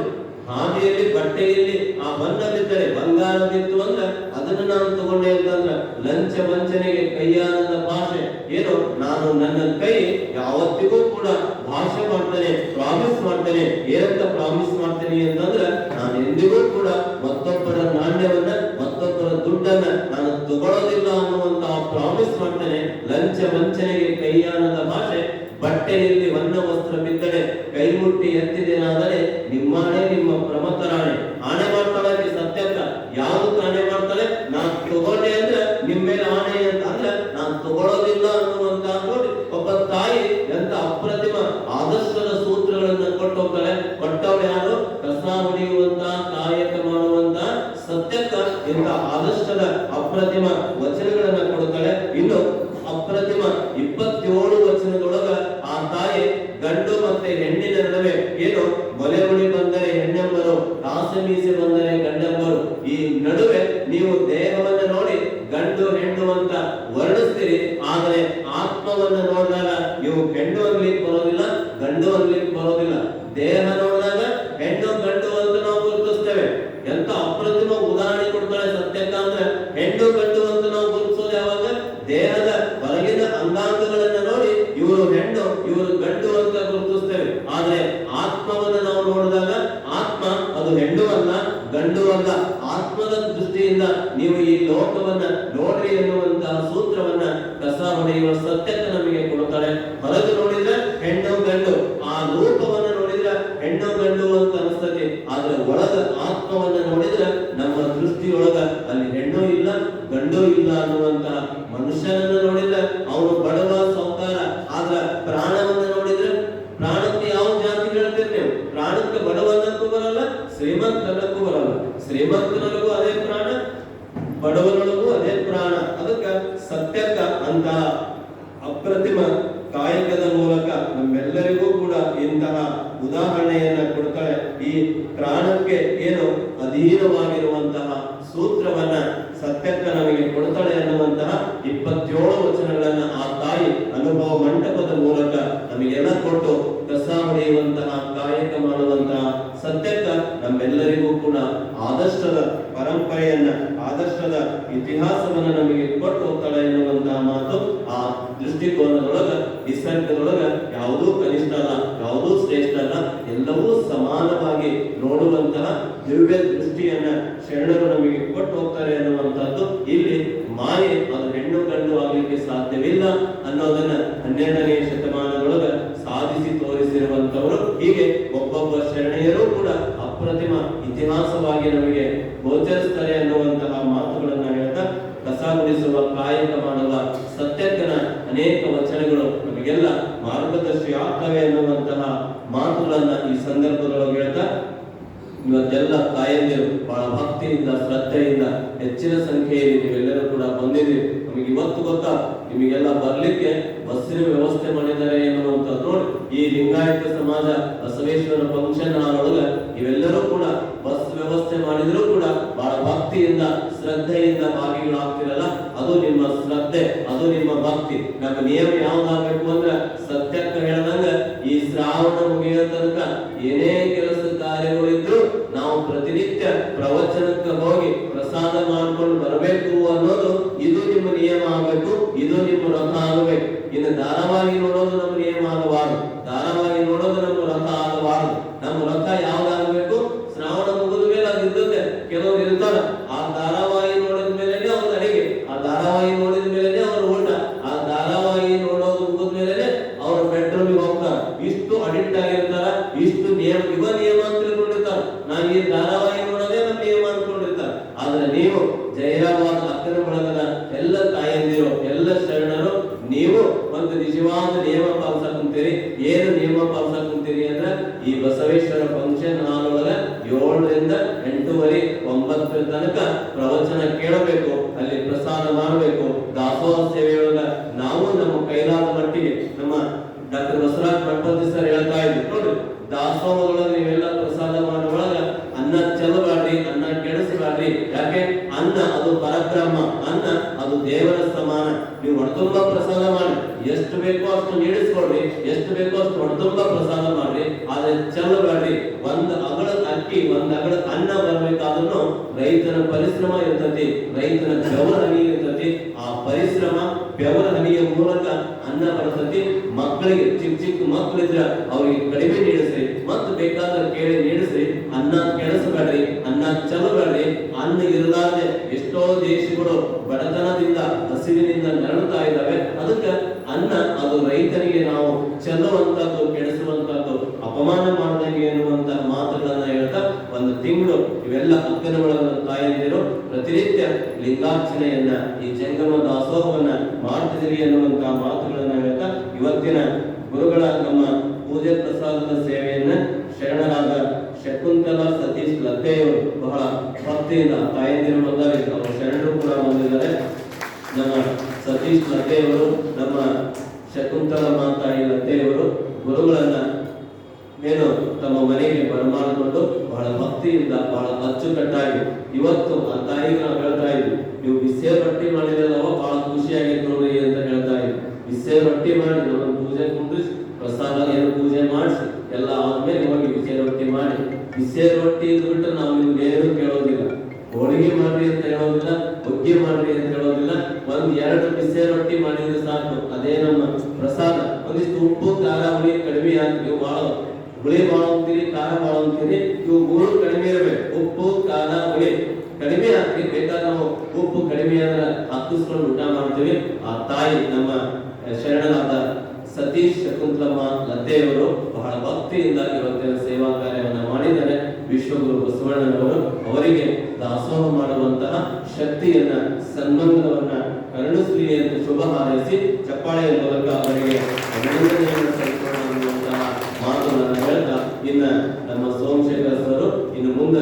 A: ಹಾದಿಯಲ್ಲಿ ಬಟ್ಟೆಯಲ್ಲಿ ಆ ಬಣ್ಣ ಬಿದ್ದರೆ, ಬಂಗಾರ ಬಿತ್ತು ಅಂದ್ರೆ ಅದನ್ನು ನಾನು ತಗೊಂಡೆ ಅಂತಂದ್ರೆ ಲಂಚ ವಂಚನೆಗೆ ಕೈಯಾನದ ಭಾಷೆ. ಏನು? ನಾನು ನನ್ನ ಕೈ ಯಾವತ್ತಿಗೂ ಕೂಡ ಭಾಷೆ ಮಾಡ್ತೇನೆ, ಪ್ರಾಮಿಸ್ ಮಾಡ್ತೇನೆ. ಏನಂತ ಪ್ರಾಮಿಸ್ ಮಾಡ್ತೇನೆ ಅಂತಂದ್ರೆ ನಾನು ಎಂದಿಗೂ ಕೂಡ ಮತ್ತೊಬ್ಬರ ನಾಣ್ಯವನ್ನ, ಮತ್ತೊಬ್ಬರ ದುಡ್ಡನ್ನ ನಾನು ತಗೊಳ್ಳೋದಿಲ್ಲ ಅನ್ನುವಂತಹ ಪ್ರಾಮಿಸ್ ಮಾಡ್ತೇನೆ. ಲಂಚ ವಂಚನೆಗೆ ಕೈಯಾನದ ಭಾಷೆ. ಬಟ್ಟೆಯಲ್ಲಿ ಹೊನ್ನ ವಸ್ತ್ರ ಬಿದ್ದರೆ ಕೈ ಮುಟ್ಟಿ ಎತ್ತಿದೆನಾದರೆ ನಿಮ್ಮಾಣೆ ನಿಮ್ಮ ಪ್ರಮಥರಾಣೆ. ಆಣೆ ಮಾಡ್ತಾಳೆ ಸತ್ಯಕ್ಕ. ಯಾವ್ದು ಆಣೆ ಮಾಡ್ತಾಳೆ? ನಾನ್ ತಗೊಂಡೆ ಅಂದ್ರೆ ನಿಮ್ಮ ಮೇಲೆ ಆಣೆ ಅಂತ ಅಂದ್ರೆ ನಾನ್ ತಗೊಳ್ಳೋದಿಲ್ಲ ಅನ್ನುವಂತ. ನೋಡಿ, ಒಬ್ಬ ತಾಯಿ ಎಂತ ಅಪ್ರತಿಮ ಆದರ್ಶದ ಸೂತ್ರಗಳನ್ನ ಕೊಟ್ಟೋಗ್ತಾಳೆ. ಕೊಟ್ಟವಳು ಯಾರು? ಕಸ ಹೊಡೆಯುವಂತ, ಕಾಯಕ ಮಾಡುವಂತ ಸತ್ಯಕ್ಕ ಎಂತ ಆದರ್ಶದ ಅಪ್ರತಿಮ ವಚನಗಳನ್ನ ಕೊಡ್ತಾಳೆ. ಇನ್ನು ಅಪ್ರತಿಮ 27 ವಚನದೊಳಗ ಆ ತಾಯಿ ಗಂಡು ಮತ್ತೆ ಹೆಣ್ಣಿನ ನಡುವೆ ಏನು ಮೊಲೆ ಮುಡಿ ಬಂದರೆ ಹೆಣ್ಣೆಂಬರು, ಕಾಸೆ ಮೀಸೆ ಬಂದರೆ ಗಂಡೆಂಬರು. ಈ ನಡುವೆ ನೀವು ದೇಹವನ್ನ ನೋಡಿ ಗಂಡು ಹೆಣ್ಣು ಅಂತ ವರ್ಣಿಸ್ತೀರಿ, ಆದರೆ ಆತ್ಮವನ್ನ ನೋಡಿದಾಗ ನೀವು ಹೆಣ್ಣು ಅನ್ಲಿಕ್ಕೆ ಬರೋದಿಲ್ಲ, ಗಂಡು ಅನ್ಲಿಕ್ಕೆ ಬರೋದಿಲ್ಲ. ದೇಹ ನೋಡಿದಾಗ ಹೆಣ್ಣು ಗಂಡು ಅಂತ ನಾವು ಗುರುತಿಸ್ತೇವೆ. ಎಂತ ಅಪ್ರತಿಮ ಉದಾಹರಣೆ ಕೊಡ್ತಾಳೆ ಸತ್ಯಕ್ಕ ಅಂದ್ರೆ, ಹೆಣ್ಣು ಗಂಡು ಅಂತ ನಾವು ಗುರುತಿಸೋದು ಯಾವಾಗ? ದೇಹದ ಹೊರಗಿನ ಅಂಗಾಂಗಗಳನ್ನ ನೋಡಿ ಇವರು ಹೆಣ್ಣು ಇವರು ಗಂಡು ಅಂತ ಗುರುತಿಸ್ತೇವೆ. ಆದ್ರೆ ಆತ್ಮವನ್ನ ನಾವು ನೋಡಿದಾಗ ಆತ್ಮ ಅದು ಹೆಣ್ಣು ಅಲ್ಲ, ಗಂಡು ಅಲ್ಲ. ಆತ್ಮದ ದೃಷ್ಟಿಯಿಂದ ನೀವು ಈ ಲೋಕವನ್ನ ನೋಡ್ರಿ ಎನ್ನುವಂತಹ ಸೂತ್ರವನ್ನ ಕಸ ಹೊಡೆಯುವ ಸತ್ಯಕ್ಕೆ ನಮಗೆ ಕೊಡ್ತಾಳೆ. ಹೊರಗೆ ನೋಡಿದ್ರೆ ಹೆಣ್ಣು ಗಂಡು, ಆ ರೂಪವನ್ನ ನೋಡಿದ್ರೆ ಹೆಣ್ಣು ಗಂಡು ಅಂತ ಅನಿಸ್ತದೆ. ಆದ್ರೆ ಒಳಗ ಆತ್ಮವನ್ನ ನೋಡಿದ್ರೆ ನಮ್ಮ ದೃಷ್ಟಿಯೊಳಗ ಅಲ್ಲಿ ಹೆಣ್ಣು ಇಲ್ಲ, ಗಂಡು ಇಲ್ಲ ಅನ್ನುವಂತಹ ಮನುಷ್ಯನನ್ನ ನೋಡಿದ್ರೆ ಅವನು ಬಡವ ಸೌಕಾರ. ಆದ್ರ ಪ್ರಾಣವನ್ನ ನೋಡಿದ್ರೆ ಪ್ರಾಣಕ್ಕೆ ಯಾವ ಜಾತಿ ಹೇಳ್ತೀರಿ ನೀವು? ಪ್ರಾಣಕ್ಕೆ ಬಡವನಕ್ಕೂ ಬರಲ್ಲ, ಶ್ರೀಮಂತನಕ್ಕೂ ಬರಲ್ಲ. ಶ್ರೀಮಂತನಲ್ಲೂ ಅದೇ ಪ್ರಾಣ, ಬಡವನೊಳಗೂ ಅದೇ ಪ್ರಾಣ. ಅದಕ್ಕೆ ಸತ್ಯಕ್ಕ ಅಂತ ಅಪ್ರತಿಮ ಕಾಯಕದ ಮೂಲಕ ನಮ್ಮೆಲ್ಲರಿಗೂ ಕೂಡ ಇಂತಹ ಉದಾಹರಣೆಯನ್ನ ಕೊಡ್ತಾಳೆ. ಈ ಪ್ರಾಣಕ್ಕೆ ಏನು ಅಧೀನವಾಗಿರುವಂತಹ ಸೂತ್ರವನ್ನ ಸತ್ಯಕ್ಕ ನಮಗೆ ಕೊಡ್ತಾಳೆ ಅನ್ನುವಂತಹ 27 ವಚನಗಳನ್ನ ಆ ತಾಯಿ ಅನುಭವ ಮಂಟಪದ ಮೂಲಕ ನಮಗೆಲ್ಲ ಕೊಟ್ಟು ಕಸ ಹೊಡೆಯುವಂತಹ ಕಾಯಕ ಮಾಡುವಂತಹ ಸತ್ಯಕ್ಕ ನಮ್ಮೆಲ್ಲರಿಗೂ ಕೂಡ ಆದರ್ಶದ ಪರಂಪರೆಯನ್ನ ಆದರ್ಶದ ಇತಿಹಾಸವನ್ನ ನಮಗೆ ಕೊಟ್ಟು ಹೋಗ್ತಾಳೆ ಎನ್ನುವಂತಹ ಮಾತು ಆ ದೃಷ್ಟಿಕೋನದೊಳಗ ನಿಸರ್ಗದೊಳಗ ಯಾವುದೂ ಕನಿಷ್ಠ ಅಲ್ಲ, ಯಾವುದೂ ಶ್ರೇಷ್ಠ ಅಲ್ಲ, ಎಲ್ಲವೂ ಸಮಾನವಾಗಿ ನೋಡುವಂತಹ ದಿವ್ಯ ದೃಷ್ಟಿಯನ್ನ ಶರಣರು ನಮಗೆ ಕೊಟ್ಟು ಹೋಗ್ತಾರೆ ಅನ್ನುವಂತಹದ್ದು ಇಲ್ಲಿ ಮಾಯೆ ಅದು ಹೆಣ್ಣು ಗಂಡು ಆಗ್ಲಿಕ್ಕೆ ಸಾಧ್ಯವಿಲ್ಲ ಅನ್ನೋದನ್ನ 12ನೇ ಶತಮಾನದೊಳಗ ಸಾಧಿಸಿ ತೋರಿಸಿರುವಂತವರು. ಹೀಗೆ ಒಬ್ಬೊಬ್ಬ ಶರಣೆಯರು ಕೂಡ ಅಪ್ರತಿಮ ಇತಿಹಾಸವಾಗಿ ನಮಗೆ ಗೋಚರಿಸ್ತಾರೆ ಅನ್ನುವಂತಹ ಮಾತುಗಳನ್ನ ಹೇಳ್ತಾ ಕಸ ಗುಡಿಸುವ ಕಾಯಕ ಮಾಡುವ ಸತ್ಯಕ್ಕನ ಅನೇಕ ವಚನಗಳು ನಮಗೆಲ್ಲ ಮಾರ್ಗದರ್ಶಿ ಆಗ್ತವೆ ಅನ್ನುವಂತಹ ಮಾತುಗಳನ್ನ ಈ ಸಂದರ್ಭದೊಳಗೆ ಹೇಳ್ತಾ ಇವತ್ತೆಲ್ಲ ತಾಯಂದಿರು ಬಹಳ ಭಕ್ತಿಯಿಂದ ಶ್ರದ್ಧೆಯಿಂದ ಹೆಚ್ಚಿನ ಸಂಖ್ಯೆಯಲ್ಲಿ ನೀವೆಲ್ಲರೂ ಕೂಡ ಬಂದಿದ್ದೀರಿ. ನಮಗೆ ಇವತ್ತು ಗೊತ್ತಾ ನಿಮಗೆಲ್ಲ ಬರ್ಲಿಕ್ಕೆ ಬಸ್ಸಿನ ವ್ಯವಸ್ಥೆ ಮಾಡಿದ್ದಾರೆ ಎನ್ನುವಂಥದ್ದು ನೋಡಿ. ಈ ಲಿಂಗಾಯತ ಸಮಾಜ ಬಸವೇಶ್ವರ ಫಂಕ್ಷನ್ ಹಾಲ್ ಒಳಗ ಇವೆಲ್ಲರೂ ಕೂಡ ಬಸ್ ವ್ಯವಸ್ಥೆ ಮಾಡಿದ್ರು ಕೂಡ ಬಹಳ ಭಕ್ತಿಯಿಂದ ಶ್ರದ್ಧೆಯಿಂದ ಭಾಗಿಗಳಾಗ್ತಿರಲ್ಲ, ಅದು ನಿಮ್ಮ ಶ್ರದ್ಧೆ, ಅದು ನಿಮ್ಮ ಭಕ್ತಿ. ನಮ್ಮ ನಿಯಮ ಯಾವ್ದಾಗಬೇಕು ಅಂದ್ರೆ ಸತ್ಯಕ್ಕ ಹೇಳ್ದಂಗ ಈ ಶ್ರಾವಣ ಮುಗಿಯೋ ತನಕ ಏನೇ ಕೆಲಸ ಕಾರ್ಯಗಳಿದ್ರು ನಾವು ಪ್ರತಿನಿತ್ಯ ಪ್ರವಚನಕ್ಕೆ ಹೋಗಿ ಪ್ರಸಾದ ಮಾಡ್ಕೊಂಡು ಬರಬೇಕು ಅನ್ನೋದು ಇದು ನಿಮ್ಮ ನಿಯಮ ಆಗಬೇಕು, ಇದು ನಿಮ್ಮ ರಥ ಆಗಬೇಕು. ಇನ್ನು ಧಾರಾವಾಹಿ ನೋಡೋದು ನಮ್ಮ ನಿಯಮ ಆಗಬಾರದು, ಧಾರಾವಾಹಿ ನೋಡೋದು ನಮ್ಮ ರಥ ಆಗಬಾರದು. ನಮ್ಮ ರಥ ಯಾವ್ದಾಗಬೇಕು? ಶ್ರಾವಣ ಮುಗಿದ ಮೇಲೆ ಅದು ಇದ್ದದ್ದೇ. ಕೆಲವರು ಇರ್ತಾರ ಆ ಧಾರಾವಾಹಿ ನೋಡಿದ ಮೇಲೆನೆ ಅವ್ರ ಅಡಿಗೆ, ಆ ಧಾರಾವಾಹಿ ನೋಡಿದ ಮೇಲೆನೆ ಅವ್ರ ಊಟ, ಆ ಧಾರಾವಾಹಿ ನೋಡೋದು ಮುಗಿದ ಮೇಲೆನೆ ಅವ್ರ ಬೆಡ್ರೂಮ್ಗೆ ಹೋಗ್ತಾರ. ಇಷ್ಟು ಅಡಿಕ್ಟ್ ಆಗಿರ್ತಾರ, ಇಷ್ಟು ನಿಯಮ ನಿಯಮ ಅಂತ ತಿಳ್ಕೊಂಡಿರ್ತಾರ. ನಾನು ಈ ಧಾರಾವಾಹಿ ನೋಡೋದೇ ನಮ್ಮ ನಿಯಮ ಅನ್ಕೊಂಡಿರ್ತಾರ. ಆದ್ರೆ ನೀವು ಜೈರಾಬಾದ್ ಅಕ್ಕನ ಬಳಗದ ಎಲ್ಲ ತಾಯಂದಿರು, ಎಲ್ಲ ಶರಣರು, ನೀವು ಒಂದು ನಿಜವಾದ ನಿಯಮ ಪಾಲಿಸಕ್ ಕುಂತೀರಿ. ಏನು ನಿಯಮ ಪಾಲಿಸಕ್ ಕುಂತೀರಿ ಅಂದ್ರೆ ಈ ಬಸವೇಶ್ವರ ಫಂಕ್ಷನ್ ಹಾಲ್ ಒಳಗ 7ರಿಂದ 8:30 9 ತನಕ ಪ್ರವಚನ ಕೇಳಬೇಕು, ಅಲ್ಲಿ ಪ್ರಸಾದ ಮಾಡಬೇಕು. ದಾಸೋಹ ಸೇವೆಯೊಳಗ ನಾವು ನಮ್ಮ ಕೈಲಾದ ಮಟ್ಟಿಗೆ ನಮ್ಮ ಡಾಕ್ಟರ್ ಬಸವರಾಜ್ ಮಠಪತಿ ಸರ್ ಹೇಳ್ತಾ ಇದ್ರು ನೋಡ್ರಿ, ದಾಸೋಹದೊಳಗ ನೀವೆಲ್ಲ ಪ್ರಸಾದ ಮಾಡುವಾಗ ಅನ್ನ ಚೆಲ್ಲಬೇಡ್ರಿ, ಅನ್ನ ಕೆಡಿಸಬೇಡ್ರಿ. ಯಾಕೆ? ಅನ್ನ ಅದು ಪರಬ್ರಹ್ಮ, ಅನ್ನ ಅದು ದೇವರ ಸಮಾನ. ನೀವು ಹೊರತುಂಬ ಪ್ರಸಾದ ಮಾಡಿ, ಎಷ್ಟು ಬೇಕೋ ಅಷ್ಟು ನೀಡಿಸ್ಕೊಡ್ರಿ, ಎಷ್ಟು ಬೇಕೋ ಅಷ್ಟು ಹೊರತುಂಬ ಪ್ರಸಾದ ಮಾಡ್ರಿ, ಆದ್ರೆ ಚೆಲ್ಲಬೇಡ್ರಿ. ಒಂದ್ ಅಗಳದ ಅಕ್ಕಿ, ಒಂದ್ ಅಗಳದ ಅನ್ನ ಬರ್ಬೇಕಾದ್ರೂ ರೈತನ ಪರಿಶ್ರಮ ಇರ್ತತಿ, ರೈತನ ಬೆವರ ಹನಿ ಇರ್ತತಿ. ಆ ಪರಿಶ್ರಮ ಬೆವರ ಹನಿಯ ಮೂಲಕ ಅನ್ನ ಬರ್ತತಿ. ಮಕ್ಕಳಿಗೆ ಚಿಕ್ಕ ಮಕ್ಕಳಿದ್ರ ಅವ್ರಿಗೆ ಕಡಿಮೆ ನೀಡಿಸ್ರಿ, ಮತ್ ಬೇಕಾದ್ರೆ ಕೇಳಿ ನೀಡಿಸ್ರಿ. ಅನ್ನ ಕೆಡಿಸಬೇಡ್ರಿ, ಅನ್ನ ಚೆಲ್ಲಬೇಡ್ರಿ. ಅನ್ನ ಇರಲಾರ್ದೆ ಎಷ್ಟೋ ದೇಶಗಳು ಬಡತನದಿಂದ ಹಸಿವಿನಿಂದ ನರಳುತ್ತಾ ಇದ್ದಾವೆ. ಅದಕ್ಕೆ ಅನ್ನ ಅದು ರೈತನಿಗೆ ನಾವು ಚೆಲ್ಲುವಂತದ್ದು, ಕೆಡಿಸುವಂತದ್ದು, ಅಪಮಾನ ಮಾಡಿದಂಗೆ ಎನ್ನುವಂತಹ ಮಾತುಗಳನ್ನ ಹೇಳ್ತಾ ಒಂದು ತಿಂಗಳು ಇವೆಲ್ಲ ಅಕ್ಕನ ಒಳಗ ತಾಯಂದಿರು ಪ್ರತಿನಿತ್ಯ ಲಿಂಗಾರ್ಚನೆಯನ್ನ ಈ ಜಂಗಮ ದಾಸೋಹವನ್ನ ಮಾಡ್ತಿದ್ದೀರಿ ಎನ್ನುವಂತಹ ಮಾತುಗಳನ್ನ ಹೇಳ್ತಾ ಇವತ್ತಿನ ಗುರುಗಳ ನಮ್ಮ ಪೂಜೆ ಪ್ರಸಾದದ ಸೇವೆಯನ್ನ ಶರಣರಾದ ಶಕುಂತಲಾ ಸತೀಶ್ ಲತೆಯವರು ಬಹಳ ಭಕ್ತಿಯಿಂದ ತಾಯಂದಿರು ಬಂದರೆ ನಮ್ಮ ಶರಣರು ಕೂಡ ಬಂದಿದ್ದಾರೆ. ನಮ್ಮ ಸತೀಶ್ ಲತೆಯವರು, ನಮ್ಮ ಶಕುಂತಲಾ ಮಾತಾಯಿ ಲತೆಯವರು ಗುರುಗಳನ್ನ ಏನು ತಮ್ಮ ಮನೆಗೆ ಬರಮಾಡಿಕೊಂಡು ಬಹಳ ಭಕ್ತಿಯಿಂದ ಬಹಳ ಅಚ್ಚುಕಟ್ಟಾಗಿ ಇವತ್ತು ಆ ತಾಯಿಗೆ ನಾವು ಹೇಳ್ತಾ ಇದ್ವಿ, ನೀವು ಬಿಸಿ ರೊಟ್ಟಿ ಮಾಡಿರಲ್ಲವ ಬಹಳ ಖುಷಿಯಾಗಿತ್ತು ನೋಡ್ರಿ ಅಂತ ಹೇಳ್ತಾ ಇದ್ವಿ. ಬಿಸಿ ರೊಟ್ಟಿ ಮಾಡಿ ನಮ್ಮ ಪೂಜೆ ಕುಂದಿಸಿ ಪ್ರಸಾದ ಏನು ಪೂಜೆ ಮಾಡಿಸಿ ಎಲ್ಲ ಆದ್ಮೇಲೆ ಹೋಗಿ ಬಿಸಿ ರೊಟ್ಟಿ ಮಾಡಿ, ಬಿಸಿ ರೊಟ್ಟಿ ಬಿಟ್ಟು ನಾವು ನಿಮ್ಗೇನು ಕೇಳೋದಿಲ್ಲ. ಹೋಳಿಗೆ ಮಾಡ್ರಿ ಅಂತ ಹೇಳೋದಿಲ್ಲ, ಹುಗ್ಗಿ ಮಾಡ್ರಿ ಅಂತ ಹೇಳೋದಿಲ್ಲ. 1-2 ಬಿಸಿ ರೊಟ್ಟಿ ಮಾಡಿದ್ರೆ ಸಾಕು, ಅದೇ ನಮ್ಮ ಪ್ರಸಾದ. ಒಂದಿಷ್ಟು ಉಪ್ಪು ಖಾರ ಹುಳಿ ಕಡಿಮೆ ಹಾಕ್ತೀವಿ, ಬಹಳ ಹುಳಿ ಬಾಳ ಅಂತೀರಿ, ಖಾರ ಬಾಳ ಅಂತೀರಿ, ಇವು 3 ಕಡಿಮೆ ಇರಬೇಕು. ಉಪ್ಪು ಖಾರ ಹುಳಿ ಕಡಿಮೆ ಹಾಕಿ, ಬೇಕಾದ್ರೆ ನಾವು ಉಪ್ಪು ಕಡಿಮೆ ಆದ್ರೆ ಹತ್ತಿಸ್ಕೊಂಡು ಊಟ ಮಾಡ್ತೀವಿ. ಆ ತಾಯಿ ನಮ್ಮ ಶರಣರಾದ ಸತೀಶ್ ಶಕುಂತಲಮ್ಮ ಲತೆಯವರು ಬಹಳ ಭಕ್ತಿಯಿಂದ ಇವತ್ತಿನ ಸೇವಾ ಕಾರ್ಯವನ್ನು ಮಾಡಿದ್ದಾರೆ. ವಿಶ್ವಗುರು ಬಸವಣ್ಣನವರು ಅವರಿಗೆ ದಾಸೋಹ ಮಾಡುವಂತಹ ಶಕ್ತಿಯನ್ನ, ಸನ್ಮಾನವನ್ನ ಕರುಣಿಸಲಿ ಎಂದು ಶುಭ ಹಾರೈಸಿ ಚಪ್ಪಾಳೆಯ ಮೂಲಕ ಅವರಿಗೆ ಅಭಿನಂದನೆಯನ್ನು ಸಲ್ಲಿಸೋಣ ಅನ್ನುವಂತಹ ಮಾತುಗಳನ್ನು ಹೇಳ್ತಾ ಇನ್ನ ನಮ್ಮ ಸೋಮಶೇಖರ್ ಸರ್ ಇನ್ನು ಮುಂದೆ